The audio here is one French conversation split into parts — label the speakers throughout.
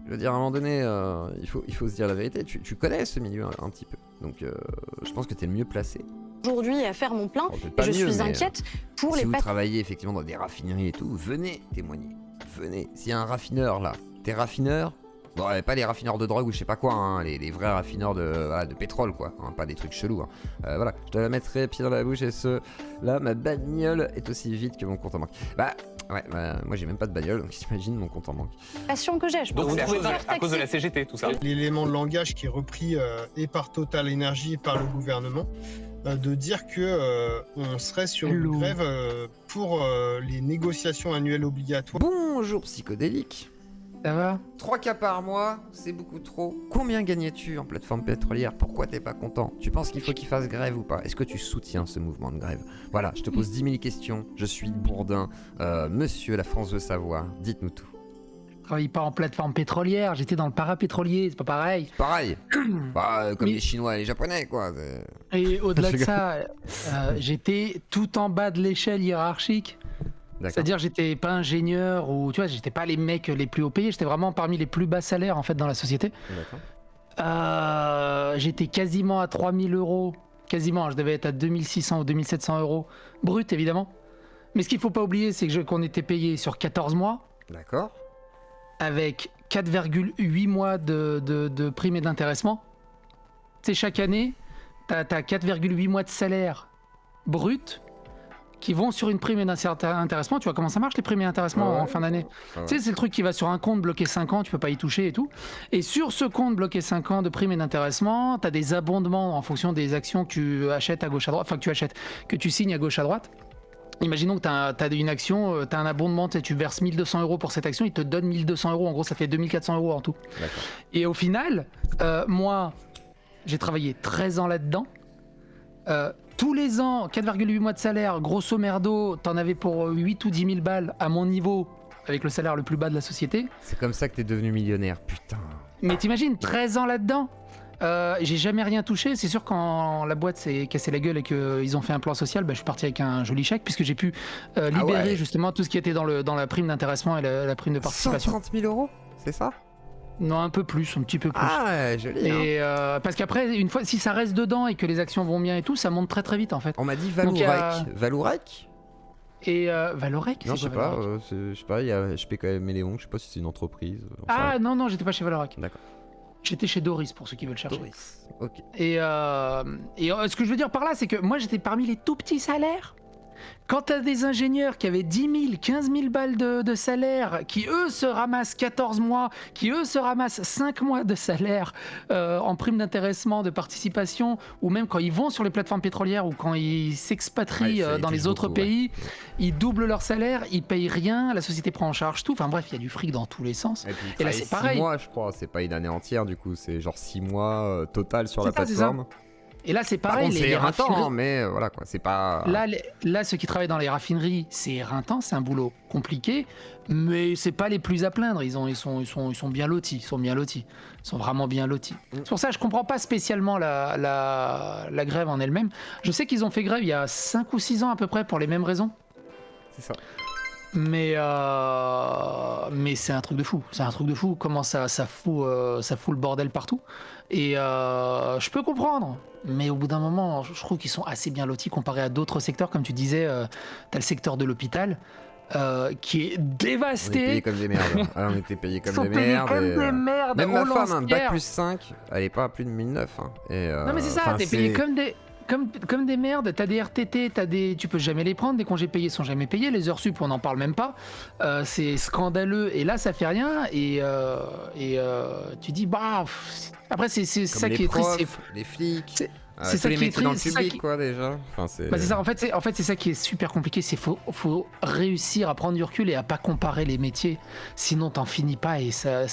Speaker 1: Je veux dire, à un moment donné, il faut se dire la vérité. Tu connais ce milieu un petit peu. Donc, je pense que tu es le mieux placé.
Speaker 2: Aujourd'hui à faire mon plein,
Speaker 1: Bon, peut-être
Speaker 2: et
Speaker 1: pas
Speaker 2: je
Speaker 1: mieux,
Speaker 2: suis
Speaker 1: mais,
Speaker 2: inquiète pour
Speaker 1: si
Speaker 2: les
Speaker 1: vous
Speaker 2: patients.
Speaker 1: travaillez effectivement dans des raffineries et tout, venez témoigner. Venez. S'il y a un raffineur là, t'es raffineur. Bon, pas les raffineurs de drogue ou je sais pas quoi, hein, les vrais raffineurs de pétrole, quoi. Hein, pas des trucs chelous. Hein. Voilà, je te la mettrai pied dans la bouche et là, ma bagnole est aussi vite que mon compte en banque. Bah, ouais, moi j'ai même pas de bagnole, donc t'imagines mon compte en banque.
Speaker 2: Passion que j'ai, je
Speaker 3: Donc
Speaker 2: peux
Speaker 3: c'est
Speaker 2: toujours
Speaker 3: à cause de la
Speaker 2: taxer.
Speaker 3: CGT, tout ça.
Speaker 4: L'élément de langage qui est repris et par Total Energy et par le gouvernement, de dire que on serait sur une grève pour les négociations annuelles obligatoires.
Speaker 1: Bonjour psychodélique.
Speaker 5: Ça va?
Speaker 1: 3 cas par mois, c'est beaucoup trop. Combien gagnais-tu en plateforme pétrolière? Pourquoi t'es pas content? Tu penses qu'il faut qu'il fasse grève ou pas? Est-ce que tu soutiens ce mouvement de grève? Voilà, je te pose 10 000 questions. Je suis Bourdin. Monsieur, la France veut savoir. Dites-nous tout.
Speaker 5: Je travaille pas en plateforme pétrolière, j'étais dans le parapétrolier, c'est pas pareil.
Speaker 1: Pareil. Comme
Speaker 5: Mais-
Speaker 1: les Chinois et les Japonais, quoi.
Speaker 5: Et au-delà de
Speaker 1: Je
Speaker 5: ça, j'étais tout en bas de l'échelle hiérarchique.
Speaker 1: D'accord.
Speaker 5: C'est-à-dire j'étais pas ingénieur ou tu vois, j'étais pas les mecs les plus haut payés, j'étais vraiment parmi les plus bas salaires en fait dans la société.
Speaker 1: D'accord.
Speaker 5: J'étais quasiment à 3000 euros, quasiment, je devais être à 2600 ou 2700 euros brut évidemment. Mais ce qu'il faut pas oublier, c'est qu'on était payé sur 14 mois
Speaker 1: D'accord.
Speaker 5: avec 4,8 mois de primes et d'intéressement. Tu sais, chaque année, t'as 4,8 mois de salaire brut qui vont sur une prime et d'intéressement. Tu vois comment ça marche les primes et intéressements
Speaker 1: Ouais.
Speaker 5: en fin d'année?
Speaker 1: Ouais.
Speaker 5: Tu sais, c'est le truc qui va sur un compte bloqué 5 ans, tu peux pas y toucher et tout. Et sur ce compte bloqué 5 ans de primes et d'intéressement, tu as des abondements en fonction des actions que tu achètes à gauche à droite, enfin que tu achètes, que tu signes à gauche à droite. Imaginons que tu as une action, tu as un abondement, tu verses 1200 euros pour cette action, il te donne 1200 euros, en gros ça fait 2400 euros en tout.
Speaker 1: D'accord.
Speaker 5: Et au final, moi, j'ai travaillé 13 ans là-dedans. Tous les ans, 4,8 mois de salaire, grosso merdo, t'en avais pour 8 ou 10 000 balles à mon niveau, avec le salaire le plus bas de la société.
Speaker 1: C'est comme ça que t'es devenu millionnaire, putain.
Speaker 5: Mais t'imagines, 13 ans là-dedans, j'ai jamais rien touché. C'est sûr quand la boîte s'est cassée la gueule et qu'ils ont fait un plan social, je suis parti avec un joli chèque puisque j'ai pu libérer justement tout ce qui était dans la prime d'intéressement et la prime de participation.
Speaker 1: 130 000 euros, c'est ça?
Speaker 5: Non, un peu plus, un petit peu plus.
Speaker 1: Ah, joli. Hein.
Speaker 5: Et parce qu'après, une fois, si ça reste dedans et que les actions vont bien et tout, ça monte très très vite en fait.
Speaker 1: On m'a dit
Speaker 5: Donc,
Speaker 1: Valourec. Valourec?
Speaker 5: Et Valorec,
Speaker 1: Non,
Speaker 5: c'est
Speaker 1: je sais
Speaker 5: quoi,
Speaker 1: pas,
Speaker 5: Valorec
Speaker 1: je sais pas, il y a HP quand même Méléon, je sais pas si c'est une entreprise.
Speaker 5: Ah non, j'étais pas chez Valorec.
Speaker 1: D'accord.
Speaker 5: J'étais chez Doris pour ceux qui veulent chercher.
Speaker 1: Doris. Ok.
Speaker 5: Et ce que je veux dire par là, c'est que moi j'étais parmi les tout petits salaires. Quand t'as des ingénieurs qui avaient 10 000, 15 000 balles de salaire, qui eux se ramassent 14 mois, qui eux se ramassent 5 mois de salaire en prime d'intéressement, de participation, ou même quand ils vont sur les plateformes pétrolières ou quand ils s'expatrient dans les autres pays, ils doublent leur salaire, ils payent rien, la société prend en charge tout. Enfin bref, il y a du fric dans tous les sens.
Speaker 1: Et
Speaker 5: là, c'est pareil.
Speaker 1: 6 mois, je crois, c'est pas une année entière du coup, c'est genre 6 mois total sur la
Speaker 5: C'est ça, c'est ça.
Speaker 1: plateforme.
Speaker 5: Et là, c'est
Speaker 1: Par
Speaker 5: pareil.
Speaker 1: contre, c'est
Speaker 5: les
Speaker 1: éreintant,
Speaker 5: raffineries-
Speaker 1: hein, mais voilà quoi, c'est pas.
Speaker 5: Là, ceux qui travaillent dans les raffineries, c'est éreintant, c'est un boulot compliqué, mais c'est pas les plus à plaindre. Ils sont bien lotis, ils sont vraiment bien lotis. C'est pour ça que je comprends pas spécialement la grève en elle-même. Je sais qu'ils ont fait grève il y a 5 ou 6 ans à peu près pour les mêmes raisons.
Speaker 1: C'est ça.
Speaker 5: Mais c'est un truc de fou. C'est un truc de fou. Comment ça fout le bordel partout. Et je peux comprendre. Mais au bout d'un moment, je trouve qu'ils sont assez bien lotis comparé à d'autres secteurs. Comme tu disais, t'as le secteur de l'hôpital qui est
Speaker 1: On est payé
Speaker 5: dévasté.
Speaker 1: comme des merdes. Ah, on était payés
Speaker 5: Ils
Speaker 1: comme
Speaker 5: sont
Speaker 1: des
Speaker 5: payés
Speaker 1: merdes.
Speaker 5: comme
Speaker 1: et,
Speaker 5: des merdes.
Speaker 1: Même
Speaker 5: au
Speaker 1: ma femme, un bac
Speaker 5: lance-pierre.
Speaker 1: plus 5, elle est pas à plus de 1009. Hein. Et,
Speaker 5: Non mais c'est ça, t'es payé comme des merdes, t'as des RTT, tu peux jamais les prendre, des congés payés sont jamais payés, les heures sup on n'en parle même pas, c'est scandaleux et là ça fait rien et tu dis après c'est ça
Speaker 1: les
Speaker 5: qui est triste,
Speaker 1: profs, les flics,
Speaker 5: c'est
Speaker 1: tous
Speaker 5: ça
Speaker 1: les
Speaker 5: qui est
Speaker 1: métiers dans le
Speaker 5: triste, c'est ça
Speaker 1: public
Speaker 5: qui-
Speaker 1: quoi déjà. Enfin, c'est...
Speaker 5: c'est ça, en fait c'est ça qui est super compliqué, c'est faut réussir à prendre du recul et à pas comparer les métiers, sinon t'en finis pas et ça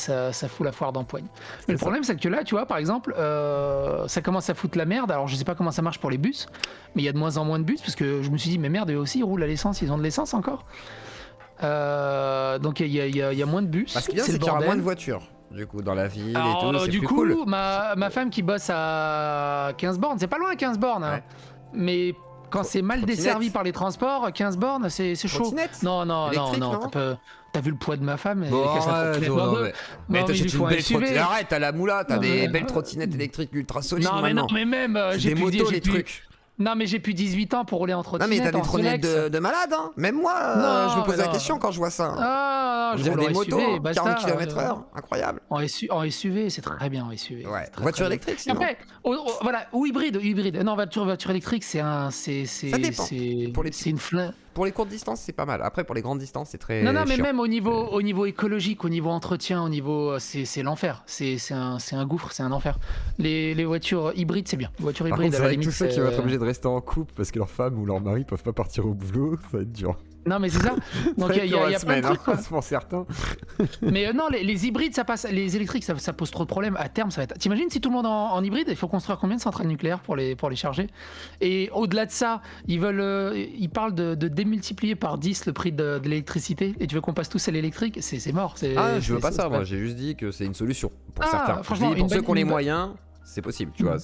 Speaker 5: fout la foire d'empoigne. Mais le problème c'est que là tu vois par exemple ça commence à foutre la merde, alors je sais pas comment ça marche pour les bus, mais il y a de moins en moins de bus parce que je me suis dit mais merde eux aussi ils roulent à l'essence, ils ont de l'essence encore. Donc il y a moins de bus,
Speaker 1: Ce qui est bien, c'est
Speaker 5: le
Speaker 1: qu'il y aura
Speaker 5: bordel.
Speaker 1: moins de voitures du coup dans la ville
Speaker 5: Alors,
Speaker 1: et tout, c'est
Speaker 5: du
Speaker 1: plus
Speaker 5: coup,
Speaker 1: cool.
Speaker 5: ma femme qui bosse à 15 bornes, c'est pas loin 15 bornes, hein.
Speaker 1: Ouais.
Speaker 5: Mais quand c'est mal
Speaker 1: Trottinette.
Speaker 5: desservi par les transports, 15 bornes, c'est chaud.
Speaker 1: Trottinette
Speaker 5: Non,
Speaker 1: Électrique, non
Speaker 5: ça peut... T'as vu le poids de ma femme?
Speaker 1: Bon,
Speaker 5: qu'elle s'attrape
Speaker 1: non,
Speaker 5: en deux.
Speaker 1: mais
Speaker 5: Non, il lui
Speaker 1: t'achètes
Speaker 5: faut
Speaker 1: une
Speaker 5: un
Speaker 1: belle
Speaker 5: SUV.
Speaker 1: trottinette. Arrête, t'as la moula, t'as
Speaker 5: Non,
Speaker 1: des
Speaker 5: mais-
Speaker 1: belles trottinettes électriques ultra solides
Speaker 5: Non, mais
Speaker 1: maintenant.
Speaker 5: même,
Speaker 1: C'est
Speaker 5: j'ai
Speaker 1: des
Speaker 5: plus,
Speaker 1: motos,
Speaker 5: j'ai
Speaker 1: les
Speaker 5: plus-
Speaker 1: trucs.
Speaker 5: Non, mais j'ai plus 18 ans pour rouler en
Speaker 1: Non,
Speaker 5: trottinette.
Speaker 1: mais t'as des
Speaker 5: en
Speaker 1: trottinettes
Speaker 5: Solex.
Speaker 1: de malade, hein. Même moi,
Speaker 5: Non,
Speaker 1: je me pose
Speaker 5: mais
Speaker 1: la
Speaker 5: non.
Speaker 1: question quand je vois ça.
Speaker 5: Ah,
Speaker 1: On
Speaker 5: je
Speaker 1: dirait
Speaker 5: roule
Speaker 1: des
Speaker 5: en
Speaker 1: motos,
Speaker 5: SUV, basta,
Speaker 1: 40 km/h, incroyable.
Speaker 5: En SUV, c'est très bien en SUV.
Speaker 1: Ouais,
Speaker 5: c'est très,
Speaker 1: voiture
Speaker 5: très bien.
Speaker 1: électrique sinon.
Speaker 5: Après, voilà, ou hybride. Non, voiture électrique, c'est
Speaker 1: Ça dépend. Pour les
Speaker 5: c'est une flingue.
Speaker 1: Pour les courtes distances, c'est pas mal. Après, pour les grandes distances, c'est très
Speaker 5: Non, mais
Speaker 1: chiant.
Speaker 5: même au niveau écologique, au niveau entretien, c'est l'enfer. C'est un gouffre, c'est un enfer. Les voitures hybrides, c'est bien. Les voitures
Speaker 3: Par
Speaker 5: hybrides,
Speaker 3: contre, c'est
Speaker 5: à la
Speaker 3: vrai que
Speaker 5: limite.
Speaker 3: tous ceux qui vont être obligés de rester en couple parce que leur femme ou leur mari peuvent pas partir au boulot, ça va être dur.
Speaker 5: Non, mais c'est ça. Donc il y a plein de
Speaker 3: semaine,
Speaker 5: trucs, quoi.
Speaker 3: pour certains.
Speaker 5: Mais non, les hybrides, ça passe. Les électriques, ça pose trop de problèmes. À terme, ça va être. T'imagines si tout le monde en hybride, il faut construire combien de centrales nucléaires pour les charger? Et au-delà de ça, ils parlent de démultiplier par 10 le prix de l'électricité. Et tu veux qu'on passe tous à l'électrique? C'est mort.
Speaker 1: Ah, je veux pas ça, moi. J'ai juste dit que c'est une solution pour
Speaker 5: Ah,
Speaker 1: certains.
Speaker 5: franchement,
Speaker 1: Je dis, pour
Speaker 5: une
Speaker 1: ceux qui ont les
Speaker 5: bonne-
Speaker 1: moyens, c'est possible, tu vois.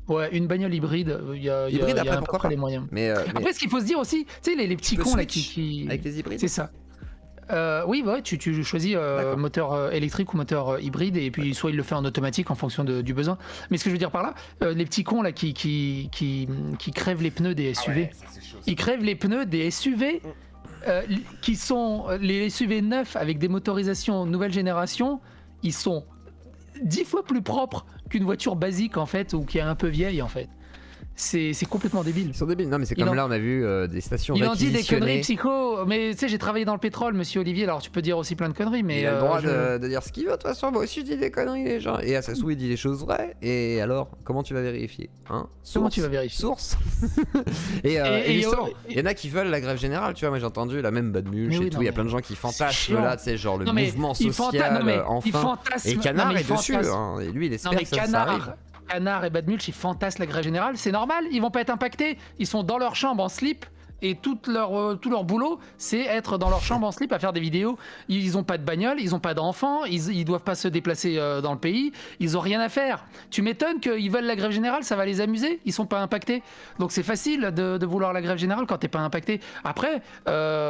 Speaker 1: Voilà.
Speaker 5: Une bagnole hybride, il y a
Speaker 1: Hybride, après,
Speaker 5: à peu
Speaker 1: pourquoi
Speaker 5: près
Speaker 1: pas
Speaker 5: les moyens.
Speaker 1: Mais
Speaker 5: Après, ce qu'il faut se dire aussi, tu sais, les petits
Speaker 1: peux
Speaker 5: cons là
Speaker 1: switch
Speaker 5: qui.
Speaker 1: avec les hybrides.
Speaker 5: C'est ça. Oui, bah ouais, tu choisis
Speaker 1: D'accord.
Speaker 5: moteur électrique ou moteur hybride, et puis soit il le fait en automatique en fonction du besoin. Mais ce que je veux dire par là, les petits cons là qui crèvent les pneus des SUV, ils crèvent les pneus des SUV qui sont les SUV neufs avec des motorisations nouvelle génération. Ils sont 10 fois plus propres qu'une voiture basique en fait, ou qui est un peu vieille en fait. C'est complètement débile.
Speaker 1: Ils sont débiles. Non, mais c'est
Speaker 5: Il
Speaker 1: comme
Speaker 5: en-
Speaker 1: là, on a vu des stations
Speaker 5: Il en dit des
Speaker 1: réquisitionnées.
Speaker 5: conneries psycho, mais tu sais, j'ai travaillé dans le pétrole, monsieur Olivier, alors tu peux dire aussi plein de conneries, mais.
Speaker 1: Il a le droit
Speaker 5: je-
Speaker 1: de dire ce qu'il veut, de toute façon. Moi aussi, je dis des conneries, les gens. Et Assasou, il dit des choses vraies. Et alors, comment tu vas vérifier, hein?
Speaker 5: Comment
Speaker 1: Source.
Speaker 5: tu vas vérifier?
Speaker 1: Source. et
Speaker 5: Et-
Speaker 1: justement,
Speaker 5: et-
Speaker 1: il y en a qui veulent la grève générale, tu vois. Moi, j'ai entendu la même Bad Mulch
Speaker 5: Mais
Speaker 1: et
Speaker 5: oui,
Speaker 1: tout.
Speaker 5: non,
Speaker 1: Il y a
Speaker 5: mais
Speaker 1: plein de gens qui fantasment
Speaker 5: chiant.
Speaker 1: là, tu sais, genre le
Speaker 5: Non, mais
Speaker 1: mouvement
Speaker 5: il
Speaker 1: social,
Speaker 5: non, mais il
Speaker 1: enfin.
Speaker 5: fantasme-
Speaker 1: Et Canard
Speaker 5: non, mais
Speaker 1: est dessus,
Speaker 5: fantasme-
Speaker 1: hein. Et lui, il
Speaker 5: Non
Speaker 1: espère
Speaker 5: mais
Speaker 1: que ça arrive.
Speaker 5: Canard et Bad Mulch, ils fantassent la grève générale, c'est normal, ils vont pas être impactés, ils sont dans leur chambre en slip. Et tout leur boulot, c'est être dans leur chambre en slip à faire des vidéos. Ils ont pas de bagnole, ils ont pas d'enfants, ils doivent pas se déplacer dans le pays, ils ont rien à faire. Tu m'étonnes qu'ils veulent la grève générale, ça va les amuser, ils sont pas impactés. Donc c'est facile de vouloir la grève générale quand t'es pas impacté. Après,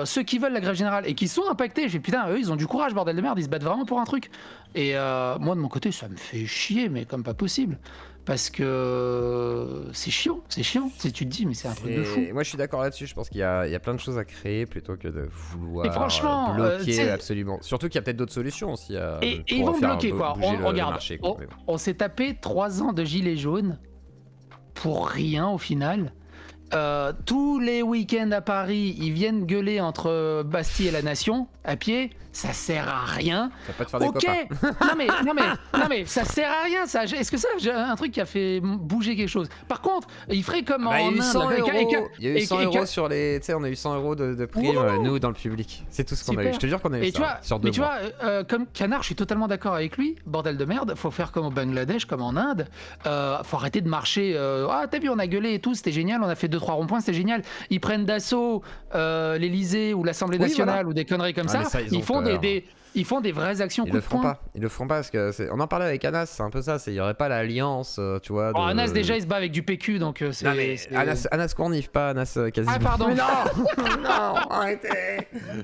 Speaker 5: ceux qui veulent la grève générale et qui sont impactés, je dis putain, eux ils ont du courage, bordel de merde, ils se battent vraiment pour un truc. Et moi de mon côté, ça me fait chier, mais comme pas possible. Parce que c'est chiant. Tu te dis, mais c'est un truc de fou.
Speaker 1: Et moi, je suis d'accord là-dessus. Je pense qu'il y a plein de choses à créer plutôt que de vouloir
Speaker 5: Et franchement,
Speaker 1: bloquer
Speaker 5: tu sais-
Speaker 1: absolument. Surtout qu'il y a peut-être d'autres solutions aussi.
Speaker 5: Et
Speaker 1: pour
Speaker 5: ils vont
Speaker 1: faire
Speaker 5: bloquer quoi.
Speaker 1: bouger le
Speaker 5: Regarde,
Speaker 1: marché, quoi. Mais bon.
Speaker 5: on s'est tapé 3 ans de gilets jaunes pour rien au final. Tous les week-ends à Paris, ils viennent gueuler entre Bastille et la Nation à pied. Ça sert à rien.
Speaker 1: Ça va pas te faire des
Speaker 5: Ok.
Speaker 1: copains.
Speaker 5: non mais ça sert à rien. Ça. Est-ce que ça, j'ai un truc qui a fait bouger quelque chose? Par contre, il ferait comme
Speaker 1: Bah, il y a
Speaker 5: en
Speaker 1: eu
Speaker 5: Inde.
Speaker 1: 100
Speaker 5: là,
Speaker 1: euros. Il y a eu
Speaker 5: et-
Speaker 1: 100
Speaker 5: et-
Speaker 1: euros sur les. Tu sais, on a eu 100 euros de prime,
Speaker 5: Ouh.
Speaker 1: nous, dans le public. C'est tout ce qu'on a eu.
Speaker 5: Super.
Speaker 1: Je te jure qu'on a eu
Speaker 5: Et
Speaker 1: ça.
Speaker 5: tu vois,
Speaker 1: sur 2
Speaker 5: mais tu
Speaker 1: mois.
Speaker 5: vois, comme Canard, je suis totalement d'accord avec lui. Bordel de merde, faut faire comme au Bangladesh, comme en Inde. Faut arrêter de marcher. Ah, t'as vu, on a gueulé et tout, c'était génial. On a fait 2-3 ronds-points, c'était génial. Ils prennent d'assaut l'Élysée ou l'Assemblée
Speaker 1: Oui,
Speaker 5: nationale
Speaker 1: voilà.
Speaker 5: ou des conneries comme
Speaker 1: Ah,
Speaker 5: ça.
Speaker 1: mais ça, ils ont
Speaker 5: Ils font
Speaker 1: peur.
Speaker 5: ils font des vraies actions
Speaker 1: Ils
Speaker 5: coup
Speaker 1: le
Speaker 5: de
Speaker 1: feront
Speaker 5: poing.
Speaker 1: pas. Ils le feront pas parce que on en parlait avec Anas. C'est un peu ça. Il y aurait pas l'alliance, tu vois.
Speaker 5: Bon,
Speaker 1: de-
Speaker 5: Anas, déjà, il se bat avec du PQ, donc c'est.
Speaker 1: Non mais Anas Cournif, pas Anas Kazim.
Speaker 5: Ah, pardon.
Speaker 1: Mais non, non, arrêtez.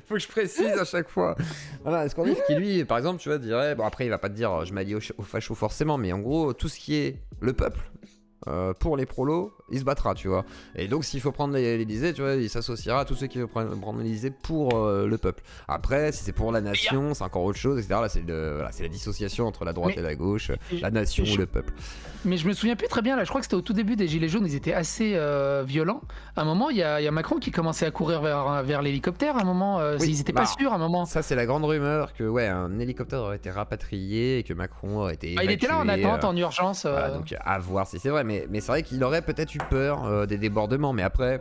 Speaker 1: Faut que je précise à chaque fois. Voilà, Anas Cournif qui lui, par exemple, tu vois, dirait, bon après il va pas te dire, je m'allie aux fachos forcément, mais en gros tout ce qui est le peuple. Pour les prolos, il se battra, tu vois. Et donc, s'il faut prendre l'Elysée, tu vois, il s'associera à tous ceux qui veulent prendre l'Elysée pour le peuple. Après, si c'est pour la nation, c'est encore autre chose, etc. Là, c'est la dissociation entre la droite
Speaker 5: Mais-
Speaker 1: et la gauche, la nation ou le peuple.
Speaker 5: Mais je me souviens plus très bien, là, je crois que c'était au tout début des Gilets jaunes, ils étaient assez violents. À un moment, il y a Macron qui commençait à courir vers l'hélicoptère, à un moment,
Speaker 1: Oui,
Speaker 5: ils étaient
Speaker 1: bah,
Speaker 5: pas sûrs, à un moment.
Speaker 1: Ça, c'est la grande rumeur que ouais, un hélicoptère aurait été rapatrié et que Macron aurait été évacué.
Speaker 5: Il était là en attente, en urgence.
Speaker 1: Voilà, donc à voir si c'est vrai. Mais c'est vrai qu'il aurait peut-être eu peur des débordements. Mais après,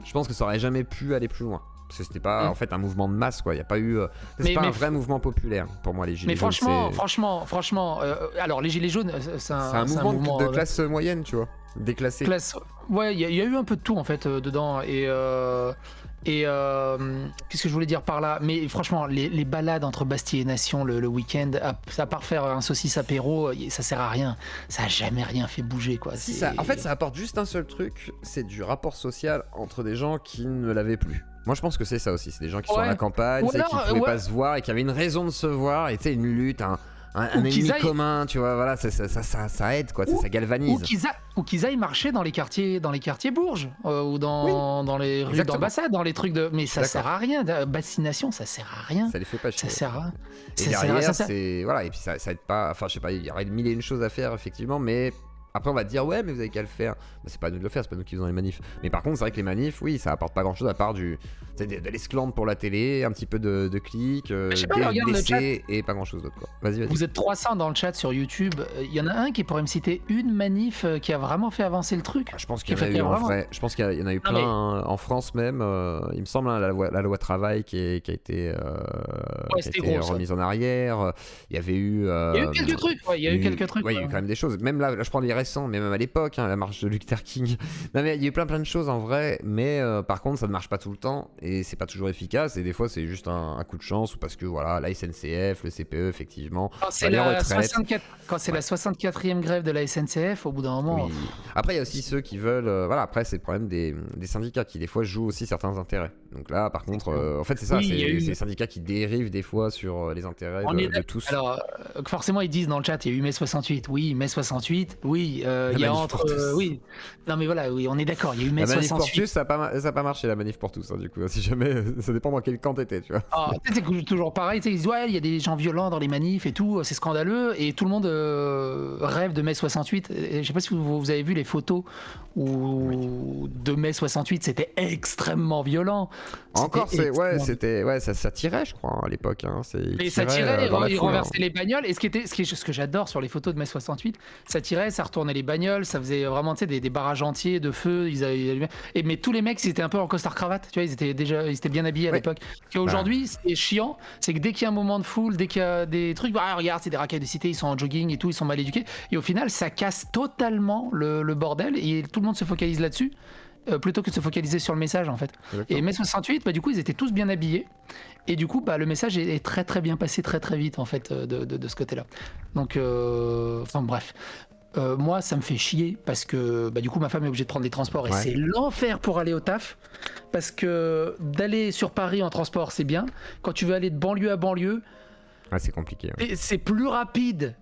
Speaker 1: je pense que ça aurait jamais pu aller plus loin. Parce que c'était pas en fait un mouvement de masse, quoi. Il y a pas eu. C'est pas un vrai mouvement populaire pour moi, les Gilets
Speaker 5: mais
Speaker 1: jaunes.
Speaker 5: franchement, alors les Gilets jaunes, c'est un
Speaker 1: mouvement de classe moyenne, tu vois. Déclassé.
Speaker 5: Ouais, il y a eu un peu de tout en fait dedans. Et qu'est-ce que je voulais dire par là? Mais franchement, les balades entre Bastille et Nation le week-end, à part faire un saucisse apéro, ça sert à rien. Ça a jamais rien fait bouger, quoi.
Speaker 1: En fait, ça apporte juste un seul truc, c'est du rapport social entre des gens qui ne l'avaient plus. Moi je pense que c'est ça aussi, c'est des gens qui sont à
Speaker 5: Ouais.
Speaker 1: la campagne,
Speaker 5: Ou
Speaker 1: tu sais, qui
Speaker 5: alors,
Speaker 1: pouvaient
Speaker 5: ouais.
Speaker 1: pas se voir et qui avaient une raison de se voir, et tu sais, une lutte, un
Speaker 5: Ou
Speaker 1: ennemi
Speaker 5: qu'ils aillent-
Speaker 1: commun, tu vois, voilà, ça aide quoi, ça
Speaker 5: Ou
Speaker 1: galvanise.
Speaker 5: qu'ils aillent marcher dans les quartiers Bourges ou dans les rues
Speaker 1: Exactement.
Speaker 5: d'ambassade, dans les trucs de. Mais ça
Speaker 1: D'accord.
Speaker 5: sert à rien. Vaccination, ça sert à rien.
Speaker 1: Ça les fait pas chier.
Speaker 5: Ça sert à.
Speaker 1: Et
Speaker 5: ça sert à-
Speaker 1: derrière,
Speaker 5: ça sert-
Speaker 1: c'est. Voilà, et puis ça aide pas. Enfin, je sais pas, il y aurait mille et une choses à faire, effectivement, mais. Après, on va te dire, ouais, mais vous avez qu'à le faire. Bah, c'est pas à nous de le faire, c'est pas nous qui faisons les manifs. Mais par contre, c'est vrai que les manifs, oui, ça apporte pas grand chose à part de l'esclandre pour la télé, un petit peu de clics,
Speaker 5: je sais pas,
Speaker 1: des
Speaker 5: regarde le
Speaker 1: blessés et pas grand chose d'autre, quoi. Vas-y.
Speaker 5: Vous êtes 300 dans le chat sur YouTube. Il y en a un qui pourrait me citer une manif qui a vraiment fait avancer le truc.
Speaker 1: Je pense qu'il y en
Speaker 5: Qui
Speaker 1: a
Speaker 5: fait
Speaker 1: eu
Speaker 5: qu'il y a
Speaker 1: en
Speaker 5: vraiment-
Speaker 1: vrai. Je pense qu'il y en a eu
Speaker 5: Non,
Speaker 1: plein
Speaker 5: mais-
Speaker 1: hein, en France même. Il me semble hein, la loi travail qui a été, qui a
Speaker 5: c'était
Speaker 1: été
Speaker 5: gros, ça.
Speaker 1: remise en arrière. Il y avait eu.
Speaker 5: Il y a eu quelques trucs. Ouais, il y a eu quelques trucs.
Speaker 1: Ouais, il y a eu quand même des choses. Même là, je prends les récents, mais même à l'époque, hein, la marche de Luther King. Non, mais il y a eu plein de choses en vrai. Mais par contre, ça ne marche pas tout le temps et c'est pas toujours efficace. Et des fois, c'est juste un coup de chance ou parce que voilà, la SNCF, le CPE, effectivement.
Speaker 5: Quand c'est
Speaker 1: les
Speaker 5: la,
Speaker 1: retraites.
Speaker 5: 64 quand c'est la 64e grève de la SNCF, au bout d'un moment.
Speaker 1: Oui. Après, il y a aussi ceux qui veulent. Voilà, après, c'est le problème des syndicats qui, des fois, jouent aussi certains intérêts. Donc là, par contre, en fait, c'est ça.
Speaker 5: Oui, il y a eu-
Speaker 1: c'est les syndicats qui dérivent des fois sur les intérêts
Speaker 5: On est
Speaker 1: de tous.
Speaker 5: Alors, forcément, ils disent dans le chat, il y a eu mai 68. Oui, mai 68. Oui, il y a
Speaker 1: manif
Speaker 5: entre.
Speaker 1: pour tous.
Speaker 5: Oui. Non, mais voilà, oui, on est d'accord. Il y a eu mai
Speaker 1: La manif pour
Speaker 5: 68.
Speaker 1: tous, ça a pas marché, la manif pour tous, hein, du coup. Si jamais, ça dépend dans quel camp t'étais, tu vois.
Speaker 5: Ah, tu sais, c'est toujours pareil. Tu sais, ils disent, ouais, il y a des gens violents dans les manifs et tout. C'est scandaleux. Et tout le monde rêve de mai 68. Et je sais pas si vous avez vu les photos de mai 68. C'était extrêmement violent.
Speaker 1: Encore,
Speaker 5: C'était extrêmement-
Speaker 1: ça tirait, je crois, hein, à l'époque. Hein.
Speaker 5: Et ça tirait,
Speaker 1: dans la
Speaker 5: ils
Speaker 1: foule,
Speaker 5: renversaient
Speaker 1: hein.
Speaker 5: les bagnoles. Et ce que j'adore sur les photos de mai 68, ça tirait, ça retournait les bagnoles, ça faisait vraiment tu sais, des barrages entiers de feu. Mais tous les mecs, ils étaient un peu en costard-cravate. Tu vois, ils étaient bien habillés à
Speaker 1: Oui.
Speaker 5: l'époque. Aujourd'hui, ce qui est chiant, c'est que dès qu'il y a un moment de foule, dès qu'il y a des trucs, ah, regarde, c'est des racailles de cité, ils sont en jogging et tout, ils sont mal éduqués. Et au final, ça casse totalement le bordel et tout le monde se focalise là-dessus. Plutôt que de se focaliser sur le message en fait.
Speaker 1: Exactement.
Speaker 5: Et mai 68, bah, du coup ils étaient tous bien habillés et du coup bah, le message est très très bien passé très très vite en fait de ce côté-là. Donc enfin bref. Moi ça me fait chier parce que bah, du coup ma femme est obligée de prendre des transports et
Speaker 1: Ouais.
Speaker 5: c'est l'enfer pour aller au taf parce que d'aller sur Paris en transport c'est bien, quand tu veux aller de banlieue à banlieue
Speaker 1: Ouais, c'est compliqué. Ouais.
Speaker 5: et c'est plus rapide.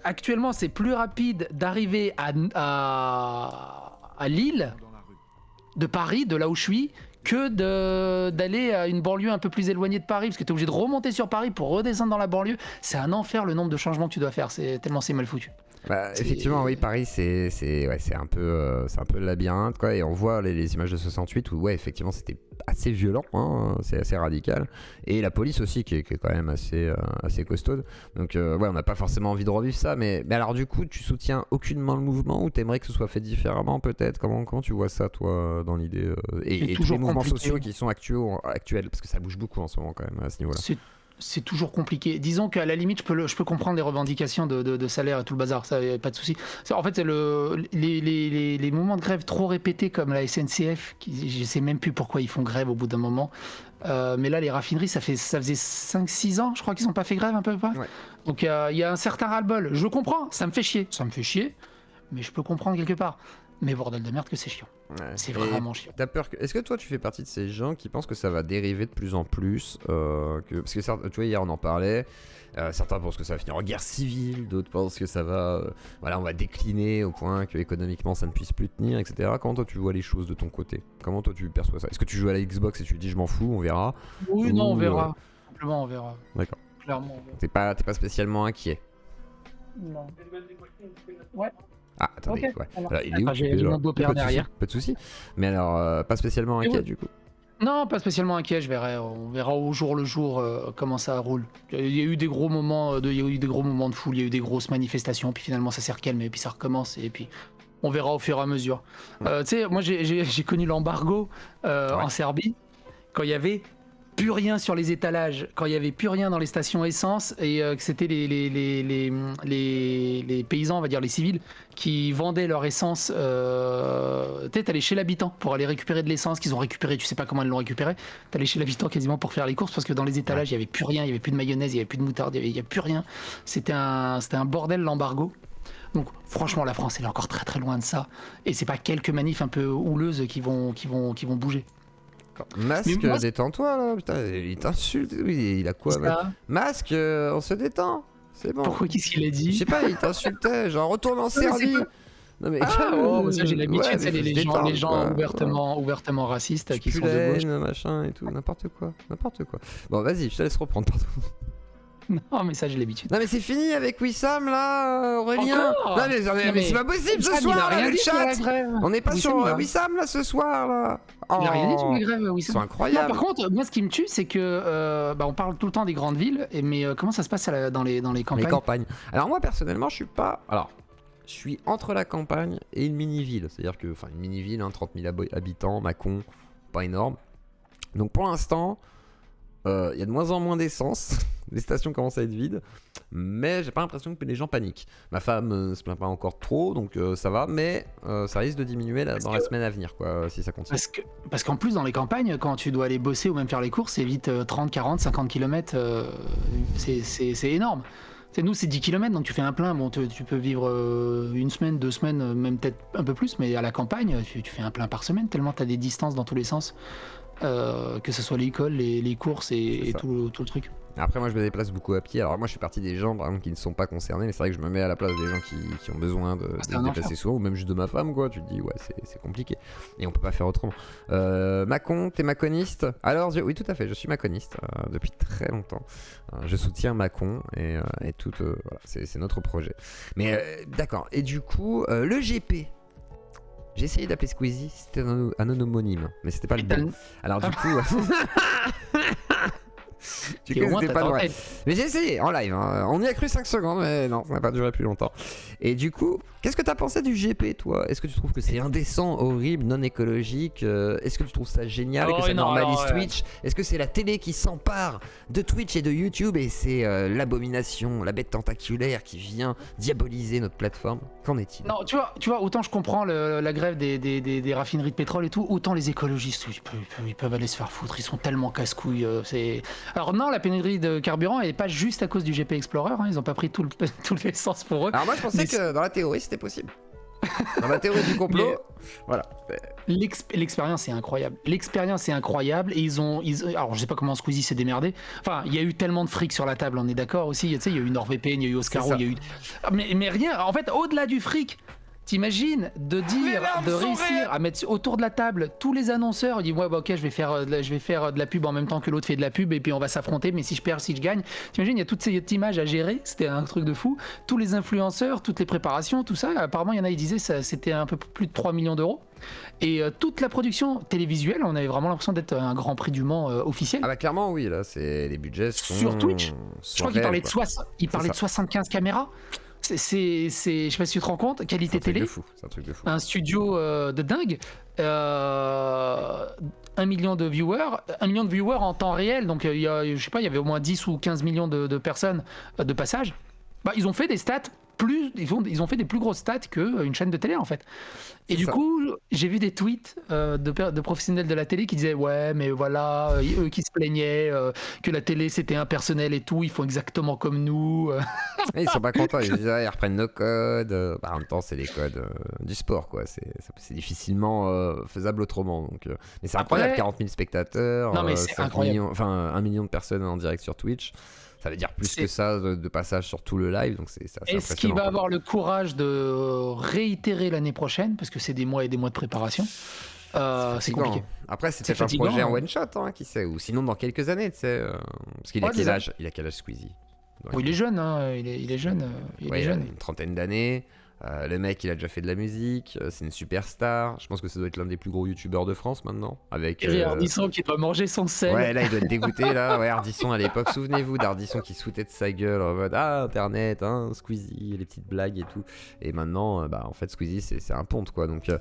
Speaker 5: Actuellement, c'est plus rapide d'arriver à Lille, de Paris, de là où je suis, que d'aller à une banlieue un peu plus éloignée de Paris, parce que tu es obligé de remonter sur Paris pour redescendre dans la banlieue. C'est un enfer le nombre de changements que tu dois faire, tellement c'est mal foutu.
Speaker 1: Bah, effectivement, oui, Paris, c'est un peu le labyrinthe, quoi. Et on voit les images de 68 où, ouais, effectivement, c'était assez violent, hein, c'est assez radical. Et la police aussi, qui est quand même assez costaude. Donc, ouais, on n'a pas forcément envie de revivre ça. Mais alors, du coup, tu soutiens aucunement le mouvement ou t'aimerais que ce soit fait différemment, peut-être? Comment tu vois ça, toi, dans l'idée et tous les mouvements
Speaker 5: compliqué.
Speaker 1: sociaux qui sont actuels, parce que ça bouge beaucoup en ce moment, quand même, à ce niveau-là.
Speaker 5: C'est toujours compliqué. Disons qu'à la limite, je peux comprendre les revendications de salaire et tout le bazar, ça y a pas de souci. En fait, c'est les moments de grève trop répétés comme la SNCF, je sais même plus pourquoi ils font grève au bout d'un moment. Mais là, les raffineries, ça faisait 5-6 ans, je crois qu'ils n'ont pas fait grève un peu pas.
Speaker 1: Ouais.
Speaker 5: Donc il y a un certain ras-le-bol. Je comprends, ça me fait chier, mais je peux comprendre quelque part. Mais bordel de merde que c'est chiant.
Speaker 1: Ouais.
Speaker 5: C'est
Speaker 1: Et
Speaker 5: vraiment chiant.
Speaker 1: t'as peur que... Est-ce que toi tu fais partie de ces gens qui pensent que ça va dériver de plus en plus parce que tu vois, hier on en parlait, certains pensent que ça va finir en guerre civile, d'autres pensent que ça va on va décliner au point que économiquement ça ne puisse plus tenir, etc. Comment toi tu vois les choses de ton côté? Comment toi tu perçois ça? Est-ce que tu joues à la Xbox et tu te dis je m'en fous, on verra?
Speaker 5: Oui,
Speaker 1: Ou,
Speaker 5: non, on verra. Simplement, on verra.
Speaker 1: D'accord.
Speaker 5: Clairement, on verra.
Speaker 1: T'es pas spécialement inquiet?
Speaker 5: Non. Ouais.
Speaker 1: Ah, attendez,
Speaker 5: Ok,
Speaker 1: ouais.
Speaker 5: alors.
Speaker 1: Alors, il est où?
Speaker 5: Attends, j'ai mon beau-père
Speaker 1: Pas de souci,
Speaker 5: derrière.
Speaker 1: pas de souci. Mais alors, pas spécialement
Speaker 5: Et
Speaker 1: inquiet
Speaker 5: oui.
Speaker 1: du coup?
Speaker 5: Non, pas spécialement inquiet, on verra au jour le jour comment ça roule. Il y a eu des gros moments de foule, il y a eu des grosses manifestations, puis finalement ça s'est recalmé, et puis ça recommence, et puis on verra au fur et à mesure. Tu sais, moi j'ai connu l'embargo en Serbie, quand il y avait plus rien sur les étalages, quand il y avait plus rien dans les stations essence, et que c'était les paysans, on va dire les civils, qui vendaient leur essence. T'allais chez l'habitant pour aller récupérer de l'essence qu'ils ont récupéré, tu sais pas comment ils l'ont récupéré. T'allais chez l'habitant quasiment pour faire les courses parce que dans les étalages il y avait plus rien, il y avait plus de mayonnaise, il y avait plus de moutarde, il y avait plus rien. C'était un bordel l'embargo. Donc franchement la France elle est encore très très loin de ça, et c'est pas quelques manifs un peu houleuses qui vont bouger.
Speaker 1: Masque,
Speaker 5: Mais moi,
Speaker 1: détends-toi là, putain, il t'insulte, oui, il a quoi ouais.
Speaker 5: Ça,
Speaker 1: Masque, on se détend, c'est bon.
Speaker 5: pourquoi qu'est-ce qu'il a
Speaker 1: Je
Speaker 5: dit?
Speaker 1: sais pas, il t'insultait, genre retourne en
Speaker 5: c'est
Speaker 1: Serbie.
Speaker 5: pas-
Speaker 1: Non mais
Speaker 5: Ah, oh, ça j'ai l'habitude,
Speaker 1: ouais,
Speaker 5: c'est
Speaker 1: mais faut
Speaker 5: les
Speaker 1: se
Speaker 5: gens,
Speaker 1: détendre,
Speaker 5: les gens
Speaker 1: quoi.
Speaker 5: ouvertement racistes
Speaker 1: Tu
Speaker 5: qui
Speaker 1: pues
Speaker 5: sont de
Speaker 1: la
Speaker 5: gauche.
Speaker 1: haine, machin et tout, n'importe quoi. Bon, vas-y, je te laisse reprendre, pardon.
Speaker 5: Non, mais ça j'ai l'habitude.
Speaker 1: Non mais c'est fini avec Wissam là, Aurélien.
Speaker 5: Encore
Speaker 1: Non mais c'est pas possible ce
Speaker 5: Wissam, il a
Speaker 1: soir, là,
Speaker 5: rien
Speaker 1: le
Speaker 5: dit sur la
Speaker 1: chat.
Speaker 5: grève.
Speaker 1: On n'est pas
Speaker 5: Wissam,
Speaker 1: sur
Speaker 5: il a-
Speaker 1: Wissam là ce soir là.
Speaker 5: Il a rien dit sur la grève,
Speaker 1: Ils
Speaker 5: Wissam.
Speaker 1: sont
Speaker 5: Non,
Speaker 1: incroyables.
Speaker 5: par contre, moi ce qui me tue, c'est que on parle tout le temps des grandes villes, mais comment ça se passe dans les
Speaker 1: Les
Speaker 5: campagnes?
Speaker 1: campagnes. Alors moi personnellement, je suis pas. Alors, je suis entre la campagne et une mini-ville. C'est-à-dire que, enfin, une mini-ville, 30 000 habitants, Mâcon, pas énorme. Donc pour l'instant, il y a de moins en moins d'essence. Les stations commencent à être vides. Mais j'ai pas l'impression que les gens paniquent. Ma femme se plaint pas encore trop, donc ça va. Mais ça risque de diminuer là, dans la semaine à venir, quoi, si ça continue.
Speaker 5: Parce qu'en plus, dans les campagnes, quand tu dois aller bosser ou même faire les courses, c'est vite 30, 40, 50 km. C'est énorme. Nous, c'est 10 km, donc tu fais un plein. Bon, tu peux vivre une semaine, 2 semaines, même peut-être un peu plus, mais à la campagne, tu fais un plein par semaine, tellement tu as des distances dans tous les sens. Que ce soit l'école, les courses et
Speaker 1: ça.
Speaker 5: tout le truc.
Speaker 1: Après, moi, je me déplace beaucoup à pied. Alors, moi, je suis partie des gens, par exemple, qui ne sont pas concernés. Mais c'est vrai que je me mets à la place des gens qui ont besoin de
Speaker 5: c'est
Speaker 1: se
Speaker 5: un
Speaker 1: déplacer
Speaker 5: enfer.
Speaker 1: souvent, ou même juste de ma femme, quoi. Tu te dis, ouais, c'est compliqué. Et on peut pas faire autrement. Macon, t'es maconiste? Alors, oui, tout à fait, je suis maconiste depuis très longtemps. Je soutiens Macon et tout. Voilà, c'est notre projet. Mais d'accord. Et du coup, le GP. J'ai essayé d'appeler Squeezie, c'était un homonyme, mais c'était pas le bon. Alors, du coup. Du coup, c'était pas le vrai. Mais j'ai essayé en live, hein. On y a cru 5 secondes, mais non, ça n'a pas duré plus longtemps. Et du coup, qu'est-ce que t'as pensé du GP, toi? Est-ce que tu trouves que c'est indécent, horrible, non écologique? Est-ce que tu trouves ça génial, que ça normalise Twitch? Est-ce que c'est la télé qui s'empare de Twitch et de YouTube et c'est l'abomination, la bête tentaculaire qui vient diaboliser notre plateforme? Qu'en est-il?
Speaker 5: Non, tu vois, autant je comprends la grève des raffineries de pétrole et tout, autant les écologistes, ils peuvent aller se faire foutre, ils sont tellement casse-couilles. Alors non, la pénurie de carburant elle est pas juste à cause du GP Explorer, hein, ils ont pas pris tout l'essence pour eux.
Speaker 1: Alors moi je pensais que dans la théorie c'était possible. Dans la théorie du complot, voilà.
Speaker 5: L'expérience est incroyable. L'expérience est incroyable et alors je sais pas comment Squeezie s'est démerdé. Enfin, il y a eu tellement de fric sur la table, on est d'accord aussi. Tu sais, il y a eu NordVPN, il y a eu Oscaro, il y a eu. Mais rien. En fait, au-delà du fric. T'imagines de réussir à mettre autour de la table tous les annonceurs, ils disent ouais bah ok je vais faire de la pub en même temps que l'autre fait de la pub et puis on va s'affronter mais si je perds si je gagne. T'imagines il y a toute cette image à gérer, c'était un truc de fou. Tous les influenceurs, toutes les préparations, tout ça, apparemment il y en a ils disaient ça c'était un peu plus de 3 millions d'euros. Et toute la production télévisuelle, on avait vraiment l'impression d'être un Grand Prix du Mans officiel.
Speaker 1: Ah bah clairement oui là c'est les budgets sont
Speaker 5: sur Twitch. Je crois qu'il parlait de 75 caméras. Je sais pas si tu te rends compte, qualité télé,
Speaker 1: c'est un truc de fou.
Speaker 5: Un studio de dingue, 1 million de viewers en temps réel, donc il y avait au moins 10 ou 15 millions de personnes de passage. Bah, ils ont fait des stats ils ont fait des plus grosses stats qu'une chaîne de télé en fait. Et du coup, j'ai vu des tweets de professionnels de la télé qui disaient ouais mais voilà, eux qui se plaignaient que la télé c'était impersonnel et tout, ils font exactement comme nous.
Speaker 1: Et ils sont pas contents, ils disent ils reprennent nos codes. En même temps c'est les codes du sport quoi, c'est difficilement faisable autrement. Donc, mais c'est incroyable, 40 000 spectateurs,
Speaker 5: non, mais c'est incroyable.
Speaker 1: 1 million de personnes en direct sur Twitch. Ça veut dire plus que ça de passage sur tout le live, donc c'est impressionnant.
Speaker 5: Est-ce qu'il va avoir le courage de réitérer l'année prochaine, parce que c'est des mois et des mois de préparation? C'est compliqué.
Speaker 1: Après, c'est peut-être un projet en one shot, hein, qui sait, ou sinon dans quelques années, tu sais. Parce qu'il a quel âge? Il a quel âge Squeezie?
Speaker 5: Il est jeune, hein, il est jeune. Il est jeune.
Speaker 1: Une trentaine d'années. Le mec, il a déjà fait de la musique, c'est une superstar. Je pense que ça doit être l'un des plus gros youtubeurs de France maintenant. Avec
Speaker 5: Ardisson qui doit manger son sel.
Speaker 1: Ouais, là, il doit être dégoûté. Là. Ouais, Ardisson à l'époque, souvenez-vous d'Ardisson qui se foutait de sa gueule en mode Internet, hein, Squeezie, les petites blagues et tout. Et maintenant, en fait, Squeezie, c'est un ponte, quoi. Donc,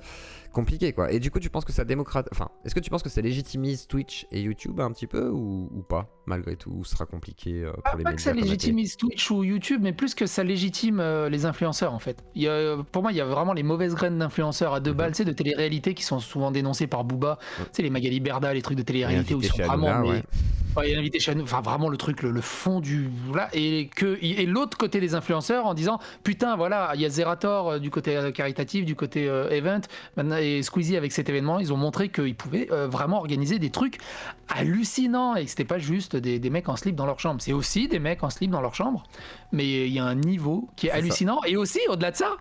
Speaker 1: compliqué, quoi. Et du coup, tu penses que ça démocrate. Enfin, est-ce que tu penses que ça légitimise Twitch et YouTube un petit peu ou pas, malgré tout? Ou ce sera compliqué pour les médias?
Speaker 5: Pas que ça légitimise Twitch ou YouTube, mais plus que ça légitime les influenceurs, en fait. Pour moi, il y a vraiment les mauvaises graines d'influenceurs à 2 balles, tu sais, de télé-réalité qui sont souvent dénoncés par Booba. Tu sais, les Magali Berda, les trucs de télé-réalité où ils sont vraiment. Ouais, il est invité chez nous, enfin vraiment le truc, le fond du voilà, et l'autre côté des influenceurs en disant putain voilà, il y a Zerator du côté caritatif, du côté event, maintenant, et Squeezie avec cet événement, ils ont montré qu'ils pouvaient vraiment organiser des trucs hallucinants et que c'était pas juste des mecs en slip dans leur chambre, c'est aussi des mecs en slip dans leur chambre, mais il y a un niveau qui est hallucinant et aussi au-delà de ça.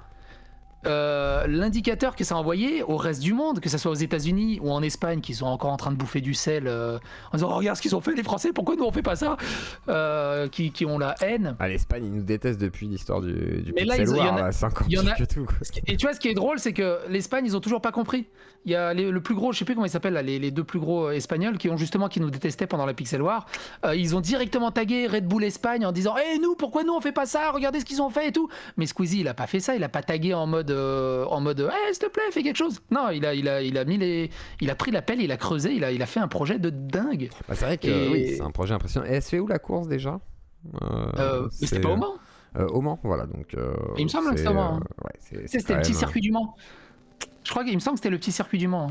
Speaker 5: L'indicateur que ça a envoyé au reste du monde, que ce soit aux États-Unis ou en Espagne, qui sont encore en train de bouffer du sel en disant oh, regarde ce qu'ils ont fait les Français, pourquoi nous on fait pas ça, qui ont la haine.
Speaker 3: Ah, l'Espagne, ils nous détestent depuis l'histoire du
Speaker 5: Mais là,
Speaker 3: Pixel War, là, c'est encore pire que tout. Quoi.
Speaker 5: Et tu vois, ce qui est drôle, c'est que l'Espagne, ils ont toujours pas compris. Il y a le plus gros, je sais plus comment ils s'appellent, là, les deux plus gros espagnols qui nous détestaient pendant la Pixel War. Ils ont directement tagué Red Bull Espagne en disant hey, nous, pourquoi nous on fait pas ça, regardez ce qu'ils ont fait et tout. Mais Squeezie, il a pas fait ça, il a pas tagué en mode hey, s'il te plaît, fais quelque chose. Non, il a pris la pelle, il a creusé, il a fait un projet de dingue.
Speaker 3: Bah, c'est vrai que oui, c'est un projet impressionnant. Et elle se fait où la course déjà
Speaker 5: Mais c'était pas au Mans.
Speaker 3: Au Mans, voilà. Donc,
Speaker 5: il me semble que c'était au Mans.
Speaker 3: Ouais,
Speaker 5: c'était le petit circuit du Mans. Je crois qu'il me semble que c'était le petit circuit du Mans.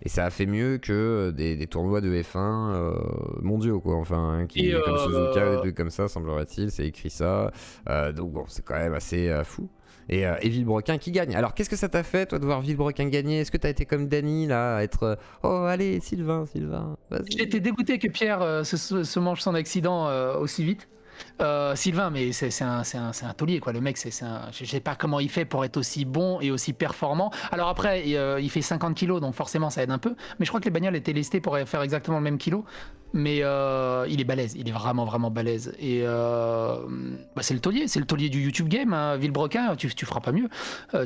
Speaker 3: Et ça a fait mieux que des tournois de F1 mondiaux, quoi. Enfin, comme Suzuka, des trucs comme ça, semblerait-il. C'est écrit ça. Donc bon, c'est quand même assez fou. Et Villebrequin qui gagne. Alors, qu'est-ce que ça t'a fait, toi, de voir Villebrequin gagner? Est-ce que t'as été comme Dany, là, à être oh, allez, Sylvain, vas-y.
Speaker 5: J'étais dégoûté que Pierre se mange son accident aussi vite. Sylvain, mais c'est un taulier, quoi. Le mec, je sais pas comment il fait pour être aussi bon et aussi performant. Alors après, il fait 50 kilos, donc forcément ça aide un peu. Mais je crois que les bagnoles étaient lestées pour faire exactement le même kilo. Mais il est balèze, il est vraiment balèze. Et c'est le taulier du YouTube game, hein. Villebrequin, tu feras pas mieux.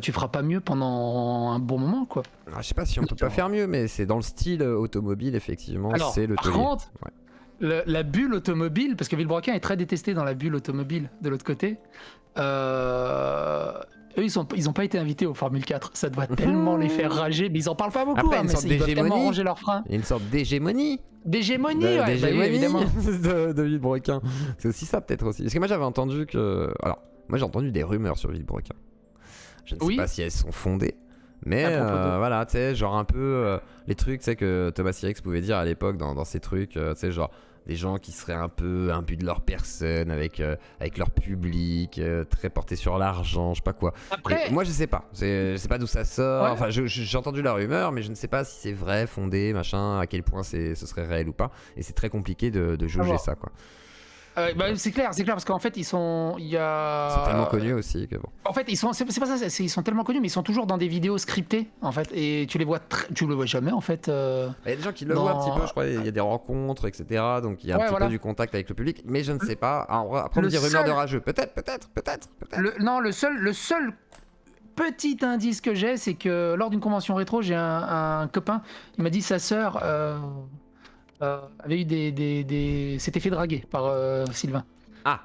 Speaker 5: Tu feras pas mieux pendant un bon moment, quoi.
Speaker 3: Je sais pas si on peut pas faire mieux, mais c'est dans le style automobile, effectivement.
Speaker 5: Alors,
Speaker 3: c'est le taulier.
Speaker 5: Par contre, la bulle automobile, parce que Villebrequin est très détesté dans la bulle automobile de l'autre côté. Eux, ils ont pas été invités au Formule 4. Ça doit tellement les faire rager, mais ils en parlent pas beaucoup.
Speaker 3: Après,
Speaker 5: mais ils doivent tellement ranger leurs freins.
Speaker 3: Il y a une sorte d'hégémonie.
Speaker 5: D'hégémonie, ouais,
Speaker 3: d'hégémonie
Speaker 5: évidemment.
Speaker 3: de Villebrequin. C'est aussi ça, peut-être aussi. Parce que moi, j'avais entendu que. Alors, moi, j'ai entendu des rumeurs sur Villebrequin. Je ne sais pas si elles sont fondées. Mais voilà, tu sais, genre un peu les trucs, tu sais, que Thomas Sirix pouvait dire à l'époque dans ces trucs, tu sais, genre des gens qui seraient un peu imbus de leur personne, avec leur public, très portés sur l'argent, je sais pas quoi.
Speaker 5: Après,
Speaker 3: moi, je sais pas d'où ça sort.
Speaker 5: Ouais.
Speaker 3: Enfin, j'ai entendu la rumeur, mais je ne sais pas si c'est vrai, fondé, machin, à quel point ce serait réel ou pas. Et c'est très compliqué de jauger ça, quoi.
Speaker 5: c'est clair, parce qu'en fait, ils sont
Speaker 3: tellement connus aussi que bon.
Speaker 5: En fait, c'est pas ça, ils sont tellement connus, mais ils sont toujours dans des vidéos scriptées, en fait, et tu le vois jamais, en fait.
Speaker 3: Il y a des gens qui le voient un petit peu, je crois, il y a des rencontres, etc. Donc il y a un petit peu du contact avec le public, mais je ne sais pas. Alors, après, on me dit rumeur de rageux, peut-être.
Speaker 5: Le seul petit indice que j'ai, c'est que lors d'une convention rétro, j'ai un copain, il m'a dit sa sœur avait eu s'était fait draguer par Sylvain.
Speaker 3: Ah,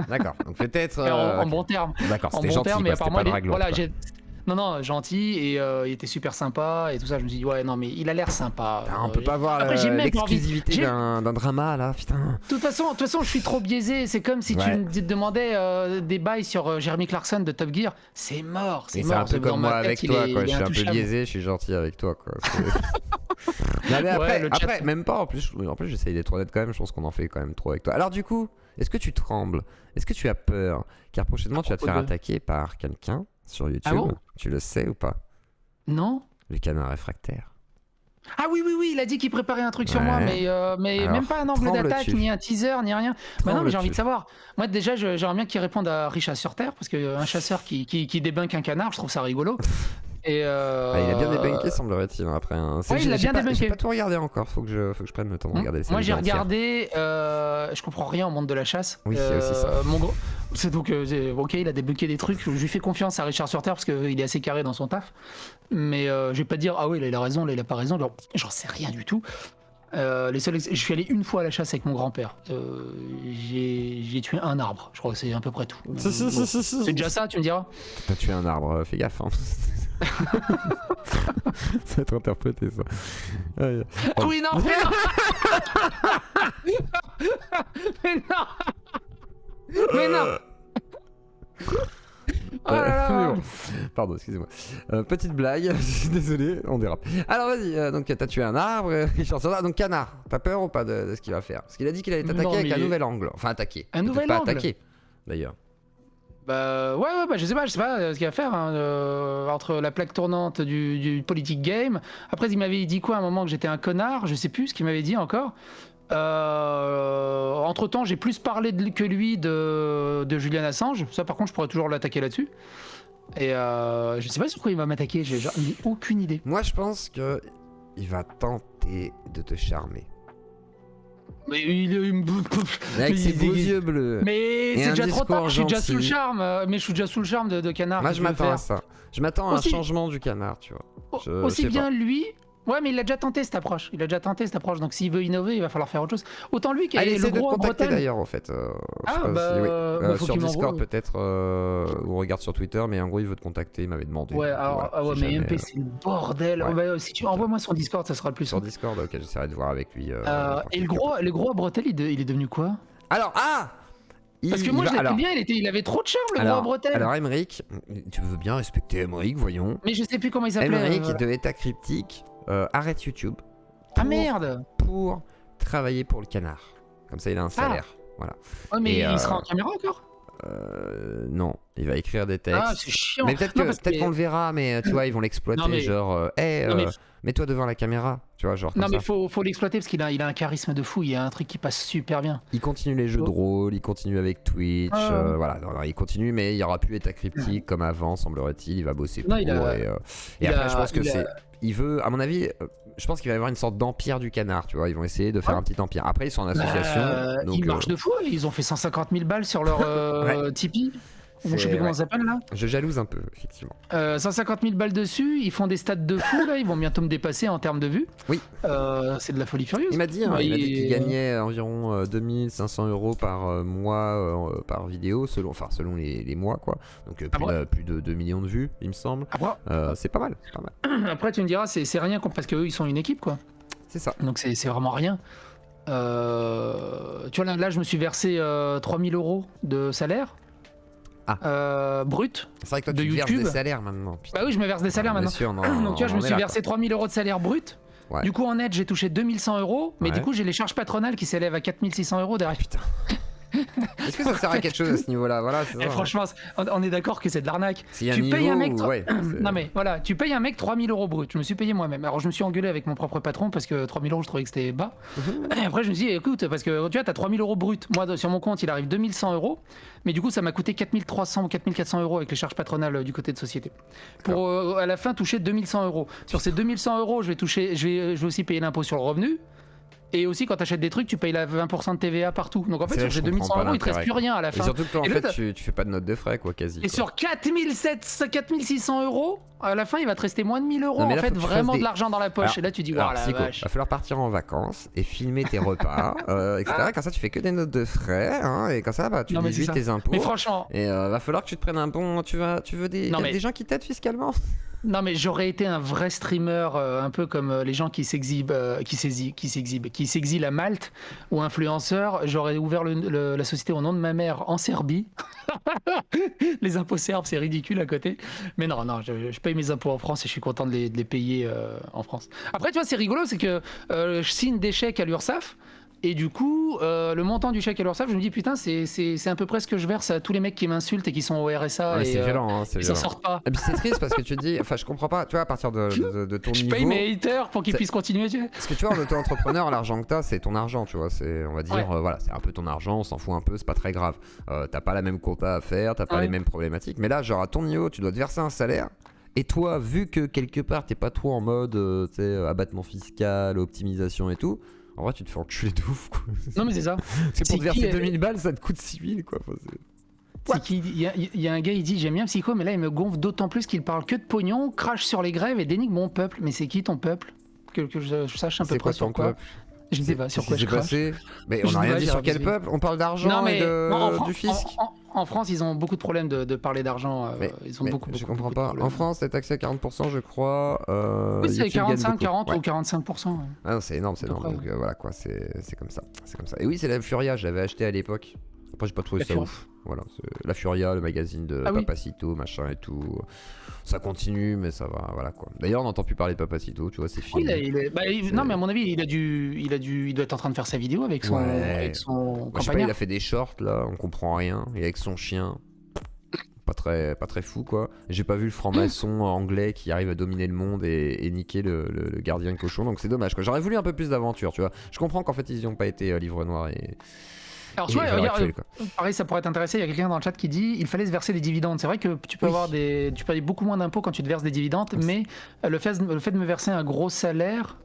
Speaker 3: d'accord. Donc peut-être.
Speaker 5: En bon terme.
Speaker 3: D'accord,
Speaker 5: En
Speaker 3: c'était
Speaker 5: bon
Speaker 3: gentil,
Speaker 5: terme, mais apparemment,
Speaker 3: voilà,
Speaker 5: non, gentil, et il était super sympa et tout ça. Je me suis dit, ouais, non, mais il a l'air sympa.
Speaker 3: On peut pas voir l'exclusivité d'un drama là, putain.
Speaker 5: De toute façon, je suis trop biaisé. C'est comme si tu me demandais des bails sur Jeremy Clarkson de Top Gear. C'est mort.
Speaker 3: C'est un peu comme moi avec toi, quoi. Je suis un peu biaisé, je suis gentil avec toi, quoi. Non, mais après, même pas. En plus, j'essaye d'être honnête quand même. Je pense qu'on en fait quand même trop avec toi. Alors du coup, est-ce que tu trembles? Est-ce que tu as peur? Car prochainement, tu vas te faire attaquer par quelqu'un sur YouTube.
Speaker 5: Ah bon?
Speaker 3: Tu le sais ou pas?
Speaker 5: Non.
Speaker 3: Le canard réfractaire.
Speaker 5: Ah oui, il a dit qu'il préparait un truc sur moi, mais alors, même pas un angle d'attaque, ni un teaser, ni rien. Bah non, mais j'ai envie de savoir. Moi, déjà, j'aimerais bien qu'il réponde à Richard sur Terre, parce qu'un chasseur qui débunk un canard, je trouve ça rigolo. Et
Speaker 3: il a bien débunké, semblerait-il, après.
Speaker 5: Il a bien débunké.
Speaker 3: J'ai pas tout regardé encore, faut que je prenne le temps de regarder.
Speaker 5: Moi, j'ai regardé, je comprends rien au monde de la chasse.
Speaker 3: Oui, c'est aussi ça.
Speaker 5: C'est donc, ok, il a débunké des trucs, je lui fais confiance à Richard sur Terre, parce qu'il est assez carré dans son taf. Mais je vais pas dire, ah oui, là, il a raison, là, il a pas raison, j'en sais rien du tout. Je suis allé une fois à la chasse avec mon grand-père. J'ai tué un arbre, je crois que c'est à peu près tout. C'est déjà ça, tu me diras?
Speaker 3: T'as tué un arbre, fais gaffe. Hein. Ça va être interprété, ça.
Speaker 5: Oui, non, mais non. Mais non. Oh là là.
Speaker 3: Pardon, excusez-moi. Petite blague, désolé, on dérape. Alors vas-y, donc t'as tué un arbre, Richard Soda, donc canard, t'as peur ou pas de ce qu'il va faire? Parce qu'il a dit qu'il allait t'attaquer avec un nouvel angle. Enfin attaquer.
Speaker 5: Un nouvel
Speaker 3: pas
Speaker 5: angle
Speaker 3: attaquer, d'ailleurs.
Speaker 5: Bah ouais, bah je sais pas ce qu'il va faire hein, entre la plaque tournante du politique game. Après il m'avait dit quoi à un moment que j'étais un connard, je sais plus ce qu'il m'avait dit encore. Entre temps j'ai plus parlé que lui de Julian Assange, ça par contre je pourrais toujours l'attaquer là-dessus. Et je sais pas sur quoi il va m'attaquer, j'ai aucune idée.
Speaker 3: Moi je pense que il va tenter de te charmer.
Speaker 5: Mais
Speaker 3: avec ses beaux yeux bleus.
Speaker 5: Mais c'est déjà trop tard, je suis déjà sous le charme. Mais je suis déjà sous le charme de canard.
Speaker 3: Moi je m'attends à ça. Je m'attends à un changement du canard, tu vois.
Speaker 5: Aussi bien lui. Ouais, mais il a déjà tenté cette approche. Donc s'il veut innover, il va falloir faire autre chose. Autant lui qui est le gros en Bretagne.
Speaker 3: D'ailleurs, en fait. Sur Discord peut-être, ou regarde sur Twitter, mais en gros il veut te contacter. Il m'avait demandé.
Speaker 5: Ouais, alors,
Speaker 3: voilà,
Speaker 5: mais MP c'est le bordel. Ouais, si tu envoies-moi sur Discord, ça sera le plus
Speaker 3: sur
Speaker 5: simple.
Speaker 3: Discord, ok, j'essaierai de voir avec lui.
Speaker 5: Et le gros à Bretel, il est devenu quoi?
Speaker 3: Alors,
Speaker 5: parce que moi je l'aimais bien, il avait trop de charme le gros à Bretel.
Speaker 3: Alors Emmerich, tu veux bien respecter Emmerich, voyons.
Speaker 5: Mais je sais plus comment il s'appelait.
Speaker 3: Emmerich de État Cryptique arrête YouTube.
Speaker 5: Ah merde!
Speaker 3: Pour travailler pour le canard. Comme ça il a un salaire. Voilà.
Speaker 5: Ouais, mais il sera en caméra encore?
Speaker 3: Non, il va écrire des textes.
Speaker 5: Ah, c'est chiant.
Speaker 3: Mais peut-être qu'on le verra, mais tu vois, ils vont l'exploiter. Genre, mets-toi devant la caméra. Tu vois, genre.
Speaker 5: Non, mais faut l'exploiter parce qu'il a un charisme de fou. Il y a un truc qui passe super bien.
Speaker 3: Il continue les jeux de rôle, il continue avec Twitch. Voilà, non, il continue, mais il n'y aura plus État Cryptique comme avant, semblerait-il. Il va bosser pour. Et après, je pense que c'est. Il veut, à mon avis, je pense qu'il va y avoir une sorte d'empire du canard, tu vois. Ils vont essayer de faire un petit empire. Après, ils sont en association. Donc,
Speaker 5: ils marchent de fou. Ils ont fait 150 000 balles sur leur Tipeee. Je sais plus comment ça s'appelle là.
Speaker 3: Je jalouse un peu, effectivement.
Speaker 5: 150 000 balles dessus. Ils font des stats de fou là. Ils vont bientôt me dépasser en termes de vues.
Speaker 3: Oui.
Speaker 5: C'est de la folie furieuse.
Speaker 3: Il m'a dit, qu'il gagnait environ 2500 € par mois par vidéo, selon les mois, quoi. Donc plus de 2 millions de vues, il me semble. C'est pas mal.
Speaker 5: Après, tu me diras, c'est rien parce qu'eux, ils sont une équipe, quoi.
Speaker 3: C'est ça.
Speaker 5: Donc c'est vraiment rien. Tu vois, là, je me suis versé 3000 € de salaire. Brut.
Speaker 3: C'est vrai que toi, tu verses des salaires maintenant. Putain.
Speaker 5: Bah oui, je me verse des salaires maintenant.
Speaker 3: Sûr,
Speaker 5: donc tu vois, je me suis versé 3000 € de salaire brut. Ouais. Du coup, en net, j'ai touché 2100 €, mais du coup, j'ai les charges patronales qui s'élèvent à 4600 € derrière.
Speaker 3: Putain. Est-ce que ça sert à quelque chose à ce niveau-là? Voilà,
Speaker 5: franchement, on est d'accord que c'est de l'arnaque.
Speaker 3: Tu payes un mec.
Speaker 5: Non mais voilà, tu payes un mec 3000 € brut. Je me suis payé moi-même. Alors je me suis engueulé avec mon propre patron parce que 3000 € je trouvais que c'était bas. Et après je me suis dit écoute, parce que tu vois, t'as 3000 € brut. Moi sur mon compte il arrive 2100 €. Mais du coup ça m'a coûté 4300 ou 4400 € avec les charges patronales du côté de société. Pour à la fin toucher 2100 €. Sur ces 2100 €, je vais aussi payer l'impôt sur le revenu. Et aussi, quand tu achètes des trucs, tu payes la 20% de TVA partout. Donc en fait, sur ces 2100 €, il te reste plus rien à la fin.
Speaker 3: Et surtout que toi, en fait, tu fais pas de note de frais, quoi, quasi.
Speaker 5: Et sur 4600 €, à la fin, il va te rester moins de 1000 €. En fait, vraiment de l'argent dans la poche. Et là, tu dis, waouh, la vache.
Speaker 3: Il va falloir partir en vacances et filmer tes repas, etc. Comme ça, tu fais que des notes de frais. Et comme ça, tu déduis tes impôts.
Speaker 5: Mais franchement.
Speaker 3: Et va falloir que tu te prennes un bon. Tu veux des gens qui t'aident fiscalement?
Speaker 5: Non mais j'aurais été un vrai streamer un peu comme les gens qui s'exilent à Malte ou influenceurs. J'aurais ouvert la société au nom de ma mère en Serbie. Les impôts serbes c'est ridicule à côté. Mais non, je paye mes impôts en France et je suis content de les payer en France. Après tu vois c'est rigolo, c'est que je signe des chèques à l'URSSAF. Et du coup, le montant du chèque à l'URSSAF, je me dis putain, c'est à peu près ce que je verse à tous les mecs qui m'insultent et qui sont au RSA.
Speaker 3: C'est violent,
Speaker 5: ils s'en sortent pas.
Speaker 3: Et puis c'est triste parce que tu te dis, enfin je comprends pas, tu vois, à partir de ton niveau.
Speaker 5: Je paye mes haters pour qu'ils puissent continuer.
Speaker 3: Parce que tu vois, en auto-entrepreneur, l'argent que t'as, c'est ton argent, tu vois. On va dire, voilà, c'est un peu ton argent, on s'en fout un peu, c'est pas très grave. T'as pas la même compta à faire, t'as pas les mêmes problématiques. Mais là, genre à ton niveau, tu dois te verser un salaire. Et toi, vu que quelque part, t'es pas trop en mode, tu sais, abattement fiscal, optimisation et tout. En vrai, tu te fais enculer de ouf, quoi.
Speaker 5: Non, mais c'est ça.
Speaker 3: C'est pour te verser 2000 balles, ça te coûte 6000, quoi.
Speaker 5: Il y a un gars, il dit j'aime bien Psycho, mais là, il me gonfle d'autant plus qu'il parle que de pognon, crache sur les grèves et dénigre mon peuple. Mais c'est qui ton peuple? Que je sache un peu près sur quoi. Je ne sais pas sur quoi je crache.
Speaker 3: Mais on n'a rien dit sur quel peuple. On parle d'argent et du fisc.
Speaker 5: En France, ils ont beaucoup de problèmes de parler d'argent. Ils ont beaucoup.
Speaker 3: Je comprends pas. En France, t'es taxé à 40%, je crois.
Speaker 5: Oui, c'est 45, 40 ou 45%.
Speaker 3: Ah non, c'est énorme, c'est énorme. Donc voilà quoi, c'est comme ça. Et oui, c'est la Furia, je l'avais acheté à l'époque. Après, j'ai pas trouvé ça ouf. Voilà, la Furia, le magazine de Papacito, machin et tout. Ça continue, mais ça va, voilà quoi. D'ailleurs, on n'entend plus parler de Papacito, tu vois, c'est fini.
Speaker 5: Non, mais à mon avis, il doit être en train de faire sa vidéo avec son
Speaker 3: campagnard. Je sais pas, il a fait des shorts là, on comprend rien. Il est avec son chien. Pas très fou quoi. J'ai pas vu le franc-maçon anglais qui arrive à dominer le monde et niquer le gardien de cochon, donc c'est dommage quoi. J'aurais voulu un peu plus d'aventure, tu vois. Je comprends qu'en fait ils y ont pas été livre noir et.
Speaker 5: Alors tu vois, regarde, pareil, ça pourrait t'intéresser. Il y a quelqu'un dans le chat qui dit il fallait se verser des dividendes. C'est vrai que tu peux tu payes beaucoup moins d'impôts quand tu te verses des dividendes, mais le fait de me verser un gros salaire,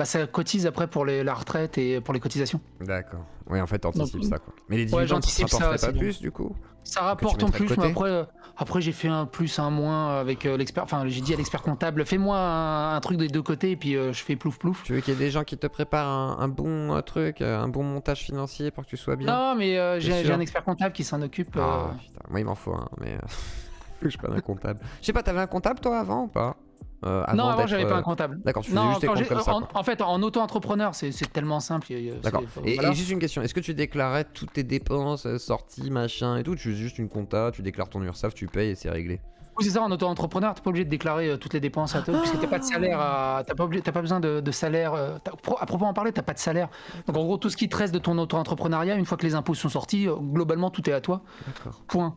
Speaker 5: ça cotise après pour la retraite et pour les cotisations.
Speaker 3: D'accord. Oui, en fait, t'anticipes ça quoi. Mais les dividendes, ça rapporterait pas plus du coup.
Speaker 5: Ça rapporte en plus, mais après j'ai fait un plus, un moins avec l'expert. Enfin, j'ai dit à l'expert comptable, fais-moi un truc des deux côtés et puis je fais plouf plouf.
Speaker 3: Tu veux qu'il y ait des gens qui te préparent un bon truc, un bon montage financier pour que tu sois bien?
Speaker 5: Non, mais j'ai un expert comptable qui s'en occupe.
Speaker 3: Ah, putain, moi il m'en faut un, mais faut que je prenne un comptable. Je sais pas, t'avais un comptable toi avant ou pas?
Speaker 5: Non, avant j'avais pas un comptable.
Speaker 3: D'accord, tu faisais juste tes comptes comme ça.
Speaker 5: En fait, en auto-entrepreneur, c'est tellement simple.
Speaker 3: D'accord. Et juste une question, est-ce que tu déclarais toutes tes dépenses, sorties, machin et tout? Tu fais juste une compta, tu déclares ton URSSAF, tu payes et c'est réglé?
Speaker 5: Oui, c'est ça, en auto-entrepreneur, t'es pas obligé de déclarer toutes les dépenses à toi, puisque t'as pas de salaire, t'as pas besoin de salaire. À proprement parler, t'as pas de salaire. Donc en gros, tout ce qui te reste de ton auto-entrepreneuriat, une fois que les impôts sont sortis, globalement, tout est à toi.
Speaker 3: D'accord.
Speaker 5: Point.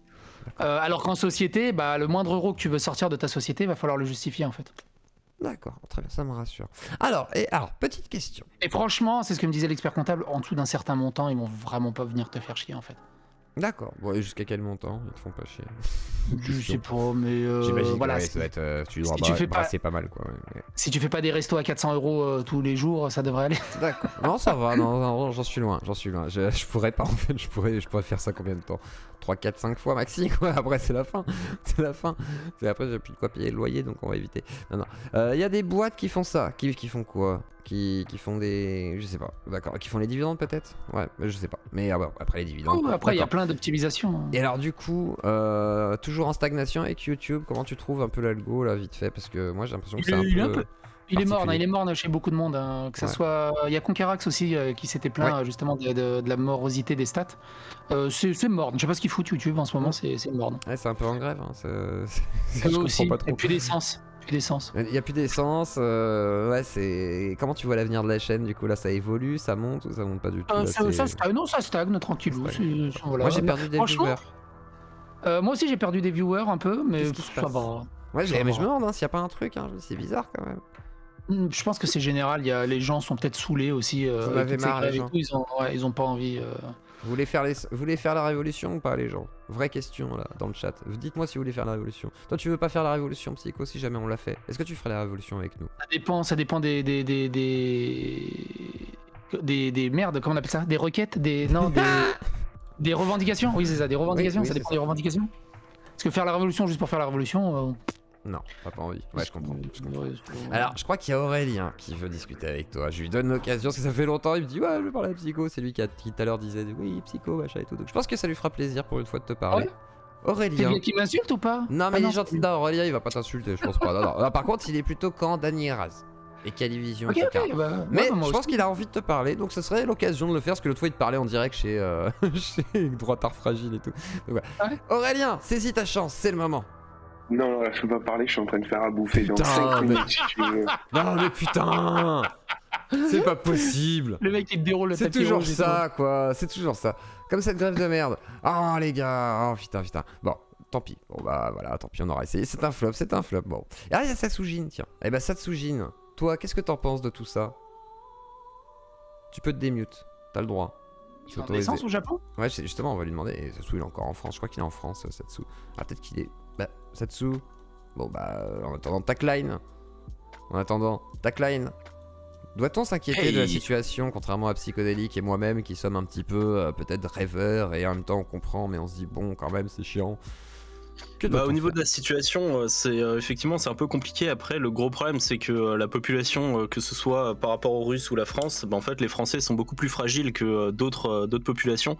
Speaker 5: Alors qu'en société, le moindre euro que tu veux sortir de ta société, va falloir le justifier en fait.
Speaker 3: D'accord, très bien, ça me rassure. Alors, petite question.
Speaker 5: Et franchement, c'est ce que me disait l'expert comptable, en dessous d'un certain montant, ils vont vraiment pas venir te faire chier en fait.
Speaker 3: D'accord, bon, et jusqu'à quel montant ils te font pas chier?
Speaker 5: Je sais pas, mais
Speaker 3: j'imagine
Speaker 5: voilà.
Speaker 3: Que ça doit être, tu dois brasser pas mal quoi. Mais...
Speaker 5: Si tu fais pas des restos à 400 € tous les jours, ça devrait aller.
Speaker 3: D'accord. Non, ça va, non, j'en suis loin. Je pourrais pas en fait, je pourrais faire ça combien de temps? 3, 4, 5 fois maxi quoi. Après c'est la fin. Après j'ai plus de quoi payer le loyer, donc on va éviter. Non. Y a des boîtes qui font ça. Qui font quoi? Qui font des... Je sais pas. D'accord. Qui font les dividendes peut-être? Ouais, je sais pas. Mais après les dividendes.
Speaker 5: Après il y a plein d'optimisations.
Speaker 3: Et alors du coup, toujours en stagnation avec YouTube, comment tu trouves un peu l'algo là vite fait? Parce que moi j'ai l'impression que c'est un peu... Il est morne chez beaucoup de monde, hein, que ça soit... Il y a Conquerax aussi qui s'était plaint justement de la morosité des stats. C'est morne, je sais pas ce qu'il fout YouTube en ce moment, c'est morne. Ouais, c'est un peu en grève, hein.
Speaker 5: Je comprends pas trop. Il n'y a plus d'essence.
Speaker 3: Il n'y a plus d'essence, c'est... Comment tu vois l'avenir de la chaîne du coup là, ça évolue, ça monte ou ça monte pas du tout?
Speaker 5: Ça stagne tranquillou. Voilà.
Speaker 3: Moi j'ai perdu des viewers.
Speaker 5: Moi aussi j'ai perdu des viewers un peu, mais ça va.
Speaker 3: Ouais, mais je me demande s'il n'y a pas un truc, hein. C'est bizarre quand même.
Speaker 5: Je pense que c'est général, les gens sont peut-être saoulés aussi.
Speaker 3: Vous en avez marre, les gens.
Speaker 5: Ils ont pas envie.
Speaker 3: Vous voulez faire la révolution ou pas, les gens? Vraie question là, dans le chat. Dites-moi si vous voulez faire la révolution. Toi, tu veux pas faire la révolution, Psycho, si jamais on l'a fait? Est-ce que tu ferais la révolution avec nous?
Speaker 5: Ça dépend des merdes, comment on appelle ça? Des requêtes? Des revendications? Oui, c'est ça, des revendications, ça dépend des revendications. Parce que faire la révolution juste pour faire la révolution...
Speaker 3: Non, pas envie. Ouais, je comprends. Alors, je crois qu'il y a Aurélien qui veut discuter avec toi. Je lui donne l'occasion, parce que ça fait longtemps. Il me dit, ouais, je veux parler à Psycho. C'est lui qui tout à l'heure disait, oui, Psycho, machin et tout. Donc, je pense que ça lui fera plaisir pour une fois de te parler. Ouais. Aurélien.
Speaker 5: Qui m'insulte ou pas?
Speaker 3: Non, mais il est gentil. Non, Aurélien, il va pas t'insulter, je pense pas. Non. Par contre, il est plutôt quand Dany Raz et Calivision, etc. Mais je pense qu'il a envie de te parler, donc ce serait l'occasion de le faire, parce que l'autre fois, il te parlait en direct chez Droitard Fragile et tout. Donc, voilà. Aurélien, saisis ta chance, c'est le moment.
Speaker 6: Non, je peux pas parler, je suis en train de faire à bouffer dans 5 minutes si tu veux.
Speaker 3: Non mais putain, c'est pas possible.
Speaker 5: Le mec il te déroule le tapis.
Speaker 3: C'est toujours ça quoi, c'est toujours ça. Comme cette grève de merde. Oh les gars, oh putain. Bon, tant pis. Bon bah voilà, tant pis, on aura essayé. C'est un flop. Bon. Et là il y a Satsujin, tiens. Eh bah Satsujin, toi qu'est-ce que t'en penses de tout ça? Tu peux te démute, t'as le droit.
Speaker 5: Il est en essence au Japon?
Speaker 3: Ouais, justement on va lui demander. Et Satsu il est encore en France, je crois qu'il est en France, Satsu. Ah peut-être qu'il est... Bah, Satsu. Bon bah, en attendant Tagline. Doit-on s'inquiéter de la situation, contrairement à Psychodélique et moi-même qui sommes un petit peu peut-être rêveurs et en même temps on comprend mais on se dit bon quand même c'est chiant.
Speaker 7: Au niveau de la situation, c'est effectivement c'est un peu compliqué. Après, le gros problème, c'est que la population, que ce soit par rapport aux Russes ou la France, en fait, les Français sont beaucoup plus fragiles que d'autres populations.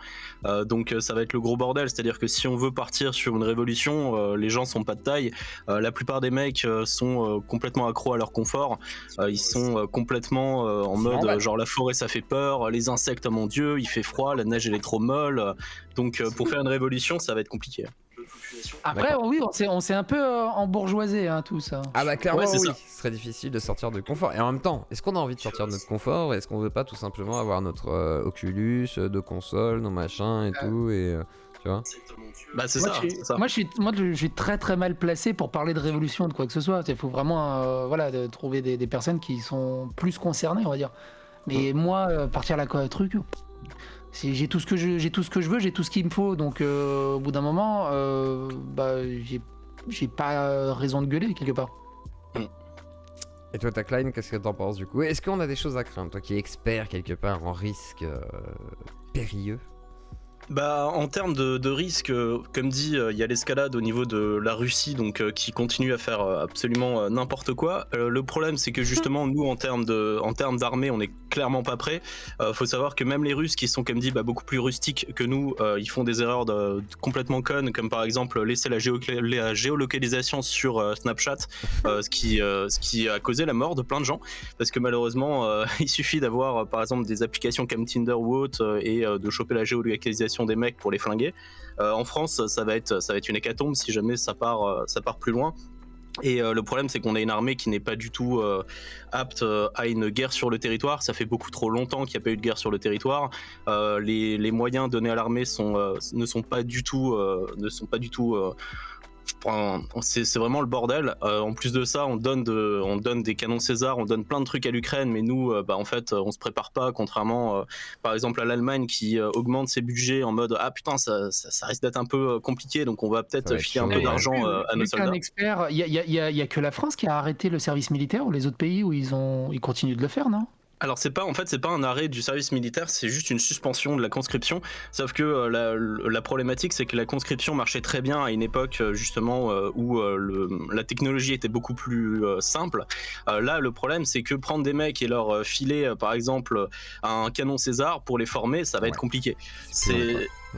Speaker 7: Donc, ça va être le gros bordel. C'est-à-dire que si on veut partir sur une révolution, les gens sont pas de taille. La plupart des mecs sont complètement accros à leur confort. Ils sont complètement en mode genre la forêt ça fait peur, les insectes, oh mon Dieu, il fait froid, la neige elle est trop molle. Donc, pour faire une révolution, ça va être compliqué.
Speaker 5: Après, oui, on s'est un peu embourgeoisé, hein, tout ça.
Speaker 3: Ah bah clairement,
Speaker 7: Ouais,
Speaker 3: oui.
Speaker 7: ça.
Speaker 3: Ce serait difficile de sortir de confort. Et en même temps, est-ce qu'on a envie de sortir de notre confort? Est-ce qu'on veut pas tout simplement avoir notre Oculus, de console, nos machins et tout et tu vois?
Speaker 7: Bah c'est
Speaker 5: Moi,
Speaker 7: ça,
Speaker 5: je
Speaker 7: c'est ça.
Speaker 5: je suis très très mal placé pour parler de révolution de quoi que ce soit. Il faut vraiment de trouver des personnes qui sont plus concernées, on va dire. Mais moi, partir là quoi, truc. J'ai tout ce que je veux, j'ai tout ce qu'il me faut, donc au bout d'un moment, j'ai pas raison de gueuler quelque part.
Speaker 3: Et toi, ta Klein, qu'est-ce que t'en penses du coup? Est-ce qu'on a des choses à craindre, toi qui es expert quelque part en risque périlleux?
Speaker 7: Bah, en termes de risque, comme dit, il y a l'escalade au niveau de la Russie, donc qui continue à faire absolument n'importe quoi. Le problème, c'est que justement, nous, en termes d'armée, on n'est clairement pas prêts. Faut savoir que même les Russes, qui sont, comme dit, beaucoup plus rustiques que nous, ils font des erreurs complètement connes, comme par exemple laisser la géolocalisation sur Snapchat, ce qui a causé la mort de plein de gens, parce que malheureusement, il suffit d'avoir, par exemple, des applications comme Tinder ou autre, et de choper la géolocalisation des mecs pour les flinguer. En France, ça va être une hécatombe si jamais ça part plus loin. Et le problème, c'est qu'on a une armée qui n'est pas du tout apte à une guerre sur le territoire. Ça fait beaucoup trop longtemps qu'il n'y a pas eu de guerre sur le territoire. Les moyens donnés à l'armée ne sont pas du tout c'est vraiment le bordel. En plus de ça, on donne des canons César, on donne plein de trucs à l'Ukraine, mais nous, en fait, on se prépare pas, contrairement, par exemple, à l'Allemagne qui augmente ses budgets en mode ah putain, ça risque d'être un peu compliqué, donc on va peut-être filer un peu d'argent à nos soldats.
Speaker 5: Un expert, il y a que la France qui a arrêté le service militaire, ou les autres pays où ils continuent de le faire, non?
Speaker 7: Alors c'est pas un arrêt du service militaire, c'est juste une suspension de la conscription. Sauf que la problématique, c'est que la conscription marchait très bien à une époque justement où la technologie était beaucoup plus simple. Là, le problème, c'est que prendre des mecs et leur filer par exemple un canon César pour les former, ça va être compliqué.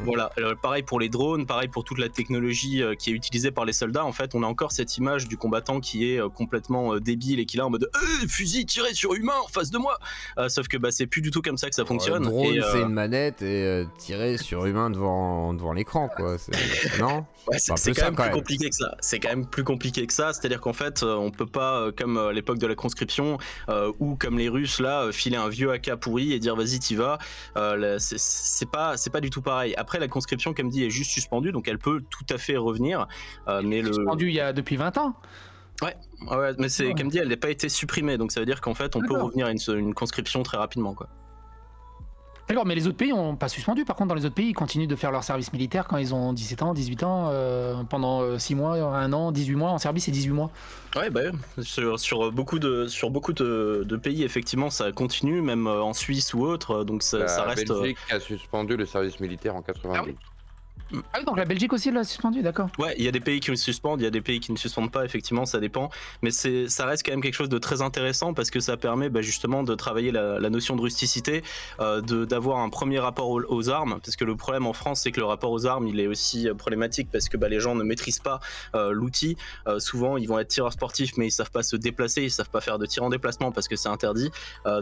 Speaker 7: Voilà, pareil pour les drones, pareil pour toute la technologie qui est utilisée par les soldats. En fait, on a encore cette image du combattant qui est complètement débile et qui est là en mode fusil tiré sur humain en face de moi. Sauf que c'est plus du tout comme ça que ça fonctionne.
Speaker 3: Le drone, c'est une manette et tirer sur humain devant l'écran, quoi. Non?
Speaker 7: Ouais, c'est quand même plus compliqué que ça. C'est quand même plus compliqué que ça. C'est-à-dire qu'en fait, on peut pas, comme à l'époque de la conscription, ou comme les Russes là, filer un vieux AK pourri et dire vas-y t'y vas. C'est pas du tout pareil. Après, la conscription, comme dit, est juste suspendue, donc elle peut tout à fait revenir. Mais
Speaker 5: suspendue il y a depuis 20 ans.
Speaker 7: Ouais, mais c'est comme dit, elle n'a pas été supprimée, donc ça veut dire qu'en fait, on peut revenir à une conscription très rapidement, quoi.
Speaker 5: D'accord, mais les autres pays n'ont pas suspendu. Par contre, dans les autres pays, ils continuent de faire leur service militaire quand ils ont 17 ans, 18 ans, pendant 6 mois, 1 an, 18 mois. En Serbie, c'est 18 mois.
Speaker 7: Ouais, sur beaucoup de pays, effectivement, ça continue, même en Suisse ou autre, donc ça reste...
Speaker 8: La Belgique a suspendu le service militaire en 92.
Speaker 5: Ah oui, donc la Belgique aussi l'a suspendu, d'accord.
Speaker 7: Ouais, il y a des pays qui le suspendent, il y a des pays qui ne suspendent pas, effectivement, ça dépend. Mais ça reste quand même quelque chose de très intéressant parce que ça permet justement de travailler la notion de rusticité, d'avoir un premier rapport aux armes. Parce que le problème en France, c'est que le rapport aux armes, il est aussi problématique parce que les gens ne maîtrisent pas l'outil. Souvent, ils vont être tireurs sportifs, mais ils savent pas se déplacer, ils savent pas faire de tir en déplacement parce que c'est interdit.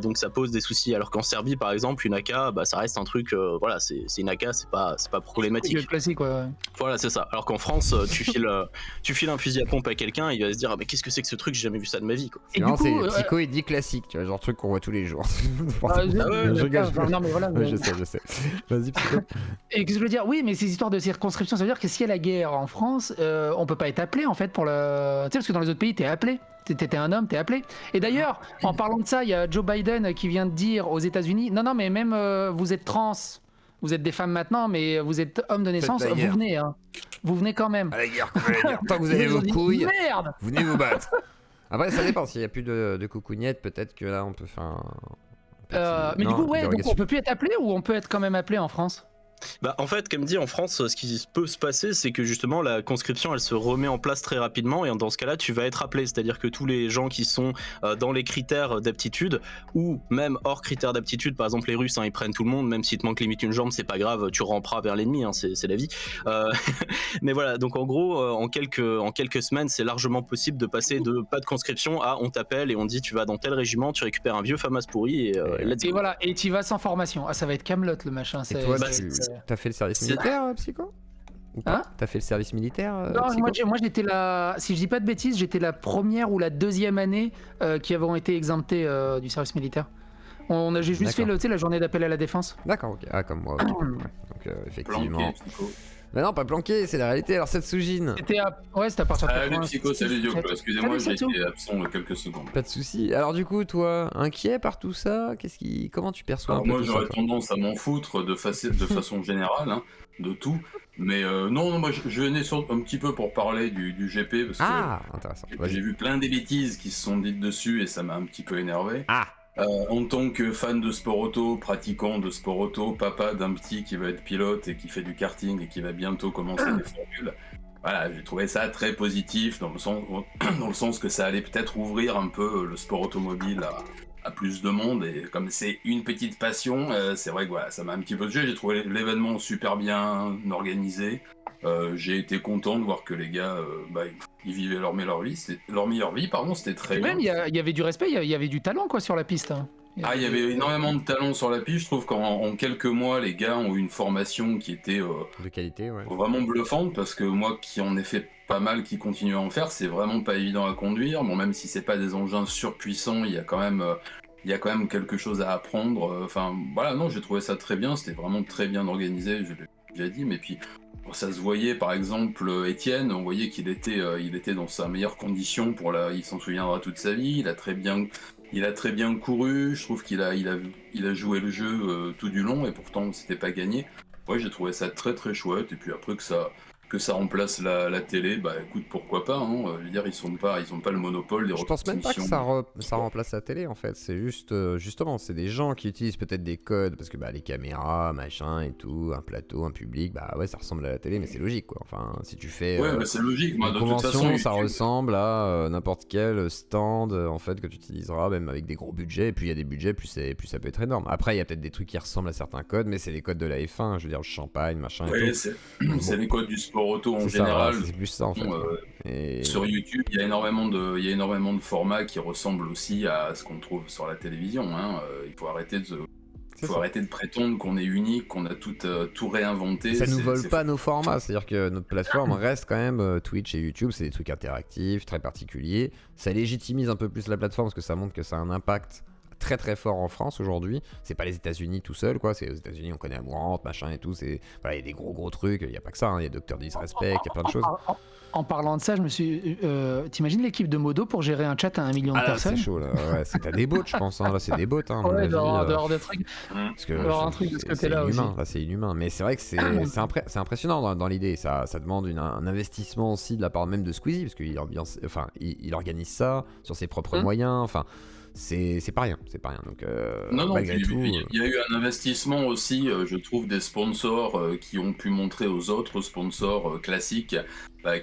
Speaker 7: Donc ça pose des soucis. Alors qu'en Serbie, par exemple, une AK, ça reste un truc, voilà, c'est une AK, c'est pas problématique.
Speaker 5: Quoi.
Speaker 7: Voilà, c'est ça. Alors qu'en France, tu files un fusil à pompe à quelqu'un, il va se dire mais qu'est-ce que c'est que ce truc, j'ai jamais vu ça de ma vie, quoi.
Speaker 3: Et non, c'est Tico et dit classique, tu vois, genre truc qu'on voit tous les jours. Je rigole.
Speaker 5: Non mais voilà.
Speaker 3: Je sais. Vas-y, Tico.
Speaker 5: Et que je veux dire, oui, mais ces histoires de circonscription, ça veut dire que s'il y a la guerre en France, on peut pas être appelé en fait pour le. Tu sais, parce que dans les autres pays, t'es appelé. T'étais un homme, t'es appelé. Et d'ailleurs, en parlant de ça, il y a Joe Biden qui vient de dire aux États-Unis, non, mais même vous êtes trans. Vous êtes des femmes maintenant, mais vous êtes hommes de naissance, vous venez, hein. Vous venez quand même.
Speaker 3: À la guerre, tant que vous avez vos couilles,
Speaker 5: merde,
Speaker 3: vous venez vous battre. Après, ça dépend, s'il n'y a plus de coucougnettes, peut-être que là, on peut faire un...
Speaker 5: mais du coup, donc on peut plus être appelé ou on peut être quand même appelé en France?
Speaker 7: Bah, en fait, comme dit, en France, ce qui peut se passer, c'est que justement la conscription, elle se remet en place très rapidement, et dans ce cas-là, tu vas être appelé. C'est-à-dire que tous les gens qui sont dans les critères d'aptitude, ou même hors critères d'aptitude, par exemple les Russes, hein, ils prennent tout le monde, même si te manque limite une jambe, c'est pas grave, tu ramperas vers l'ennemi, hein, c'est la vie. Mais voilà, donc en gros, en quelques semaines, c'est largement possible de passer de pas de conscription à on t'appelle et on dit tu vas dans tel régiment, tu récupères un vieux FAMAS pourri et let's go.
Speaker 5: Et voilà, et tu vas sans formation. Ah, ça va être Camelot le machin.
Speaker 3: Et toi, t'as fait le service militaire, Psycho? Ou pas? T'as fait le service militaire?
Speaker 5: Non, moi j'étais si je dis pas de bêtises, j'étais la première ou la deuxième année qui avons été exemptés du service militaire. J'ai juste fait la journée d'appel à la défense.
Speaker 3: D'accord, ok. Ah, comme moi. Okay. Ouais. Donc effectivement. Mais non, pas planqué, c'est la réalité. Alors, cette Soujine.
Speaker 5: C'était à partir de.
Speaker 9: Salut Psycho, salut Diop. Excusez-moi, j'ai été absent quelques secondes.
Speaker 3: Pas de soucis. Alors, du coup, toi, inquiet par tout ça? Comment tu perçois un peu
Speaker 9: moi, j'aurais tendance à m'en foutre de façon générale, hein, de tout. Mais non, moi, je venais un petit peu pour parler du GP. Parce que
Speaker 3: intéressant.
Speaker 9: J'ai vu plein des bêtises qui se sont dites dessus et ça m'a un petit peu énervé. En tant que fan de sport auto, pratiquant de sport auto, papa d'un petit qui va être pilote et qui fait du karting et qui va bientôt commencer des formules, voilà, j'ai trouvé ça très positif dans le sens que ça allait peut-être ouvrir un peu le sport automobile à plus de monde, et comme c'est une petite passion, c'est vrai que voilà, ça m'a un petit peu touché. J'ai trouvé l'événement super bien organisé. J'ai été content de voir que les gars ils vivaient leur meilleure vie, c'était très bien.
Speaker 5: Même il y avait du respect, il y avait du talent quoi sur la piste. Hein.
Speaker 9: Il y avait énormément de talent sur la piste. Je trouve qu'en quelques mois, les gars ont eu une formation qui était
Speaker 3: de qualité,
Speaker 9: vraiment bluffante, parce que moi qui en ai fait pas mal, qui continue à en faire, c'est vraiment pas évident à conduire. Bon, même si c'est pas des engins surpuissants, il y a quand même quelque chose à apprendre. Enfin voilà, non, j'ai trouvé ça très bien, c'était vraiment très bien organisé, je l'ai déjà dit, mais puis ça se voyait, par exemple, Étienne, on voyait qu'il était dans sa meilleure condition il s'en souviendra toute sa vie, il a très bien couru, je trouve qu'il a joué le jeu tout du long, et pourtant c'était pas gagné. Ouais, j'ai trouvé ça très très chouette, et puis après que ça remplace la télé, bah écoute, pourquoi pas, hein. Je veux dire, ils sont pas le monopole des retransmissions.
Speaker 3: Je pense même pas que ça remplace la télé en fait, c'est juste, justement, c'est des gens qui utilisent peut-être des codes, parce que les caméras, machin et tout, un plateau, un public, ça ressemble à la télé, mais c'est logique quoi, enfin, si tu fais
Speaker 9: c'est logique, moi,
Speaker 3: une
Speaker 9: de
Speaker 3: convention,
Speaker 9: toute façon,
Speaker 3: ça ressemble à n'importe quel stand en fait que tu utiliseras, même avec des gros budgets, et plus il y a des budgets, plus ça peut être énorme. Après, il y a peut-être des trucs qui ressemblent à certains codes, mais c'est les codes de la F1, je veux dire, le champagne, machin et tout.
Speaker 9: C'est les codes du sport auto en général.
Speaker 3: C'est plus ça en fait. Et...
Speaker 9: Sur YouTube, il y a énormément de formats qui ressemblent aussi à ce qu'on trouve sur la télévision, hein. Il faut arrêter de prétendre qu'on est unique, qu'on a tout réinventé.
Speaker 3: Ça nous vole pas nos formats, c'est-à-dire que notre plateforme reste quand même Twitch et YouTube, c'est des trucs interactifs, très particuliers. Ça légitimise un peu plus la plateforme parce que ça montre que ça a un impact très très fort en France aujourd'hui. C'est pas les États-Unis tout seul quoi, c'est aux États-Unis on connaît Amourante, machin et tout, il y a des gros trucs, il y a pas que ça, il y a Dr Disrespect, il y a plein de choses.
Speaker 5: En parlant de ça, je me suis t'imagines l'équipe de Modo pour gérer un chat à 1 million de personnes?
Speaker 3: C'est chaud là, t'as des bots je pense, là c'est des bots
Speaker 5: dehors des trucs. Parce que un truc de ce côté-là aussi.
Speaker 3: Là c'est inhumain, mais c'est vrai que c'est impressionnant dans l'idée, ça demande un investissement aussi de la part même de Squeezie, parce qu'il organise ça sur ses propres moyens, enfin c'est pas rien, donc
Speaker 9: non, il y a eu un investissement aussi, je trouve, des sponsors qui ont pu montrer aux autres sponsors classiques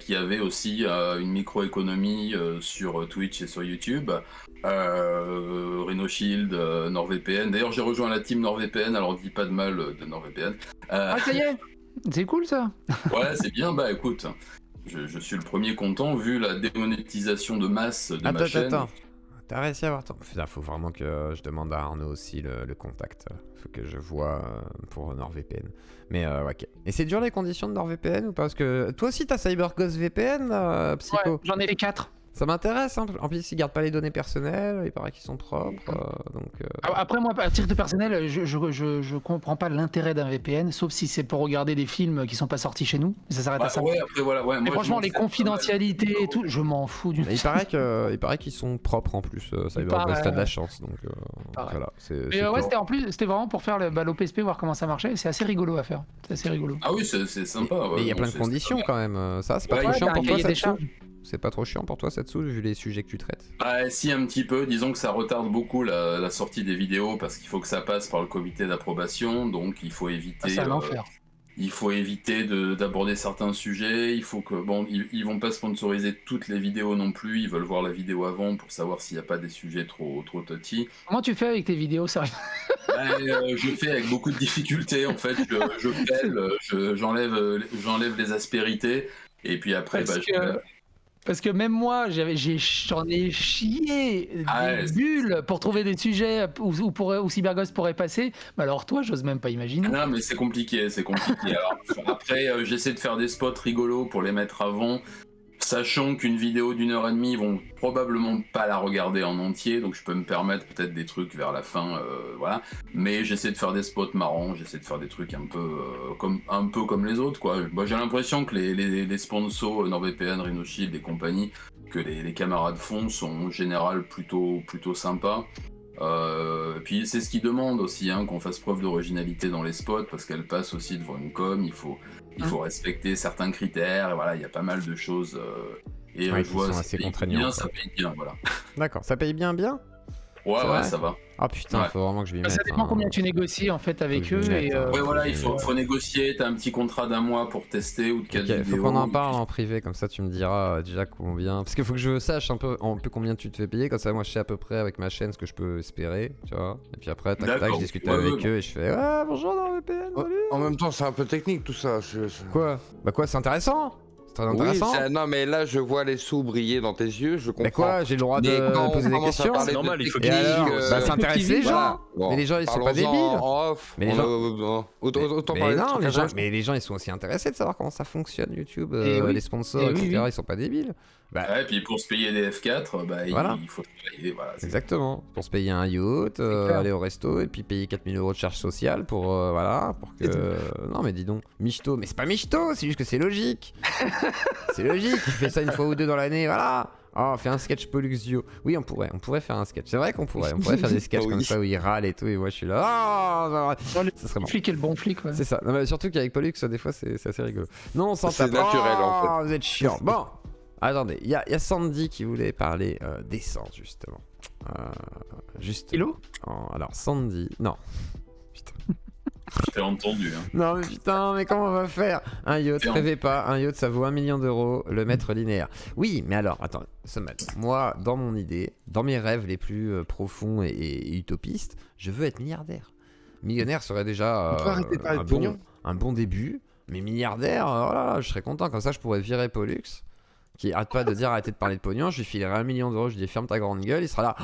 Speaker 9: qui avaient aussi une microéconomie sur Twitch et sur YouTube. Rhino Shield, NordVPN, d'ailleurs j'ai rejoint la team NordVPN, alors dis pas de mal de NordVPN.
Speaker 5: Ça y est, c'est cool ça.
Speaker 9: Ouais, c'est bien, écoute, je suis le premier content vu la démonétisation de masse de ma chaîne.
Speaker 3: Attends. T'as réussi à avoir ton... Faut vraiment que je demande à Arnaud aussi le contact. Faut que je vois pour NordVPN. Mais ok. Et c'est dur les conditions de NordVPN ou pas? Parce que toi aussi t'as CyberGhost VPN, Psycho?
Speaker 5: Ouais, j'en ai les 4.
Speaker 3: Ça m'intéresse, hein. En plus ils gardent pas les données personnelles, il paraît qu'ils sont propres, donc...
Speaker 5: Après moi, à titre personnel, je comprends pas l'intérêt d'un VPN, sauf si c'est pour regarder des films qui sont pas sortis chez nous, ça s'arrête à ça.
Speaker 9: Ouais, après, voilà, ouais,
Speaker 5: mais moi, franchement, les confidentialités et tout, je m'en fous du...
Speaker 3: Il paraît qu'ils sont propres en plus, CyberGhost, t'as de la chance, donc voilà.
Speaker 5: C'était vraiment pour faire l'OPSP, voir comment ça marchait, c'est assez rigolo à faire, c'est assez rigolo.
Speaker 9: Ah oui, c'est sympa.
Speaker 3: Mais il y a plein de conditions quand même, ça c'est pas trop chiant pour toi, ça. C'est pas trop chiant pour toi Satsu, vu les sujets que tu traites?
Speaker 9: Si, un petit peu, disons que ça retarde beaucoup la sortie des vidéos parce qu'il faut que ça passe par le comité d'approbation, donc il faut éviter...
Speaker 5: c'est un enfer.
Speaker 9: il faut éviter d'aborder certains sujets, il faut que, bon, ils vont pas sponsoriser toutes les vidéos non plus, ils veulent voir la vidéo avant pour savoir s'il n'y a pas des sujets trop touchy.
Speaker 5: Comment tu fais avec tes vidéos, ça?
Speaker 9: Je fais avec beaucoup de difficultés, en fait, je pèle, j'enlève les aspérités, et puis après,
Speaker 5: Parce que même moi, j'en ai chié des bulles pour trouver des sujets où Cyberghost pourrait passer. Mais alors toi, j'ose même pas imaginer.
Speaker 9: Non, mais c'est compliqué. Alors, après, j'essaie de faire des spots rigolos pour les mettre avant, sachant qu'une vidéo d'1h30, ils vont probablement pas la regarder en entier, donc je peux me permettre peut-être des trucs vers la fin, voilà. Mais j'essaie de faire des spots marrants, j'essaie de faire des trucs un peu comme les autres, quoi. Moi, j'ai l'impression que les sponsors NordVPN, Rhinoshield et compagnie que les camarades font sont en général plutôt sympas. Puis c'est ce qu'ils demandent aussi, hein, qu'on fasse preuve d'originalité dans les spots, parce qu'elles passent aussi devant une com, il faut respecter certains critères, et voilà, il y a pas mal de choses, et je vois,
Speaker 3: assez contraignants.
Speaker 9: Ça paye bien, voilà.
Speaker 3: D'accord, ça paye bien?
Speaker 9: Ouais, ça va.
Speaker 3: Ah putain, faut vraiment que je m'y mette.
Speaker 5: Ça dépend combien tu négocies en fait avec eux.
Speaker 9: Ouais, voilà, il faut négocier, t'as un petit contrat d'1 mois pour tester ou de 4 vidéos.
Speaker 3: Faut qu'on en parle en privé, comme ça tu me diras déjà combien. Parce qu'il faut que je sache un peu combien tu te fais payer, comme ça moi je sais à peu près avec ma chaîne ce que je peux espérer, tu vois. Et puis après, tac, je discute avec eux et je fais bonjour NordVPN, salut.
Speaker 8: En même temps, c'est un peu technique tout ça.
Speaker 3: Quoi? Bah quoi, c'est intéressant? Très intéressant.
Speaker 8: Oui, non mais là je vois les sous briller dans tes yeux, je comprends.
Speaker 3: Mais quoi, j'ai le droit de poser des questions?
Speaker 7: C'est normal, il faut
Speaker 3: qu'ils ça intéresse les gens. Bon, mais les gens ils sont pas débiles.
Speaker 8: En off.
Speaker 3: Mais les gens,
Speaker 8: mais
Speaker 3: les gens ils sont aussi intéressés de savoir comment ça fonctionne YouTube, les sponsors, etc. Ils sont pas débiles.
Speaker 9: Ouais, et puis pour se payer des F4, il faut travailler. Voilà,
Speaker 3: exactement. Pour se payer un yacht, aller au resto et puis payer 4 000 € de charges sociales pour que. Non mais dis donc, michto. Mais c'est pas michto, c'est juste que c'est logique. C'est logique. Tu fais ça une fois ou deux dans l'année, voilà. Oh, on fait un sketch Pollux. Oui, on pourrait faire un sketch. C'est vrai qu'on pourrait faire des sketchs comme ça où il râle et tout, et moi je suis là. Ça serait marrant.
Speaker 5: Flic et le bon flic, ouais.
Speaker 3: C'est ça. Non, mais surtout qu'avec Pollux, des fois c'est assez rigolo. Non, on s'en tape.
Speaker 8: C'est naturel en fait.
Speaker 3: Vous êtes chiant. Bon, attendez, il y a Sandy qui voulait parler d'essence justement.
Speaker 5: Hello.
Speaker 3: Alors Sandy, non.
Speaker 9: Je t'ai entendu. Hein.
Speaker 3: Non mais putain, mais comment on va faire? Un yacht, rêvez pas, un yacht ça vaut 1 million d'euros, le mètre linéaire. Oui, mais alors, attends, Sommel, moi, dans mon idée, dans mes rêves les plus profonds et utopistes, je veux être milliardaire. Millionnaire serait déjà un bon début, mais milliardaire, voilà, je serais content, comme ça je pourrais virer Pollux, qui arrête pas de dire arrêtez de parler de pognon, je lui filerai 1 million d'euros, je lui dis ferme ta grande gueule, il sera là,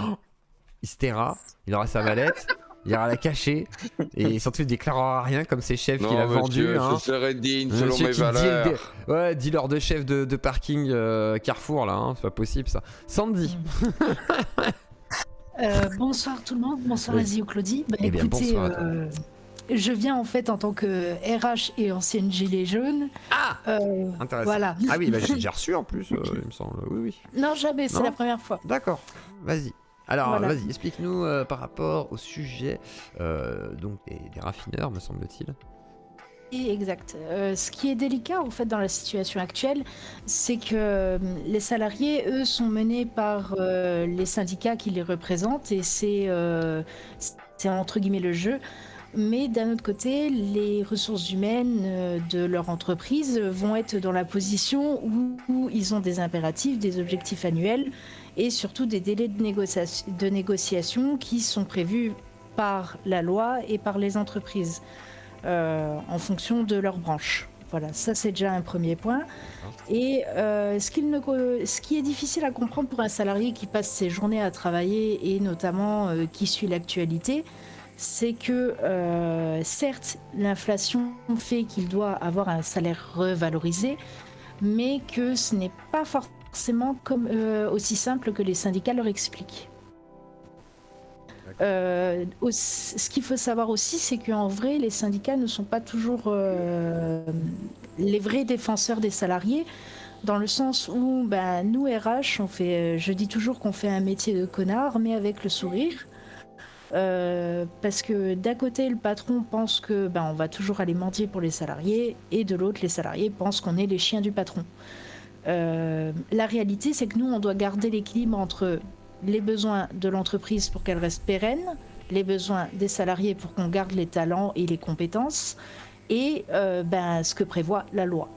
Speaker 3: il se taira, il aura sa valette. Il ira la cacher et surtout il déclarera rien comme ses chefs qu'il a vendus.
Speaker 8: Ce serait digne selon mes valeurs.
Speaker 3: Dealer de chef de parking Carrefour là, c'est pas possible ça. Sandy.
Speaker 10: Bonsoir tout le monde, bonsoir Azzy ou Claudie.
Speaker 3: Écoutez, bonsoir à toi.
Speaker 10: Je viens en fait en tant que RH et ancienne gilet jaune.
Speaker 3: Intéressant.
Speaker 10: Voilà.
Speaker 3: Ah oui, j'ai déjà reçu en plus, il me semble. Oui.
Speaker 10: Non, jamais, c'est la première fois.
Speaker 3: D'accord, vas-y. Alors,
Speaker 10: voilà.
Speaker 3: Vas-y, explique-nous par rapport au sujet donc des raffineurs, me semble-t-il.
Speaker 10: Exact. Ce qui est délicat en fait dans la situation actuelle, c'est que les salariés, eux, sont menés par les syndicats qui les représentent et c'est entre guillemets le jeu. Mais d'un autre côté, les ressources humaines de leur entreprise vont être dans la position où ils ont des impératifs, des objectifs annuels et surtout des délais de négociation qui sont prévus par la loi et par les entreprises en fonction de leur branche. Voilà, ça c'est déjà un premier point. Et ce qui est difficile à comprendre pour un salarié qui passe ses journées à travailler et notamment qui suit l'actualité, c'est que certes, l'inflation fait qu'il doit avoir un salaire revalorisé, mais que ce n'est pas forcément aussi simple que les syndicats leur expliquent. Ce qu'il faut savoir aussi, c'est qu'en vrai, les syndicats ne sont pas toujours les vrais défenseurs des salariés, dans le sens où nous, RH, je dis toujours qu'on fait un métier de connard, mais avec le sourire. Parce que d'un côté le patron pense que on va toujours aller mendier pour les salariés et de l'autre les salariés pensent qu'on est les chiens du patron. La réalité c'est que nous on doit garder l'équilibre entre les besoins de l'entreprise pour qu'elle reste pérenne, les besoins des salariés pour qu'on garde les talents et les compétences et ce que prévoit la loi.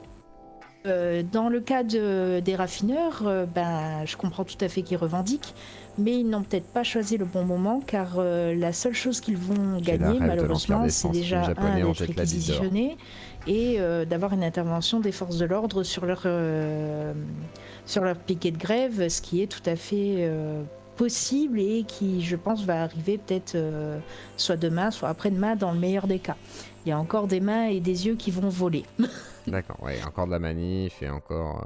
Speaker 10: Dans le cas des raffineurs, je comprends tout à fait qu'ils revendiquent, mais ils n'ont peut-être pas choisi le bon moment, car la seule chose qu'ils vont gagner, malheureusement, c'est déjà d'être réquisitionnés et d'avoir une intervention des forces de l'ordre sur leur piquet de grève, ce qui est tout à fait possible et qui, je pense, va arriver peut-être soit demain, soit après-demain, dans le meilleur des cas. Il y a encore des mains et des yeux qui vont voler.
Speaker 3: D'accord, ouais, encore de la manif et encore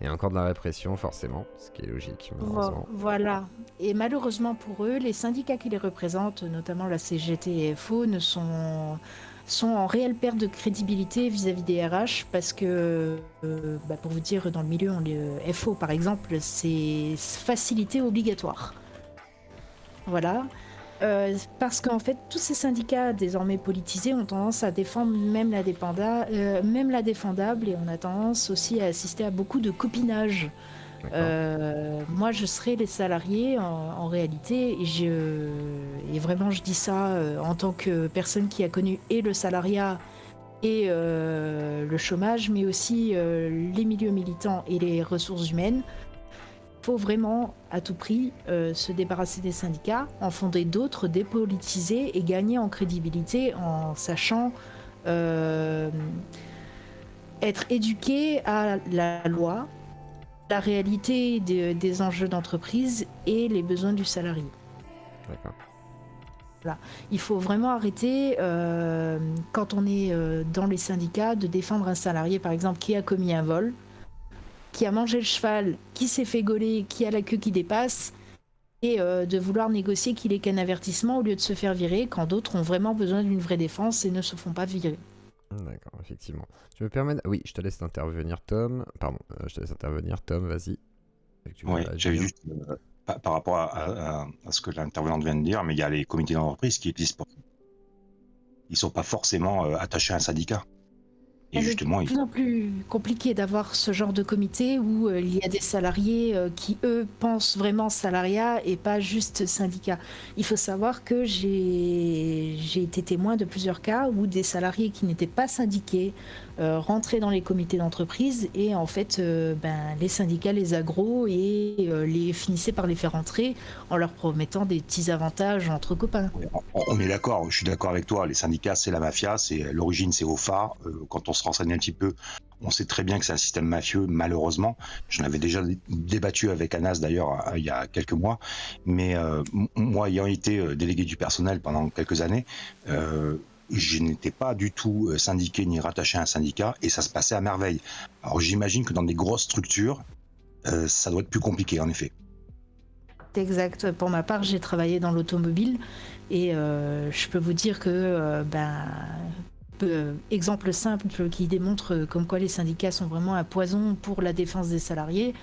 Speaker 3: de la répression, forcément, ce qui est logique, malheureusement.
Speaker 10: Voilà. Et malheureusement pour eux, les syndicats qui les représentent, notamment la CGT et FO, sont en réelle perte de crédibilité vis-à-vis des RH, parce que, pour vous dire, dans le milieu, FO, par exemple, c'est facilité obligatoire. Voilà. Parce qu'en fait, tous ces syndicats désormais politisés ont tendance à défendre même l'indépendable, et on a tendance aussi à assister à beaucoup de copinage. Moi, je serais les salariés en réalité, et vraiment je dis ça en tant que personne qui a connu et le salariat et le chômage, mais aussi les milieux militants et les ressources humaines. Il faut vraiment, à tout prix, se débarrasser des syndicats, en fonder d'autres, dépolitiser et gagner en crédibilité en sachant être éduqué à la loi, la réalité des enjeux d'entreprise et les besoins du salarié.
Speaker 3: D'accord.
Speaker 10: Voilà. Il faut vraiment arrêter, quand on est dans les syndicats, de défendre un salarié, par exemple, qui a commis un vol, qui a mangé le cheval, qui s'est fait gauler, qui a la queue qui dépasse, et de vouloir négocier qu'il ait qu'un avertissement au lieu de se faire virer, quand d'autres ont vraiment besoin d'une vraie défense et ne se font pas virer.
Speaker 3: D'accord, effectivement. Tu me permets Oui, je te laisse intervenir, Tom. Pardon, Tom, vas-y.
Speaker 11: Oui, j'avais juste, par rapport à ce que l'intervenante vient de dire, mais il y a les comités d'entreprise qui existent. Ils ne sont pas forcément attachés à un syndicat. Et justement,
Speaker 10: c'est de plus en plus compliqué d'avoir ce genre de comité où il y a des salariés qui, eux, pensent vraiment salariat et pas juste syndicat. Il faut savoir que j'ai été témoin de plusieurs cas où des salariés qui n'étaient pas syndiqués rentraient dans les comités d'entreprise et en fait, les syndicats les aggro et les finissaient par les faire rentrer en leur promettant des petits avantages entre copains.
Speaker 11: On est d'accord, je suis d'accord avec toi, les syndicats c'est la mafia, l'origine c'est OFA, quand on se renseigne un petit peu, on sait très bien que c'est un système mafieux, malheureusement. J'en avais déjà débattu avec Anas d'ailleurs il y a quelques mois, mais moi ayant été délégué du personnel pendant quelques années, je n'étais pas du tout syndiqué ni rattaché à un syndicat et ça se passait à merveille. Alors j'imagine que dans des grosses structures, ça doit être plus compliqué en effet.
Speaker 10: Exact. Pour ma part, j'ai travaillé dans l'automobile et je peux vous dire que, exemple simple qui démontre comme quoi les syndicats sont vraiment un poison pour la défense des salariés.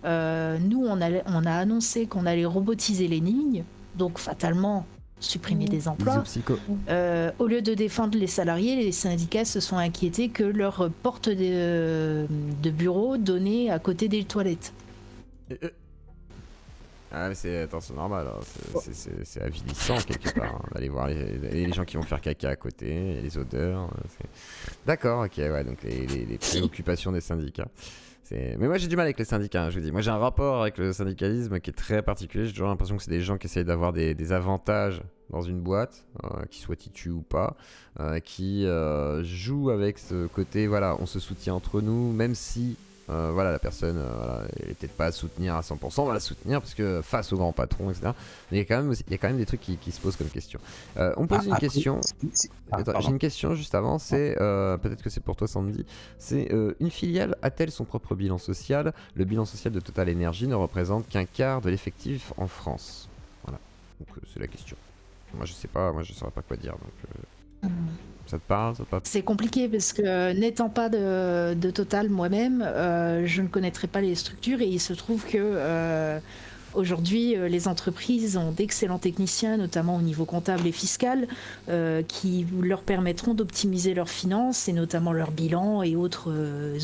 Speaker 10: Nous, on a annoncé qu'on allait robotiser les lignes, donc fatalement supprimer des emplois. Au lieu de défendre les salariés, les syndicats se sont inquiétés que leur porte de bureau donnait à côté des toilettes.
Speaker 3: Ah mais c'est normal, hein. C'est avilissant quelque part, hein, d'aller voir les gens qui vont faire caca à côté, et les odeurs. D'accord, ok, ouais, donc les préoccupations des syndicats. Mais moi j'ai du mal avec les syndicats, hein, je vous dis. Moi j'ai un rapport avec le syndicalisme qui est très particulier. J'ai toujours l'impression que c'est des gens qui essayent d'avoir des avantages dans une boîte, qu'ils soient titus ou pas, qui jouent avec ce côté, voilà, on se soutient entre nous, même si la personne elle est peut-être pas à soutenir à 100%, on va la soutenir parce que face au grand patron, etc. Mais il y a quand même des trucs qui se posent comme question. On pose une question. J'ai une question juste avant, c'est peut-être que c'est pour toi Sandy. C'est une filiale a-t-elle son propre bilan social? Le bilan social de Total Energy ne représente qu'un quart de l'effectif en France. Voilà. Donc c'est la question. Moi je sais pas, je saurais pas quoi dire. Donc, ça te parle,
Speaker 10: C'est compliqué parce que n'étant pas de Total moi-même, je ne connaîtrais pas les structures et il se trouve que aujourd'hui les entreprises ont d'excellents techniciens, notamment au niveau comptable et fiscal, qui leur permettront d'optimiser leurs finances et notamment leur bilan et autres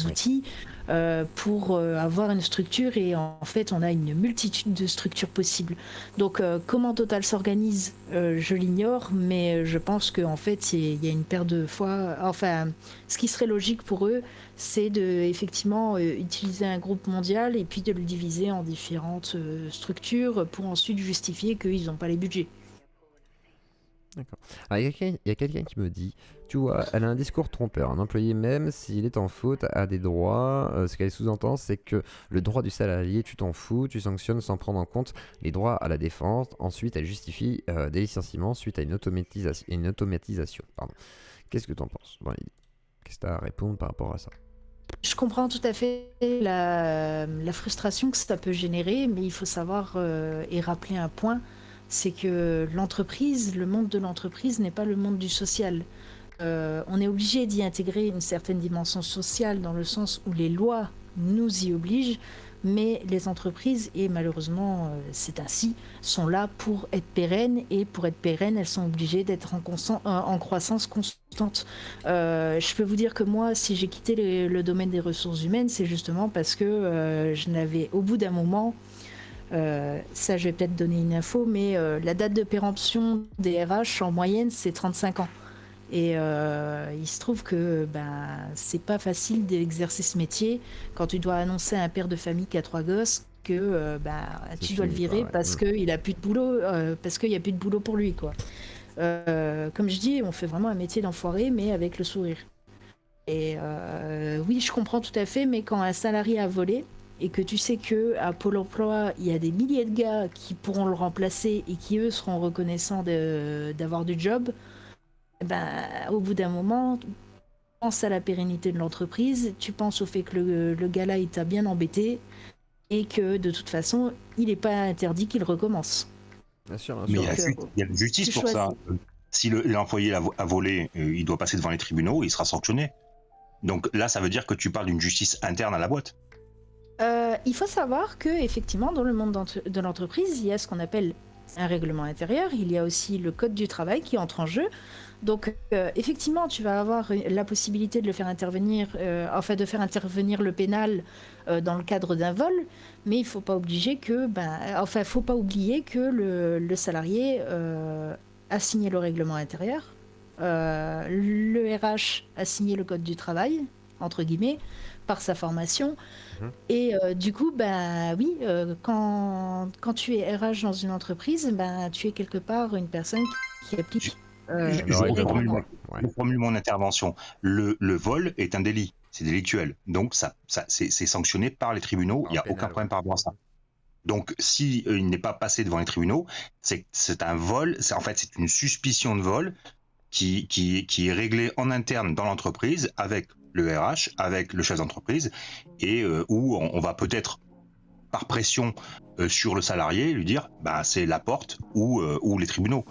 Speaker 10: outils. pour avoir une structure, et en fait on a une multitude de structures possibles. Donc comment Total s'organise, je l'ignore, mais je pense qu'en fait il y a une paire de fois, enfin ce qui serait logique pour eux, c'est de effectivement utiliser un groupe mondial et puis de le diviser en différentes structures pour ensuite justifier qu'ils n'ont pas les budgets.
Speaker 3: D'accord. Alors, il y a quelqu'un qui me dit, tu vois, elle a un discours trompeur. Un employé, même s'il est en faute, a des droits. Ce qu'elle sous-entend, c'est que le droit du salarié, tu t'en fous, tu sanctionnes sans prendre en compte les droits à la défense. Ensuite, elle justifie des licenciements suite à une automatisation. Pardon. Qu'est-ce que tu en penses? Qu'est-ce que tu as à répondre par rapport à ça?
Speaker 10: Je comprends tout à fait la frustration que ça peut générer, mais il faut savoir et rappeler un point, c'est que l'entreprise, le monde de l'entreprise n'est pas le monde du social. On est obligé d'y intégrer une certaine dimension sociale dans le sens où les lois nous y obligent, mais les entreprises, et malheureusement c'est ainsi, sont là pour être pérennes, et pour être pérennes, elles sont obligées d'être en croissance constante. Je peux vous dire que moi, si j'ai quitté le domaine des ressources humaines, c'est justement parce que je n'avais, au bout d'un moment, ça je vais peut-être donner une info, mais la date de péremption des RH en moyenne c'est 35 ans. Et il se trouve que c'est pas facile d'exercer ce métier quand tu dois annoncer à un père de famille qui a 3 gosses que tu dois le virer parce qu'il a plus de boulot, parce qu'il n'y a plus de boulot pour lui, quoi. Comme je dis, on fait vraiment un métier d'enfoiré, mais avec le sourire. Et oui, je comprends tout à fait, mais quand un salarié a volé et que tu sais qu'à Pôle emploi, il y a des milliers de gars qui pourront le remplacer et qui, eux, seront reconnaissants d'avoir du job, au bout d'un moment, tu penses à la pérennité de l'entreprise, tu penses au fait que le gars-là, il t'a bien embêté et que, de toute façon, il n'est pas interdit qu'il recommence.
Speaker 3: Bien sûr,
Speaker 11: Mais il y a une justice pour ça. Si l'employé a volé, il doit passer devant les tribunaux et il sera sanctionné. Donc là, ça veut dire que tu parles d'une justice interne à la boîte.
Speaker 10: Il faut savoir que effectivement, dans le monde de l'entreprise, il y a ce qu'on appelle un règlement intérieur. Il y a aussi le code du travail qui entre en jeu. Donc, effectivement, tu vas avoir la possibilité de le faire intervenir, de faire intervenir le pénal dans le cadre d'un vol, mais il faut pas oublier que, faut pas oublier que le salarié a signé le règlement intérieur, le RH a signé le code du travail, entre guillemets, par sa formation. Et du coup, quand tu es RH dans une entreprise, tu es quelque part une personne qui applique.
Speaker 11: Je formule mon intervention. Le vol est un délit, c'est délictuel. Donc c'est sanctionné par les tribunaux, il n'y a aucun problème par rapport à ça. Donc si il n'est pas passé devant les tribunaux, c'est un vol, c'est une suspicion de vol qui est réglée en interne dans l'entreprise avec le RH, avec le chef d'entreprise, et où on va peut-être par pression sur le salarié lui dire c'est la porte ou les tribunaux.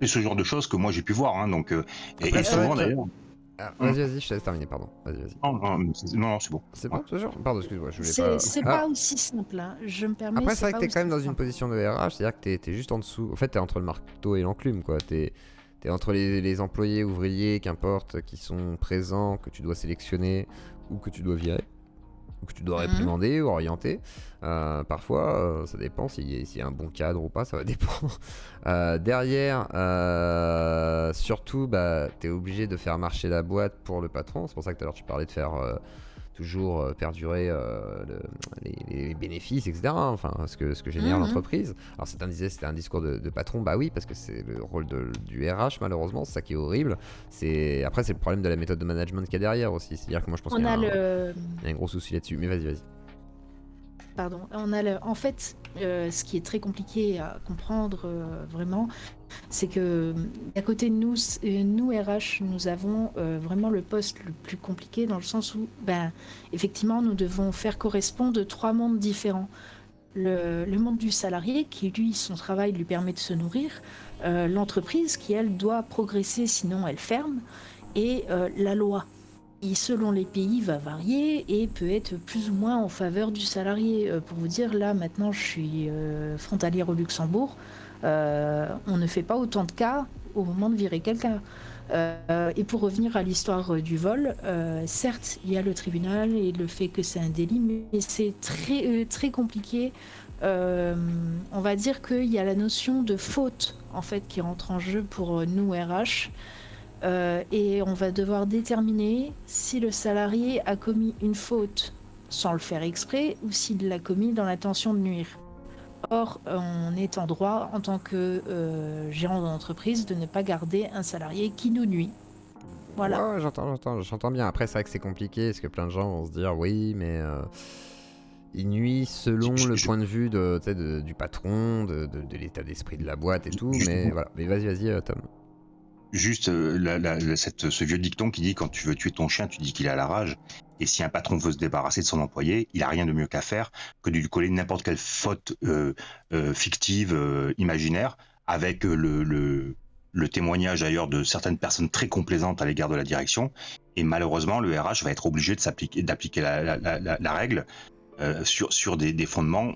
Speaker 11: C'est ce genre de choses que moi j'ai pu voir, hein, donc et souvent d'ailleurs.
Speaker 3: Vas-y, je te laisse terminer, pardon. Vas-y.
Speaker 11: Non, c'est bon.
Speaker 3: C'est bon, toujours. Pardon, excuse-moi, je voulais pas.
Speaker 10: C'est pas aussi simple, hein. Je me permets.
Speaker 3: Après, c'est vrai que t'es quand même dans une position de RH, c'est-à-dire que t'es juste en dessous. En fait, t'es entre le marteau et l'enclume, quoi. T'es entre les employés, ouvriers, qu'importe, qui sont présents, que tu dois sélectionner ou que tu dois virer, ou que tu dois réprimander ou orienter. Parfois, ça dépend s'il y a un bon cadre ou pas, ça va dépendre. Derrière, surtout, t'es obligé de faire marcher la boîte pour le patron. C'est pour ça que tout à l'heure tu parlais de faire toujours perdurer les bénéfices, etc. Enfin, ce que génère l'entreprise. Alors c'était un discours de patron, oui, parce que c'est le rôle du RH, malheureusement, c'est ça qui est horrible. Après, c'est le problème de la méthode de management qu'il y a derrière aussi. C'est-à-dire que moi, je pense qu'il y a un gros souci là-dessus. Mais vas-y.
Speaker 10: Pardon, en fait, ce qui est très compliqué à comprendre vraiment, c'est que à côté de nous RH, nous avons vraiment le poste le plus compliqué dans le sens où, effectivement, nous devons faire correspondre 3 mondes différents. Le monde du salarié, qui lui, son travail lui permet de se nourrir, l'entreprise qui, elle, doit progresser, sinon elle ferme, et la loi. Et selon les pays, va varier et peut être plus ou moins en faveur du salarié. Pour vous dire, là, maintenant, je suis frontalière au Luxembourg. On ne fait pas autant de cas au moment de virer quelqu'un. Et pour revenir à l'histoire du vol, certes, il y a le tribunal et le fait que c'est un délit, mais c'est très compliqué. On va dire qu'il y a la notion de faute en fait qui rentre en jeu pour nous RH. Et on va devoir déterminer si le salarié a commis une faute sans le faire exprès ou s'il l'a commis dans l'intention de nuire. Or, on est en droit, en tant que gérant d'entreprise, de ne pas garder un salarié qui nous nuit. Voilà.
Speaker 3: Ouais, j'entends bien. Après, c'est vrai que c'est compliqué, parce que plein de gens vont se dire, oui, mais il nuit selon le point de vue du patron, de l'état d'esprit de la boîte et tout, mais voilà. Mais vas-y, Tom.
Speaker 11: Juste ce vieux dicton qui dit quand tu veux tuer ton chien, tu dis qu'il a la rage. Et si un patron veut se débarrasser de son employé, il a rien de mieux qu'à faire que de lui coller n'importe quelle faute fictive, imaginaire, avec le témoignage d'ailleurs de certaines personnes très complaisantes à l'égard de la direction. Et malheureusement, le RH va être obligé d'appliquer la règle sur des fondements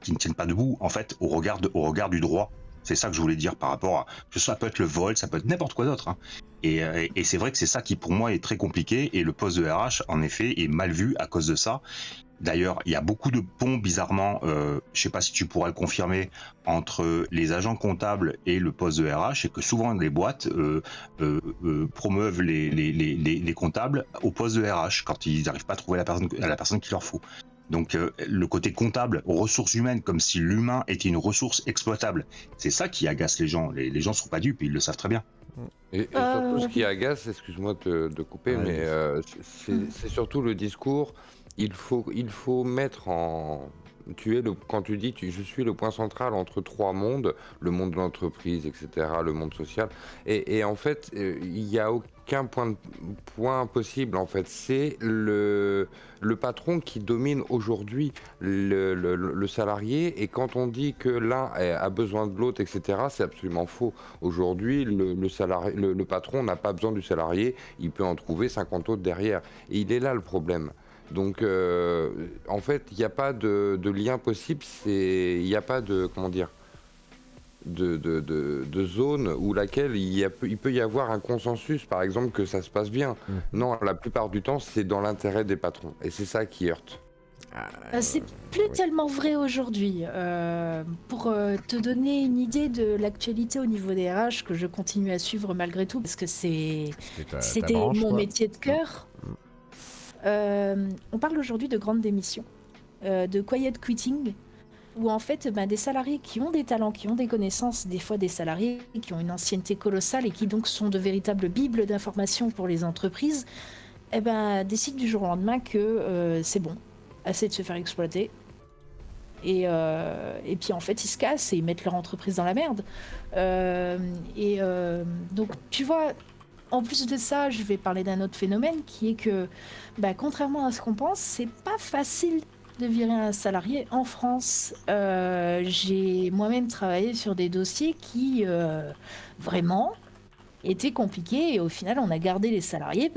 Speaker 11: qui ne tiennent pas debout, en fait, au regard du droit. C'est ça que je voulais dire par rapport à... Ça peut être le vol, ça peut être n'importe quoi d'autre. Hein. Et c'est vrai que c'est ça qui, pour moi, est très compliqué. Et le poste de RH, en effet, est mal vu à cause de ça. D'ailleurs, il y a beaucoup de ponts, bizarrement, je sais pas si tu pourras le confirmer, entre les agents comptables et le poste de RH, et que souvent les boîtes promeuvent les comptables au poste de RH, quand ils n'arrivent pas à trouver la personne qu'il leur faut. Donc le côté comptable, ressources humaines, comme si l'humain était une ressource exploitable, c'est ça qui agace les gens. Les gens ne sont pas dupes, ils le savent très bien.
Speaker 8: Et surtout ce qui agace, excuse-moi de couper, mais c'est surtout le discours. Il faut mettre en... Quand tu dis je suis le point central entre trois mondes, le monde de l'entreprise, etc., le monde social, et en fait, il n'y a aucun point possible, en fait. C'est le patron qui domine aujourd'hui le salarié, et quand on dit que l'un a besoin de l'autre, etc., c'est absolument faux. Aujourd'hui, le patron n'a pas besoin du salarié, il peut en trouver 50 autres derrière, et il est là le problème. Donc, en fait, il n'y a pas de lien possible. Il n'y a pas de, comment dire, de zone où laquelle il peut y avoir un consensus, par exemple, que ça se passe bien. Non, la plupart du temps, c'est dans l'intérêt des patrons, et c'est ça qui heurte.
Speaker 10: C'est plus tellement vrai aujourd'hui. Pour te donner une idée de l'actualité au niveau des RH, que je continue à suivre malgré tout, parce que c'était mon métier de cœur. On parle aujourd'hui de grandes démissions, de quiet quitting, où en fait des salariés qui ont des talents, qui ont des connaissances, des fois des salariés qui ont une ancienneté colossale et qui donc sont de véritables bibles d'informations pour les entreprises, décident du jour au lendemain que c'est bon, assez de se faire exploiter. Et puis en fait ils se cassent et ils mettent leur entreprise dans la merde. Donc tu vois... En plus de ça, je vais parler d'un autre phénomène qui est que, contrairement à ce qu'on pense, c'est pas facile de virer un salarié en France. J'ai moi-même travaillé sur des dossiers qui vraiment étaient compliqués et au final, on a gardé les salariés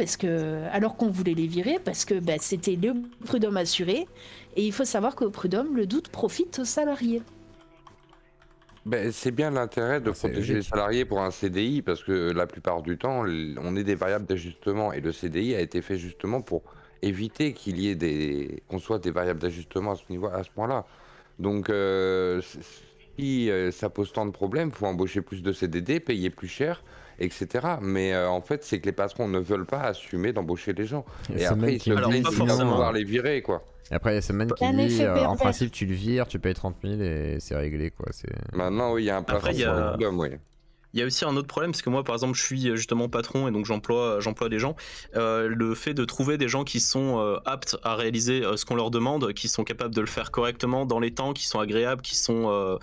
Speaker 10: alors qu'on voulait les virer parce que c'était le prud'homme assuré. Et il faut savoir qu'au prud'homme, le doute profite aux salariés.
Speaker 8: C'est bien l'intérêt de protéger les salariés pour un CDI, parce que la plupart du temps, on est des variables d'ajustement, et le CDI a été fait justement pour éviter qu'il y ait qu'on soit des variables d'ajustement à ce point-là. Donc, si ça pose tant de problèmes, il faut embaucher plus de CDD, payer plus cher, etc. Mais en fait, c'est que les patrons ne veulent pas assumer d'embaucher les gens. Et après, ils se plaignent de pouvoir les virer, quoi.
Speaker 3: Et après, il y a Semaine qui dit en principe, tu le vires, tu payes 30 000 et c'est réglé, quoi.
Speaker 8: Maintenant, oui, il y a un plafond sur le prud'homme, oui.
Speaker 7: Il y a aussi un autre problème, parce que moi, par exemple, je suis justement patron et donc j'emploie des gens. Le fait de trouver des gens qui sont aptes à réaliser ce qu'on leur demande, qui sont capables de le faire correctement dans les temps, qui sont agréables, qui sont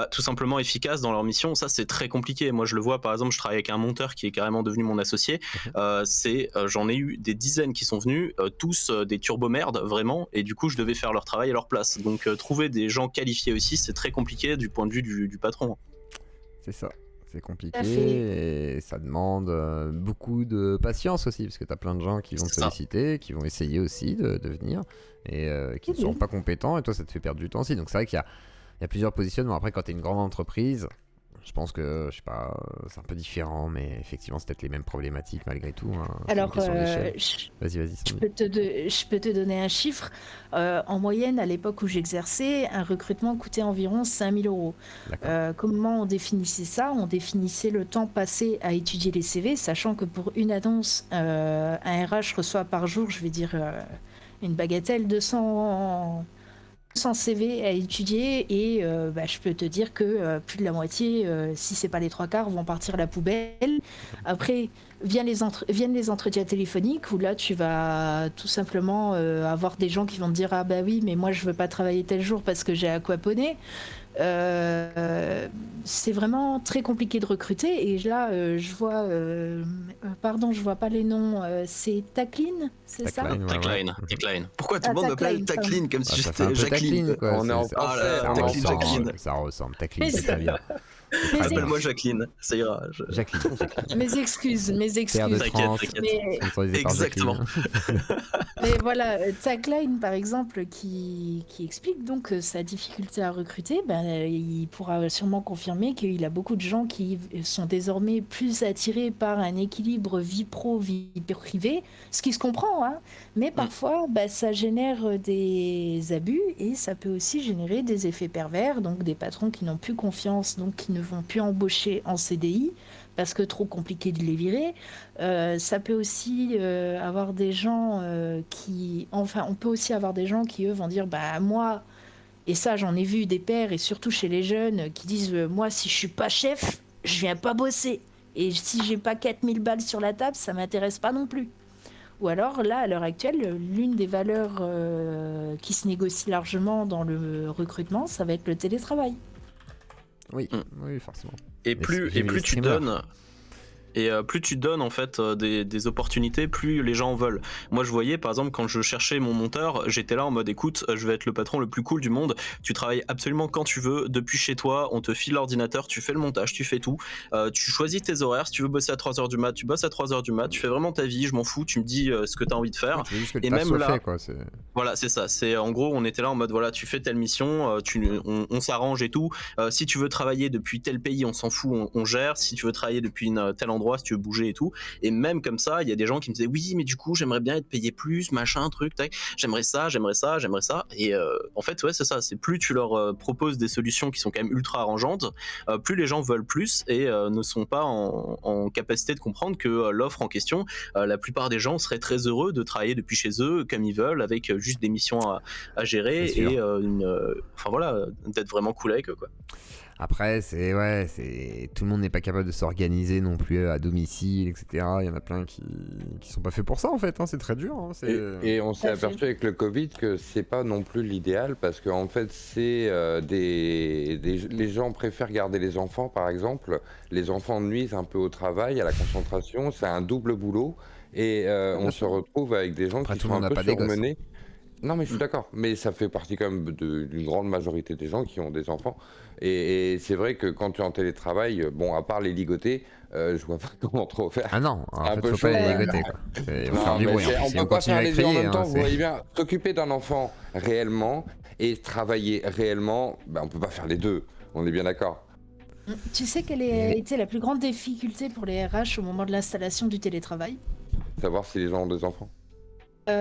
Speaker 7: tout simplement efficaces dans leur mission, ça c'est très compliqué. Moi, je le vois, par exemple, je travaille avec un monteur qui est carrément devenu mon associé. J'en ai eu des dizaines qui sont venus, tous des turbo-merdes, vraiment, et du coup, je devais faire leur travail à leur place. Donc, trouver des gens qualifiés aussi, c'est très compliqué du point de vue du patron.
Speaker 3: C'est ça. C'est compliqué et ça demande beaucoup de patience aussi, parce que tu as plein de gens qui vont te solliciter, qui vont essayer aussi de venir et qui ne sont pas compétents, et toi ça te fait perdre du temps aussi. Donc c'est vrai qu'il y a plusieurs positionnements. Après, quand tu es une grande entreprise, Je pense que, je sais pas, c'est un peu différent, mais effectivement, c'est peut-être les mêmes problématiques malgré tout. Hein.
Speaker 10: Alors,
Speaker 3: vas-y,
Speaker 10: je peux te donner un chiffre. En moyenne, à l'époque où j'exerçais, un recrutement coûtait environ 5 000 €. Comment on définissait ça? On définissait le temps passé à étudier les CV, sachant que pour une annonce, un RH reçoit par jour, je vais dire une bagatelle, 200 CV à étudier, et je peux te dire que plus de la moitié, si c'est pas les 3/4, vont partir à la poubelle. Après viennent les entretiens téléphoniques où là tu vas tout simplement avoir des gens qui vont te dire ah bah oui mais moi je veux pas travailler tel jour parce que j'ai aquaponé. C'est vraiment très compliqué de recruter, et là je vois je vois pas les noms, c'est Tacline, c'est ça?
Speaker 7: Tacline. Pourquoi tout le monde m'appelle Tacline comme si j'étais Jacqueline?
Speaker 3: On est en
Speaker 7: Tacline.
Speaker 3: Ça ressemble, Tacline, c'est très bien.
Speaker 7: Appelle-moi Jacqueline, ça ira.
Speaker 3: Jacqueline.
Speaker 10: Mes excuses.
Speaker 7: T'inquiète. Exactement.
Speaker 10: Mais voilà, Tagline par exemple, qui explique donc sa difficulté à recruter, il pourra sûrement confirmer qu'il a beaucoup de gens qui sont désormais plus attirés par un équilibre vie pro, vie privée, ce qui se comprend, hein, mais parfois ça génère des abus, et ça peut aussi générer des effets pervers, donc des patrons qui n'ont plus confiance, donc qui ne vont plus embaucher en CDI parce que trop compliqué de les virer. Ça peut aussi avoir des gens on peut aussi avoir des gens qui eux vont dire moi, et ça j'en ai vu des pères, et surtout chez les jeunes, qui disent moi si je suis pas chef, je viens pas bosser, et si j'ai pas 4000 balles sur la table, ça m'intéresse pas non plus. Ou alors là, à l'heure actuelle, l'une des valeurs qui se négocie largement dans le recrutement, ça va être le télétravail.
Speaker 3: Oui, forcément.
Speaker 7: Et plus tu donnes, Et plus tu donnes en fait des opportunités, plus les gens en veulent. Moi je voyais par exemple quand je cherchais mon monteur, j'étais là en mode écoute, je vais être le patron le plus cool du monde, tu travailles absolument quand tu veux, depuis chez toi, on te file l'ordinateur, tu fais le montage, tu fais tout, tu choisis tes horaires, si tu veux bosser à 3h du mat, tu bosses à 3h du mat, tu fais vraiment ta vie, je m'en fous, tu me dis ce que tu as envie de faire.
Speaker 3: Et même là, fait, quoi,
Speaker 7: voilà c'est ça, c'est en gros on était là en mode voilà tu fais telle mission, on s'arrange et tout, si tu veux travailler depuis tel pays on s'en fout, on gère, si tu veux travailler depuis tel endroit, si tu veux bouger et tout, et même comme ça il y a des gens qui me disaient oui mais du coup j'aimerais bien être payé plus, machin truc, tac, j'aimerais ça, et en fait ouais c'est ça, c'est plus tu leur proposes des solutions qui sont quand même ultra arrangeantes, plus les gens veulent plus et ne sont pas en capacité de comprendre que l'offre en question, la plupart des gens seraient très heureux de travailler depuis chez eux comme ils veulent, avec juste des missions à gérer et enfin voilà, d'être vraiment cool avec eux quoi.
Speaker 3: Après, tout le monde n'est pas capable de s'organiser non plus à domicile, etc. Il y en a plein qui sont pas faits pour ça en fait, hein. C'est très dur. Hein.
Speaker 8: Et on s'est aperçu avec le Covid que c'est pas non plus l'idéal parce que en fait c'est les gens préfèrent garder les enfants par exemple. Les enfants nuisent un peu au travail, à la concentration. C'est un double boulot et on se retrouve avec des gens qui sont un peu surmenés. Non mais je suis d'accord, mais ça fait partie quand même d'une grande majorité des gens qui ont des enfants. Et c'est vrai que quand tu es en télétravail, bon, à part les ligoter, je vois pas comment trop faire.
Speaker 3: Ah non, en fait, faut pas les ligoter.
Speaker 8: On peut pas faire les deux en même temps, vous voyez bien. S'occuper d'un enfant réellement et travailler réellement, on peut pas faire les deux, on est bien d'accord.
Speaker 10: Tu sais quelle a été la plus grande difficulté pour les RH au moment de l'installation du télétravail ?
Speaker 8: Savoir si les gens ont des enfants.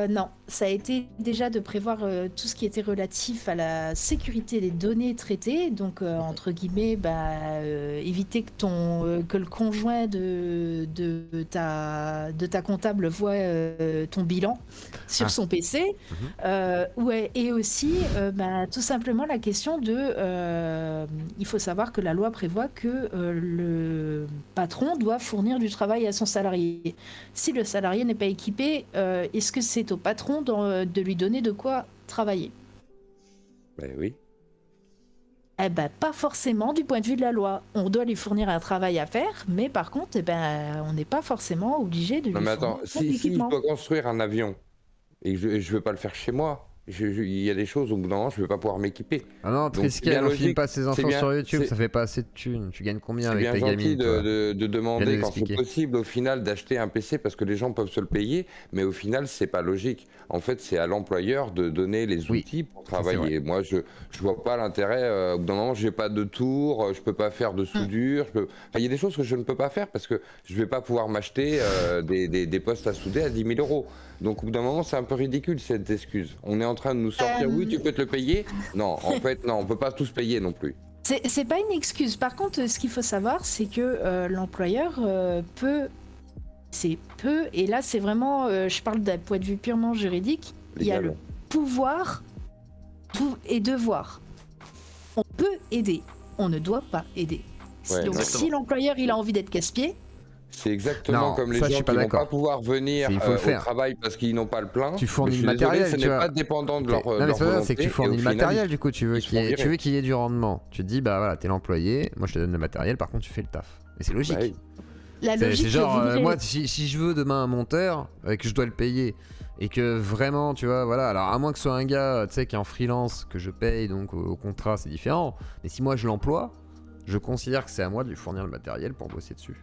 Speaker 10: Non, ça a été déjà de prévoir tout ce qui était relatif à la sécurité des données traitées, donc entre guillemets, éviter que le conjoint de ta comptable voit ton bilan sur son PC, et aussi tout simplement la question de, il faut savoir que la loi prévoit que le patron doit fournir du travail à son salarié. Si le salarié n'est pas équipé, est-ce que c'est au patron de lui donner de quoi travailler?
Speaker 8: Ben oui.
Speaker 10: Eh ben, pas forcément du point de vue de la loi. On doit lui fournir un travail à faire, mais par contre, on n'est pas forcément obligé de lui fournir
Speaker 8: si je dois construire un avion et que je ne veux pas le faire chez moi, Il y a des choses au bout d'un moment, je ne vais pas pouvoir m'équiper.
Speaker 3: Ah non, Triskel, on filme pas ses enfants sur YouTube, ça fait pas assez de thunes. Tu gagnes combien avec tes gamines?
Speaker 8: C'est bien gentil de demander quand c'est possible au final d'acheter un PC parce que les gens peuvent se le payer, mais au final c'est pas logique. En fait, c'est à l'employeur de donner les outils pour travailler. Moi, je vois pas l'intérêt. Au bout d'un moment, j'ai pas de tour, je peux pas faire de soudure. Il y a des choses que je ne peux pas faire parce que je vais pas pouvoir m'acheter des postes à souder à 10 000 €. Donc au bout d'un moment, c'est un peu ridicule cette excuse. On est en train de nous sortir, oui, tu peux te le payer. Non, en fait, non, on peut pas tous payer non plus.
Speaker 10: C'est pas une excuse. Par contre, ce qu'il faut savoir, c'est que l'employeur peut, et là c'est vraiment, je parle d'un point de vue purement juridique, il y a le pouvoir et devoir. On peut aider, on ne doit pas aider. Donc si l'employeur il a envie d'être casse-pied,
Speaker 8: c'est exactement comme les gens qui ne vont pas pouvoir venir au travail parce qu'ils n'ont pas le plein.
Speaker 3: Tu fournis le matériel,
Speaker 8: ce n'est pas dépendant de leur
Speaker 3: non, mais c'est que tu fournis le matériel, du coup, tu veux qu'il y ait du rendement. Tu te dis, bah voilà, t'es l'employé, moi je te donne le matériel, par contre tu fais le taf. Et c'est logique. C'est genre, moi, si je veux demain un monteur, et que je dois le payer, et que vraiment, tu vois, voilà, alors à moins que ce soit un gars, tu sais, qui est en freelance, que je paye, donc au contrat, c'est différent. Mais si moi je l'emploie, je considère que c'est à moi de lui fournir le matériel pour bosser dessus.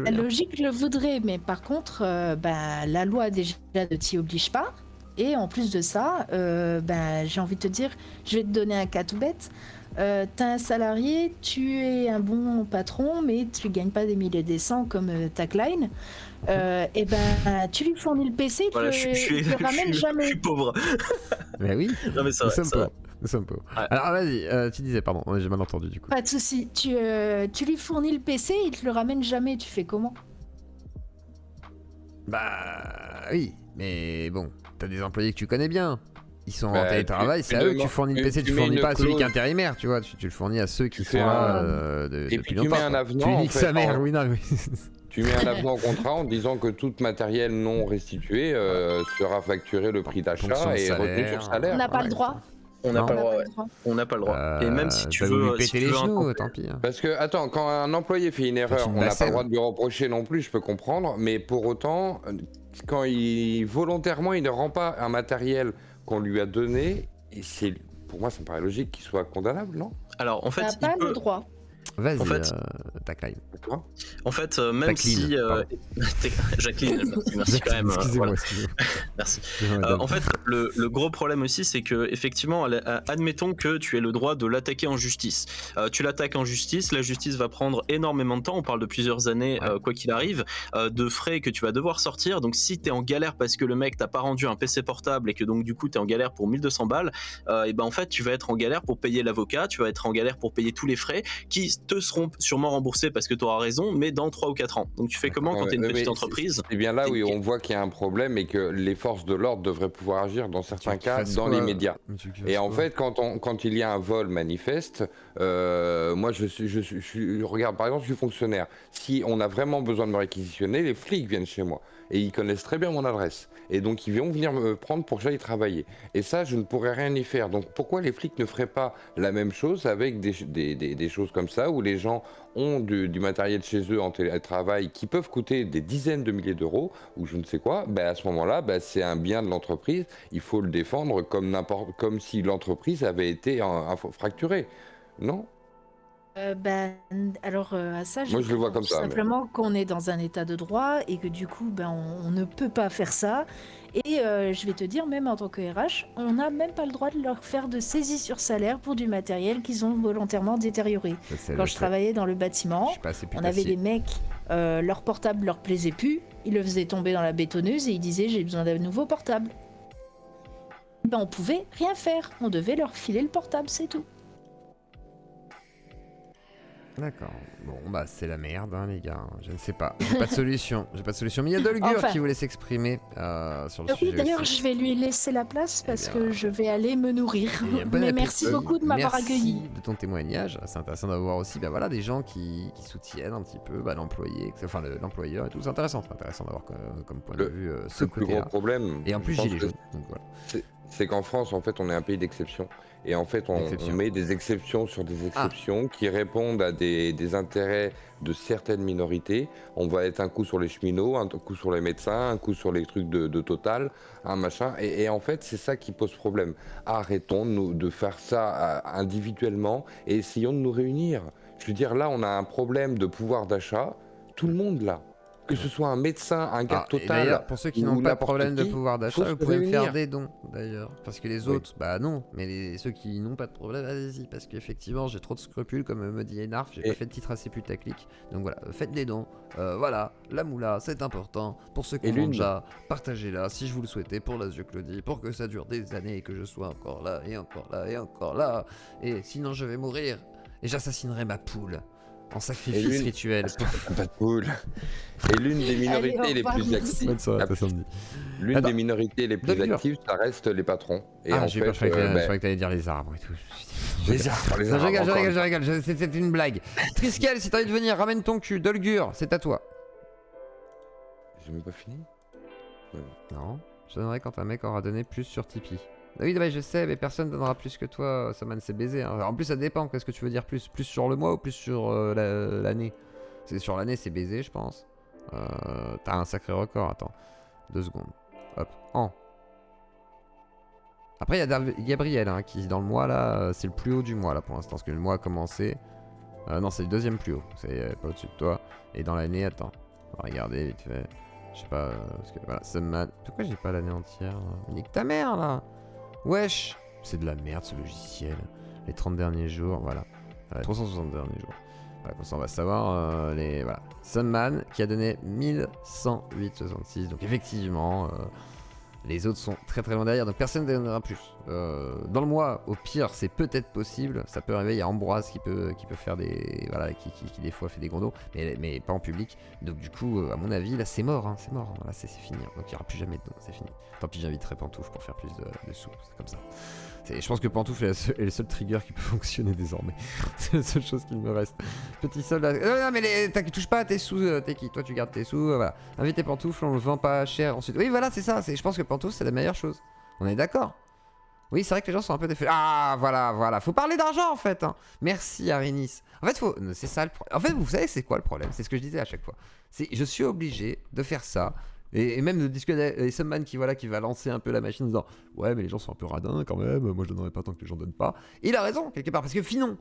Speaker 10: La logique le voudrait, mais par contre, la loi déjà ne t'y oblige pas. Et en plus de ça, j'ai envie de te dire, je vais te donner un cas tout bête. T'as un salarié, tu es un bon patron, mais tu gagnes pas des milliers des cents comme Tagline. Tu lui fournis le PC, tu le ramènes jamais.
Speaker 7: Je suis pauvre.
Speaker 3: Mais oui,
Speaker 7: non, mais ça
Speaker 3: nous sommes pauvres. Ouais. Alors vas-y, tu disais, pardon, j'ai mal entendu du coup.
Speaker 10: Pas de soucis, tu lui fournis le PC, il te le ramène jamais, tu fais comment?
Speaker 3: Bah oui, mais bon, t'as des employés que tu connais bien. Ils sont en télétravail, c'est à eux que tu fournis le PC, tu fournis pas à celui qui est intérimaire, tu vois, tu le fournis à ceux qui sont là depuis longtemps.
Speaker 8: Tu mets un avenant,
Speaker 3: tu niques sa mère, oui, non, oui.
Speaker 8: Tu mets un avenant au contrat en disant que tout matériel non restitué sera facturé le prix d'achat et retenu sur salaire.
Speaker 10: On n'a pas le droit.
Speaker 7: On n'a pas le droit, On n'a pas le droit. Et même si tu veux
Speaker 3: péter les genoux, tant pis.
Speaker 8: Parce que, attends, quand un employé fait une erreur, on n'a pas le droit de lui reprocher non plus, je peux comprendre, mais pour autant, quand volontairement il ne rend pas un matériel qu'on lui a donné, pour moi ça me paraît logique qu'il soit condamnable, non?
Speaker 7: Alors en fait,
Speaker 10: il n'a pas le droit.
Speaker 3: Vas-y, Tagline.
Speaker 7: En fait, même si... Jacqueline, merci quand même.
Speaker 3: Excusez-moi.
Speaker 7: Merci. En fait, le gros problème aussi, c'est que effectivement, admettons que tu aies le droit de l'attaquer en justice. Tu l'attaques en justice, la justice va prendre énormément de temps, on parle de plusieurs années, quoi qu'il arrive, de frais que tu vas devoir sortir. Donc si tu es en galère parce que le mec t'a pas rendu un PC portable et que donc du coup tu es en galère pour 1200 balles, et ben en fait tu vas être en galère pour payer l'avocat, tu vas être en galère pour payer tous les frais qui te seront sûrement remboursés parce que tu auras raison, mais dans 3 ou 4 ans. Donc tu fais comment quand tu es une petite entreprise?
Speaker 8: C'est bien là où on voit qu'il y a un problème et que les forces de l'ordre devraient pouvoir agir dans certains cas dans les médias. Et en fait, quand il y a un vol manifeste, moi je regarde, par exemple, je suis fonctionnaire. Si on a vraiment besoin de me réquisitionner, les flics viennent chez moi et ils connaissent très bien mon adresse. Et donc ils vont venir me prendre pour que j'aille travailler. Et ça, je ne pourrais rien y faire. Donc pourquoi les flics ne feraient pas la même chose avec des choses comme ça, où les gens ont du matériel chez eux en télétravail qui peuvent coûter des dizaines de milliers d'euros, ou je ne sais quoi, à ce moment-là, c'est un bien de l'entreprise, il faut le défendre comme si l'entreprise avait été fracturée. Non ?
Speaker 10: Alors à ça,
Speaker 8: moi je le vois comme ça.
Speaker 10: Simplement qu'on est dans un état de droit et que du coup, on ne peut pas faire ça. Et je vais te dire, même en tant que RH, on n'a même pas le droit de leur faire de saisie sur salaire pour du matériel qu'ils ont volontairement détérioré. Quand je travaillais dans le bâtiment, on avait des mecs, leur portable leur plaisait plus, ils le faisaient tomber dans la bétonneuse et ils disaient j'ai besoin d'un nouveau portable. On pouvait rien faire, on devait leur filer le portable, c'est tout.
Speaker 3: D'accord. Bon, c'est la merde, les gars. Je ne sais pas. J'ai pas de solution. Mais il y a Dolgur qui voulait s'exprimer sur le sujet.
Speaker 10: D'ailleurs, je vais lui laisser la place parce que je vais aller me nourrir. Mais merci beaucoup de m'avoir accueilli.
Speaker 3: Merci de ton témoignage. C'est intéressant d'avoir aussi des gens qui soutiennent un petit peu l'employé, enfin l'employeur et tout. C'est intéressant d'avoir comme point de vue ce côté-là.
Speaker 8: Le plus gros problème.
Speaker 3: Et en plus, gilet jaune.
Speaker 8: c'est qu'en France, en fait, on est un pays d'exception. Et en fait, on met des exceptions sur des exceptions qui répondent à des intérêts de certaines minorités. On va être un coup sur les cheminots, un coup sur les médecins, un coup sur les trucs de Total, un machin. Et en fait, c'est ça qui pose problème. Arrêtons de faire ça individuellement et essayons de nous réunir. Je veux dire, là, on a un problème de pouvoir d'achat. Tout le monde, là. Que ce soit un médecin, un gars Total.
Speaker 3: Pour ceux qui n'ont pas de problème de pouvoir d'achat, vous pouvez me faire des dons d'ailleurs. Parce que les autres, bah non. Mais ceux qui n'ont pas de problème, allez-y. Parce qu'effectivement, j'ai trop de scrupules, comme me dit Enarf. J'ai pas fait de titre assez putaclic. Donc voilà, faites des dons. Voilà, la moula, c'est important. Pour ceux qui l'ont déjà, partagez-la si je vous le souhaitez pour la Claudie. Pour que ça dure des années et que je sois encore là et encore là et encore là. Et sinon, je vais mourir. Et j'assassinerai ma poule. En sacrifice rituel.
Speaker 8: Pas de poule. Et l'une des minorités les plus actives. L'une des minorités les plus actives, ça reste les patrons. Et en
Speaker 3: fait, je croyais que t'allais dire les arbres et tout. Les arbres, je rigole, c'était une blague. Triskel, si t'as envie de venir, ramène ton cul. Dolgur, c'est à toi.
Speaker 8: J'ai même pas fini.
Speaker 3: Non, je donnerai quand un mec aura donné plus sur Tipeee. Oui, je sais, mais personne donnera plus que toi, Saman, c'est baisé. Hein. En plus, ça dépend, qu'est-ce que tu veux dire plus sur le mois ou plus sur l'année? C'est sur l'année, c'est baisé, je pense. T'as un sacré record, attends. 2 secondes. Hop, Après, il y a Gabriel, hein, qui, dans le mois, là, c'est le plus haut du mois, là, pour l'instant, parce que le mois a commencé. Non, c'est le 2e plus haut, c'est pas au-dessus de toi. Et dans l'année, attends, on va regarder vite fait. Je sais pas, parce que, voilà, Saman... Pourquoi j'ai pas l'année entière? Nique ta mère, là. Wesh, c'est de la merde ce logiciel. Les 30 derniers jours, voilà. 360 derniers jours. Voilà, comme ça on va savoir les... Voilà. Sunman qui a donné 1108,66. Donc effectivement, les autres sont très très loin derrière. Donc personne ne donnera plus. Dans le mois, au pire, c'est peut-être possible. Ça peut arriver. Il y a Ambroise qui peut faire des... Voilà, qui des fois fait des gros dos. Mais pas en public. Donc du coup, à mon avis, là c'est mort. Hein, c'est mort. Là c'est fini. Donc il n'y aura plus jamais de dons. C'est fini. Tant pis, j'inviterai Pantoufle pour faire plus de sous. C'est comme ça. Je pense que Pantoufle est le seul trigger qui peut fonctionner désormais. C'est la seule chose qu'il me reste. Petit soldat. Non, mais touche pas à tes sous, t'es qui? Toi, tu gardes tes sous. Voilà. Invitez Pantoufle, on le vend pas cher ensuite. Oui, voilà, c'est ça. Je pense que Pantoufle, c'est la meilleure chose. On est d'accord? Oui, c'est vrai que les gens sont un peu défaits. Ah, voilà. Faut parler d'argent en fait. Hein. Merci, Arinis. En fait, c'est ça le problème. En fait, vous savez, c'est quoi le problème? C'est ce que je disais à chaque fois. Je suis obligé de faire ça. Et même de discuter avec Sunman qui va lancer un peu la machine en disant ouais mais les gens sont un peu radins quand même, moi je donnerai pas tant que les gens donnent pas. Et il a raison quelque part parce que sinon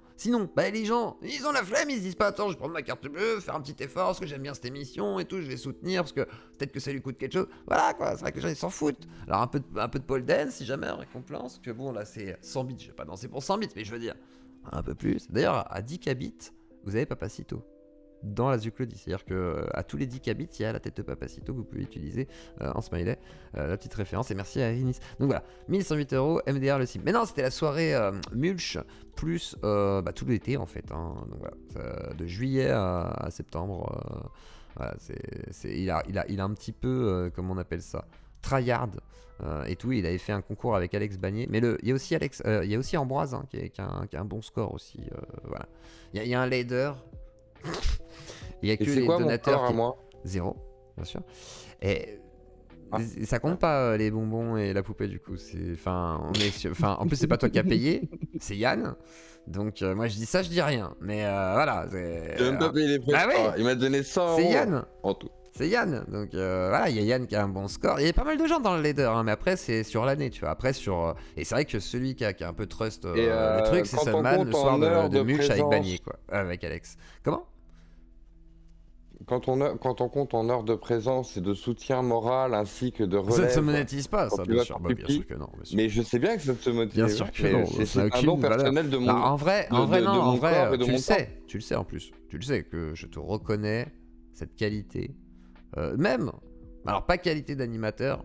Speaker 3: les gens ils ont la flemme, ils se disent pas attends je vais prendre ma carte bleue, faire un petit effort parce que j'aime bien cette émission et tout, je vais soutenir parce que peut-être que ça lui coûte quelque chose. Voilà quoi, c'est vrai que les gens ils s'en foutent. Alors un peu de pole dance si jamais en récompense, que bon là c'est 100 bits, je vais pas danser pour 100 bits mais je veux dire un peu plus. D'ailleurs à 10 kbits vous avez Papacito. Dans la Claudie, c'est-à-dire que à tous les 10 kbits, il y a la tête de Papacito que vous pouvez utiliser en smiley, la petite référence, et merci à Rinis. Donc voilà, 1108€, MDR le sim. Mais non, c'était la soirée Mulch, plus tout l'été en fait, hein. Donc voilà, de juillet à septembre, voilà, il a un petit peu, comment on appelle ça, tryhard, et tout, il avait fait un concours avec Alex Bagné, mais il y a aussi Ambroise, hein, qui a un bon score aussi, voilà. Il y a un leader. Il y a que les donateurs
Speaker 8: à moi
Speaker 3: 0, bien sûr. Et ça compte pas les bonbons et la poupée du coup. En plus c'est pas toi qui as payé, c'est Yann. Donc moi je dis ça, je dis rien. Mais voilà.
Speaker 8: J'ai même pas payé les frais. Il m'a donné 100 €.
Speaker 3: C'est Yann.
Speaker 8: En tout.
Speaker 3: C'est Yann. Donc voilà, il y a Yann qui a un bon score. Il y a pas mal de gens dans le leader, hein, mais après c'est sur l'année, tu vois. Après et c'est vrai que celui qui a un peu trust le truc, c'est Salman le soir de Mulch avec Bagné, quoi, avec Alex. Comment?
Speaker 8: Quand on compte en heures de présence et de soutien moral ainsi que de relève...
Speaker 3: Ça ne se monétise pas, ça, bien sûr que non.
Speaker 8: Mais je sais bien que ça ne se monétise pas.
Speaker 3: Bien sûr que non,
Speaker 8: c'est un don personnel de mon
Speaker 3: En vrai, tu le sais en plus. Tu le sais que je te reconnais cette qualité. Même, alors pas qualité d'animateur,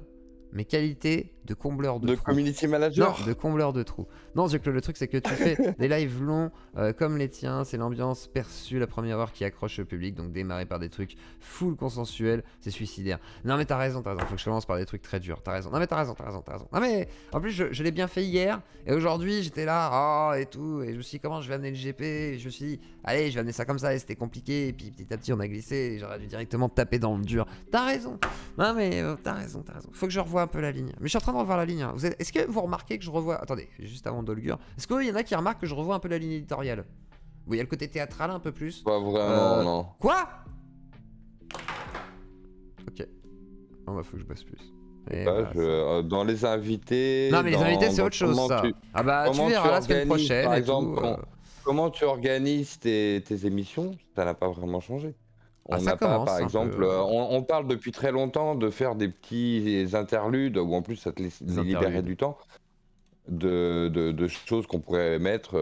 Speaker 3: mais qualité de combleur de trous.
Speaker 8: De community manager?
Speaker 3: Non, de combleur de trous. Non, le truc, c'est que tu fais des lives longs comme les tiens. C'est l'ambiance perçue la première heure qui accroche le public. Donc démarrer par des trucs full consensuels, c'est suicidaire. Non, mais t'as raison. Faut que je commence par des trucs très durs. T'as raison. Non, mais t'as raison. Non, mais en plus, je l'ai bien fait hier. Et aujourd'hui, j'étais là, et tout. Et je me suis dit, comment je vais amener le GP? Et je me suis dit, allez, je vais amener ça comme ça. Et c'était compliqué. Et puis petit à petit, on a glissé. Et j'aurais dû directement taper dans le dur. T'as raison. Non, mais t'as raison. Faut que je revoie un peu la ligne. Mais je suis en train de revoir la ligne. Hein. Est-ce que vous remarquez que je revois... Attendez, juste avant Dolgur. Est-ce qu'il y en a qui remarquent que je revois un peu la ligne éditoriale? Vous voyez le côté théâtral un peu plus?
Speaker 8: Pas vraiment, non.
Speaker 3: Quoi? Ok. Bon bah faut que je bosse plus.
Speaker 8: Dans les invités...
Speaker 3: Non mais les invités c'est autre chose ça. Ah bah tu verras la semaine prochaine.
Speaker 8: Par exemple, comment tu organises tes émissions? Ça n'a pas vraiment changé. On n'a pas, par exemple, on parle depuis très longtemps de faire des petits interludes où en plus ça te laisse libérer du temps de choses qu'on pourrait mettre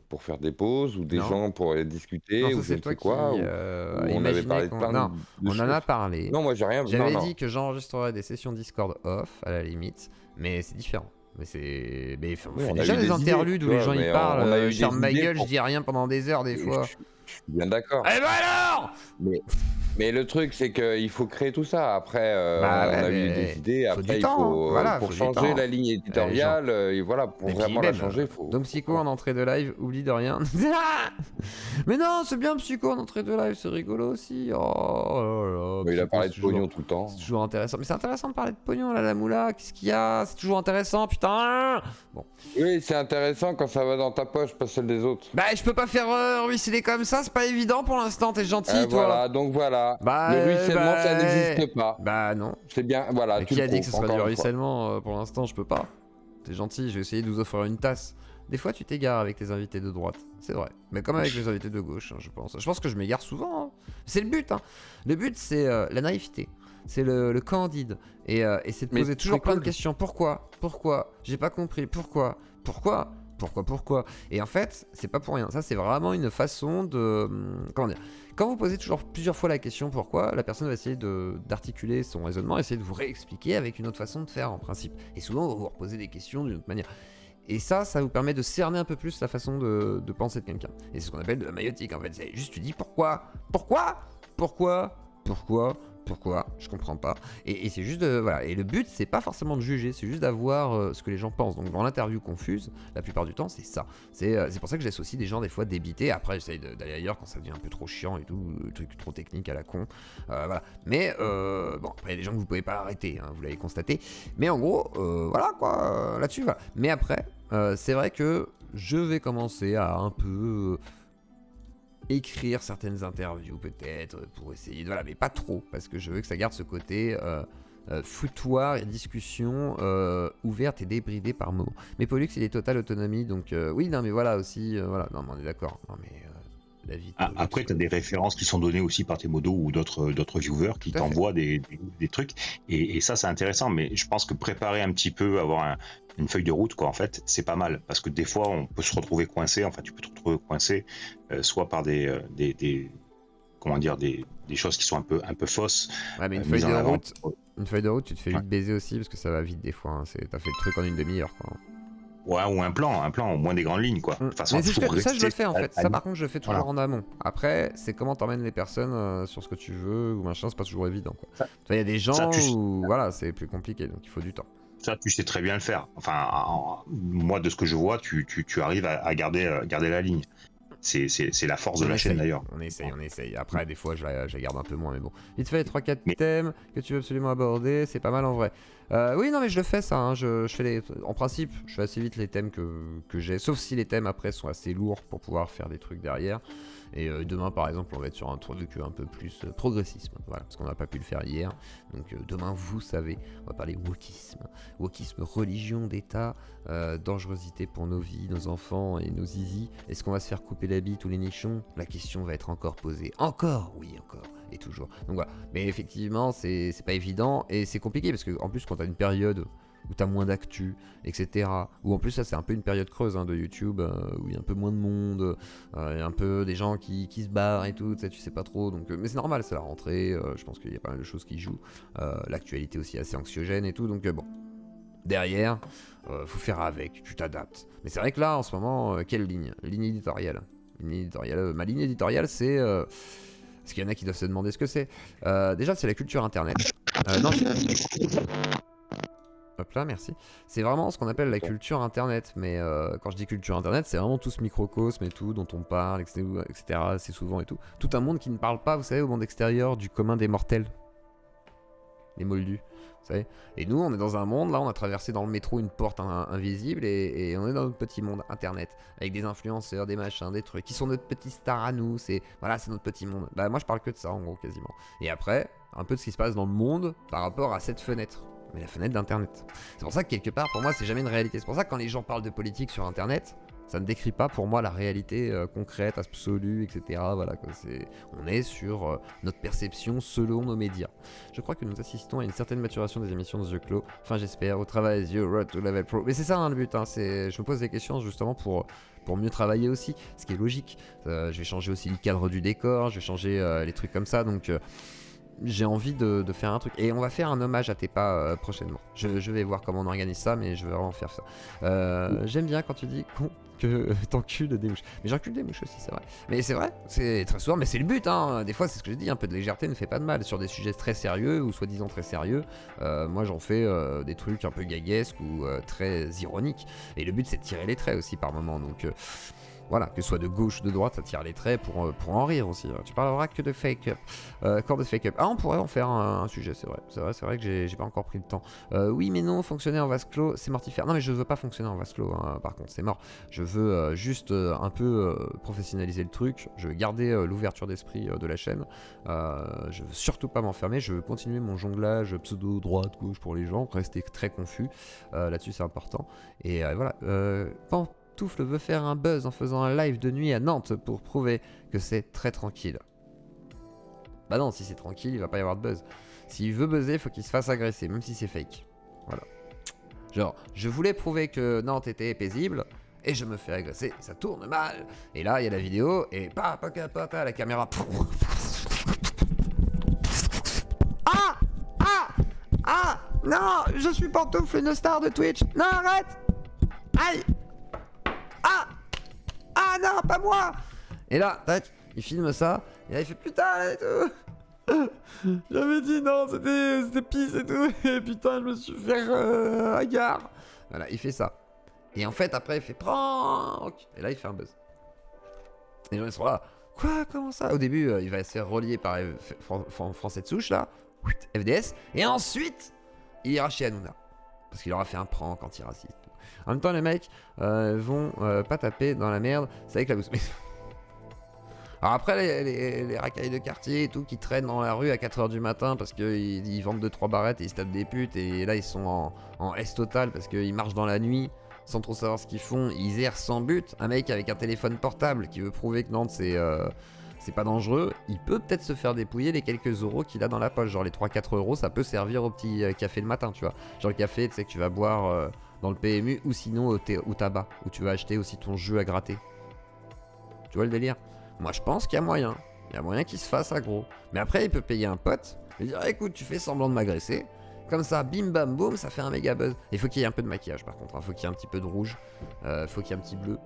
Speaker 8: pour faire des pauses ou des gens pour discuter ou je ne sais quoi. On avait parlé de plein de
Speaker 3: on
Speaker 8: choses.
Speaker 3: en a parlé.
Speaker 8: Non, moi j'ai rien.
Speaker 3: J'avais dit que j'enregistrerais des sessions Discord off à la limite, mais c'est différent. Mais c'est. Mais déjà des interludes où les gens y parlent, je ferme ma gueule, je dis rien pendant des heures des fois.
Speaker 8: Je suis bien d'accord.
Speaker 3: Eh ben alors
Speaker 8: mais le truc, c'est qu'il faut créer tout ça. Après, on a eu des idées. Après, il faut, pour changer la ligne éditoriale, et voilà, pour vraiment la changer, il faut.
Speaker 3: Donc, Psycho en entrée de live, oublie de rien. Mais non, c'est bien Psycho en entrée de live, c'est rigolo aussi. Oh,
Speaker 8: mais il a parlé de pognon tout le temps.
Speaker 3: C'est toujours intéressant. Mais c'est intéressant de parler de pognon, là, la moula. Qu'est-ce qu'il y a? C'est toujours intéressant, putain. Bon.
Speaker 8: Oui, c'est intéressant quand ça va dans ta poche, pas celle des autres.
Speaker 3: Bah, je peux pas faire ruisseler comme ça, c'est pas évident pour l'instant, t'es gentil, toi.
Speaker 8: Voilà, donc voilà. Le ruissellement, ça n'existe pas.
Speaker 3: Bah non.
Speaker 8: C'est bien, voilà.
Speaker 3: Mais qui a dit que ce serait du ruissellement? Pour l'instant, je peux pas. T'es gentil, je vais essayer de vous offrir une tasse. Des fois, tu t'égares avec tes invités de droite, c'est vrai. Mais comme avec les invités de gauche, hein, je pense. Je pense que je m'égare souvent. Hein. C'est le but. Hein. Le but, c'est la naïveté. C'est le candide. Et c'est de poser toujours plein de questions. Pourquoi? J'ai pas compris. Pourquoi? Et en fait, c'est pas pour rien. Ça, c'est vraiment une façon de... Comment dire? Quand vous posez plusieurs fois la question pourquoi, la personne va essayer d'articuler son raisonnement, essayer de vous réexpliquer avec une autre façon de faire en principe. Et souvent, on va vous reposer des questions d'une autre manière. Et ça vous permet de cerner un peu plus la façon de penser de quelqu'un. Et c'est ce qu'on appelle de la maïotique en fait. C'est juste tu dis pourquoi? Je comprends pas. Et c'est juste voilà. Et le but, c'est pas forcément de juger, c'est juste d'avoir ce que les gens pensent. Donc dans l'interview confuse, la plupart du temps, c'est ça. C'est pour ça que je laisse aussi des gens des fois débités. Après, j'essaye d'aller ailleurs quand ça devient un peu trop chiant et tout, le truc trop technique à la con. Voilà. Mais bon, après, il y a des gens que vous pouvez pas arrêter, hein, vous l'avez constaté. Mais en gros, voilà quoi, là-dessus, voilà. Mais après, c'est vrai que je vais commencer à un peu... écrire certaines interviews peut-être pour essayer de... Voilà, mais pas trop, parce que je veux que ça garde ce côté foutoir et discussion ouverte et débridée par moments. Mais Pollux, il est totale autonomie, donc oui, non mais voilà aussi, voilà, non mais on est d'accord. Non mais la vie...
Speaker 11: Après, tu as des références qui sont données aussi par tes modos ou d'autres viewers qui t'envoient des trucs, et ça c'est intéressant, mais je pense que préparer un petit peu, avoir une feuille de route, quoi, en fait, c'est pas mal, parce que des fois on peut se retrouver coincé, enfin tu peux te retrouver coincé, soit par des choses qui sont un peu fausses.
Speaker 3: Ouais, mais une feuille de route, tu te fais vite baiser aussi, parce que ça va vite des fois, hein. T'as fait le truc en une demi-heure, quoi.
Speaker 11: Ouais, ou un plan, au moins des grandes lignes, quoi. De toute façon,
Speaker 3: mais ça, je le fais en fait. Ça, par contre, je le fais toujours en amont. Après, c'est comment t'emmènes les personnes sur ce que tu veux ou machin, c'est pas toujours évident, quoi. Il y a des gens où, voilà, c'est plus compliqué, donc il faut du temps.
Speaker 11: Ça, tu sais très bien le faire. Enfin, moi, de ce que je vois, tu arrives à garder la ligne. C'est la force de la chaîne, d'ailleurs.
Speaker 3: On essaye. Après, des fois, je la garde un peu moins, mais bon. Vite fait, les 3-4 thèmes que tu veux absolument aborder, c'est pas mal en vrai. Oui, non, mais je le fais, ça. Hein. Je fais en principe, je fais assez vite les thèmes que j'ai. Sauf si les thèmes, après, sont assez lourds pour pouvoir faire des trucs derrière. Et demain, par exemple, on va être sur un truc un peu plus progressisme. Voilà, parce qu'on n'a pas pu le faire hier. Donc demain, vous savez, on va parler wokisme. Wokisme, religion d'État, dangerosité pour nos vies, nos enfants et nos zizi. Est-ce qu'on va se faire couper la bite ou les nichons? La question va être encore posée. Encore, oui, encore. Et toujours. Donc voilà. Mais effectivement, c'est pas évident. Et c'est compliqué parce qu'en plus, quand t'as une période où t'as moins d'actu, etc. Ou en plus, ça c'est un peu une période creuse de YouTube, où il y a un peu moins de monde, il y a un peu des gens qui se barrent et tout, tu sais pas trop. Donc, mais c'est normal, c'est la rentrée, je pense qu'il y a pas mal de choses qui jouent. L'actualité aussi assez anxiogène et tout, donc bon. Derrière, faut faire avec, tu t'adaptes. Mais c'est vrai que là, en ce moment, quelle ligne? Ligne éditoriale. Ma ligne éditoriale, c'est... parce qu'il y en a qui doivent se demander ce que c'est. Déjà, c'est la culture internet. Non, hop là, merci. C'est vraiment ce qu'on appelle la culture internet. Mais quand je dis culture internet, c'est vraiment tout ce microcosme et tout dont on parle, etc. C'est souvent et tout. Tout un monde qui ne parle pas, vous savez, au monde extérieur du commun des mortels. Les moldus. Vous savez. Et nous, on est dans un monde, là, on a traversé dans le métro une porte invisible et on est dans notre petit monde internet avec des influenceurs, des machins, des trucs qui sont notre petit star à nous. C'est notre petit monde. Bah, moi, je parle que de ça, en gros, quasiment. Et après, un peu de ce qui se passe dans le monde par rapport à cette fenêtre. Mais la fenêtre d'internet. C'est pour ça que quelque part, pour moi, c'est jamais une réalité. C'est pour ça que quand les gens parlent de politique sur internet, ça ne décrit pas pour moi la réalité concrète, absolue, etc. Voilà, quoi. On est sur notre perception selon nos médias. Je crois que nous assistons à une certaine maturation des émissions de The Clos. Enfin, j'espère, au travail as you road to level pro. Mais c'est ça le but, hein, je me pose des questions justement pour mieux travailler aussi, ce qui est logique. Je vais changer aussi le cadre du décor, je vais changer les trucs comme ça, donc... j'ai envie de faire un truc. Et on va faire un hommage à Tepa prochainement. Je vais voir comment on organise ça, mais je vais vraiment faire ça. J'aime bien quand tu dis que t'encules des mouches. Mais j'encule des mouches aussi, c'est vrai. Mais c'est vrai, c'est très souvent, mais c'est le but, hein. Des fois, c'est ce que je dis, un peu de légèreté ne fait pas de mal. Sur des sujets très sérieux, ou soi-disant très sérieux, moi j'en fais des trucs un peu gaguesques ou très ironiques. Et le but, c'est de tirer les traits aussi par moment. Donc... voilà, que ce soit de gauche ou de droite, ça tire les traits pour en rire aussi. Tu parleras que de fake-up. Quand de fake-up. Ah, on pourrait en faire un sujet, c'est vrai. C'est vrai que j'ai pas encore pris le temps. Oui, mais non, fonctionner en vase clos, c'est mortifère. Non, mais je veux pas fonctionner en vase clos, hein, par contre, c'est mort. Je veux juste un peu professionnaliser le truc. Je veux garder l'ouverture d'esprit de la chaîne. Je veux surtout pas m'enfermer. Je veux continuer mon jonglage pseudo droite-gauche pour les gens, rester très confus. Là-dessus, c'est important. Et voilà. Pantoufle veut faire un buzz en faisant un live de nuit à Nantes pour prouver que c'est très tranquille. Bah non, si c'est tranquille, il va pas y avoir de buzz. S'il veut buzzer, il faut qu'il se fasse agresser, même si c'est fake. Voilà. Genre, je voulais prouver que Nantes était paisible, et je me fais agresser, ça tourne mal. Et là, il y a la vidéo, et la caméra... Ah non, je suis Pantoufle, une star de Twitch. Non, arrête. Aïe. Ah non, pas moi. Et là, tac, il filme ça, et là il fait putain et tout. J'avais dit non, c'était pisse et tout, et putain, je me suis fait hagard. Voilà, il fait ça. Et en fait, après, il fait prank. Et là, il fait un buzz. Les gens, ils sont là. Quoi, comment ça? Au début, il va se faire relier par Français de souche, là, FDS, et ensuite, il ira chez Hanouna. Parce qu'il aura fait un prank antiraciste. En même temps, les mecs vont pas taper dans la merde, c'est avec la bouse. Alors après, les racailles de quartier et tout qui traînent dans la rue à 4h du matin parce qu'ils vendent 2-3 barrettes et ils se tapent des putes, et là ils sont en S total parce qu'ils marchent dans la nuit sans trop savoir ce qu'ils font, ils errent sans but. Un mec avec un téléphone portable qui veut prouver que Nantes c'est pas dangereux, il peut peut-être se faire dépouiller les quelques euros qu'il a dans la poche. Genre les 3-4 euros, ça peut servir au petit café le matin, tu vois. Genre le café, tu sais, que tu vas boire dans le PMU, ou sinon au tabac, où tu vas acheter aussi ton jus à gratter. Tu vois le délire? Moi je pense qu'il y a moyen. Il y a moyen qu'il se fasse aggro. Mais après il peut payer un pote et dire écoute, tu fais semblant de m'agresser. Comme ça, bim bam boum, ça fait un méga buzz. Il faut qu'il y ait un peu de maquillage par contre, il faut qu'il y ait un petit peu de rouge, faut qu'il y ait un petit bleu.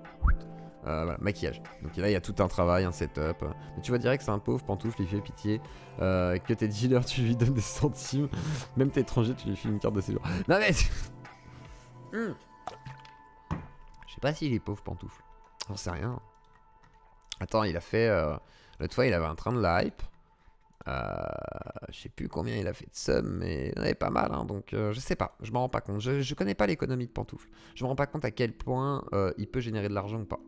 Speaker 3: Voilà, maquillage. Donc là il y a tout un travail, un setup. Mais tu vas dire que c'est un pauvre Pantoufle, il fait pitié. Que tes dealers tu lui donnes des centimes. Même t'es étranger, tu lui files une carte de séjour. Non mais... Je sais pas s'il est pauvre Pantoufle. J'en sais rien. Attends, il a fait... l'autre fois il avait un train de la hype. Je sais plus combien il a fait de somme, mais il en avait pas mal, hein, donc je sais pas, je m'en rends pas compte. Je connais pas l'économie de Pantoufle. Je me rends pas compte à quel point il peut générer de l'argent ou pas.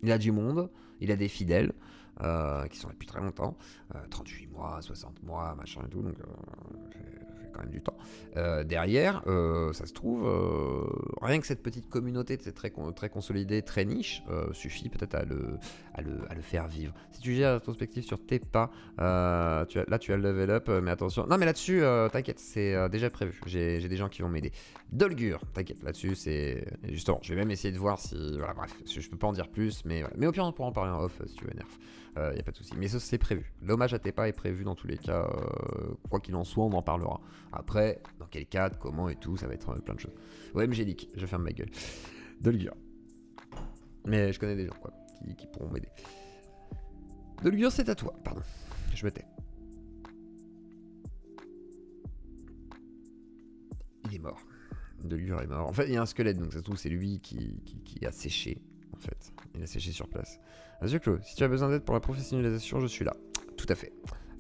Speaker 3: Il a du monde, il a des fidèles qui sont là depuis très longtemps, 38 mois, 60 mois, machin et tout, donc fait quand même du temps. Derrière, ça se trouve, rien que cette petite communauté très consolidée, très niche, suffit peut-être à le faire vivre. Si tu gères la rétrospective sur tes pas, là tu as le level up, mais attention. Non mais là-dessus, t'inquiète, c'est déjà prévu. J'ai des gens qui vont m'aider. Dolgur, t'inquiète, là-dessus c'est... Justement, je vais même essayer de voir si... Voilà, bref, je peux pas en dire plus, mais voilà. Mais au pire on pourra en parler en off si tu veux, Nerf. Y a pas de souci. Mais ça c'est prévu. L'hommage à Tepa est prévu dans tous les cas. Quoi qu'il en soit, on en parlera. Après, dans quel cadre, comment et tout, ça va être plein de choses. Ouais, Mgélique, je ferme ma gueule. Dolgur. Mais je connais des gens quoi, qui pourront m'aider. Dolgur, c'est à toi. Pardon, je me tais. Il est mort. Dolgur est mort. En fait, il y a un squelette, donc ça se trouve, c'est lui qui a séché. En fait, il a séché sur place. Azure Clos, si tu as besoin d'aide pour la professionnalisation, je suis là. Tout à fait.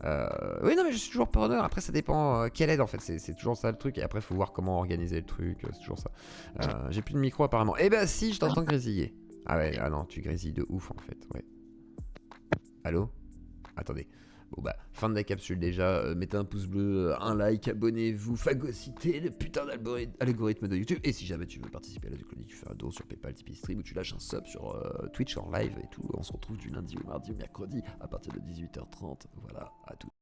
Speaker 3: Oui, non, mais je suis toujours preneur. Après, ça dépend quelle aide en fait. C'est toujours ça le truc. Et après, faut voir comment organiser le truc. C'est toujours ça. J'ai plus de micro apparemment. Eh ben, si, je t'entends grésiller. Ah ouais, ah non, tu grésilles de ouf en fait. Ouais. Allô? Attendez. Bon bah, fin de la capsule déjà, mettez un pouce bleu, un like, abonnez-vous, phagocytez le putain d'algorithme de YouTube. Et si jamais tu veux participer à la chronique, tu fais un don sur PayPal, Tipeee Stream ou tu lâches un sub sur Twitch en live et tout. On se retrouve du lundi au mardi au mercredi à partir de 18h30. Voilà, à tout.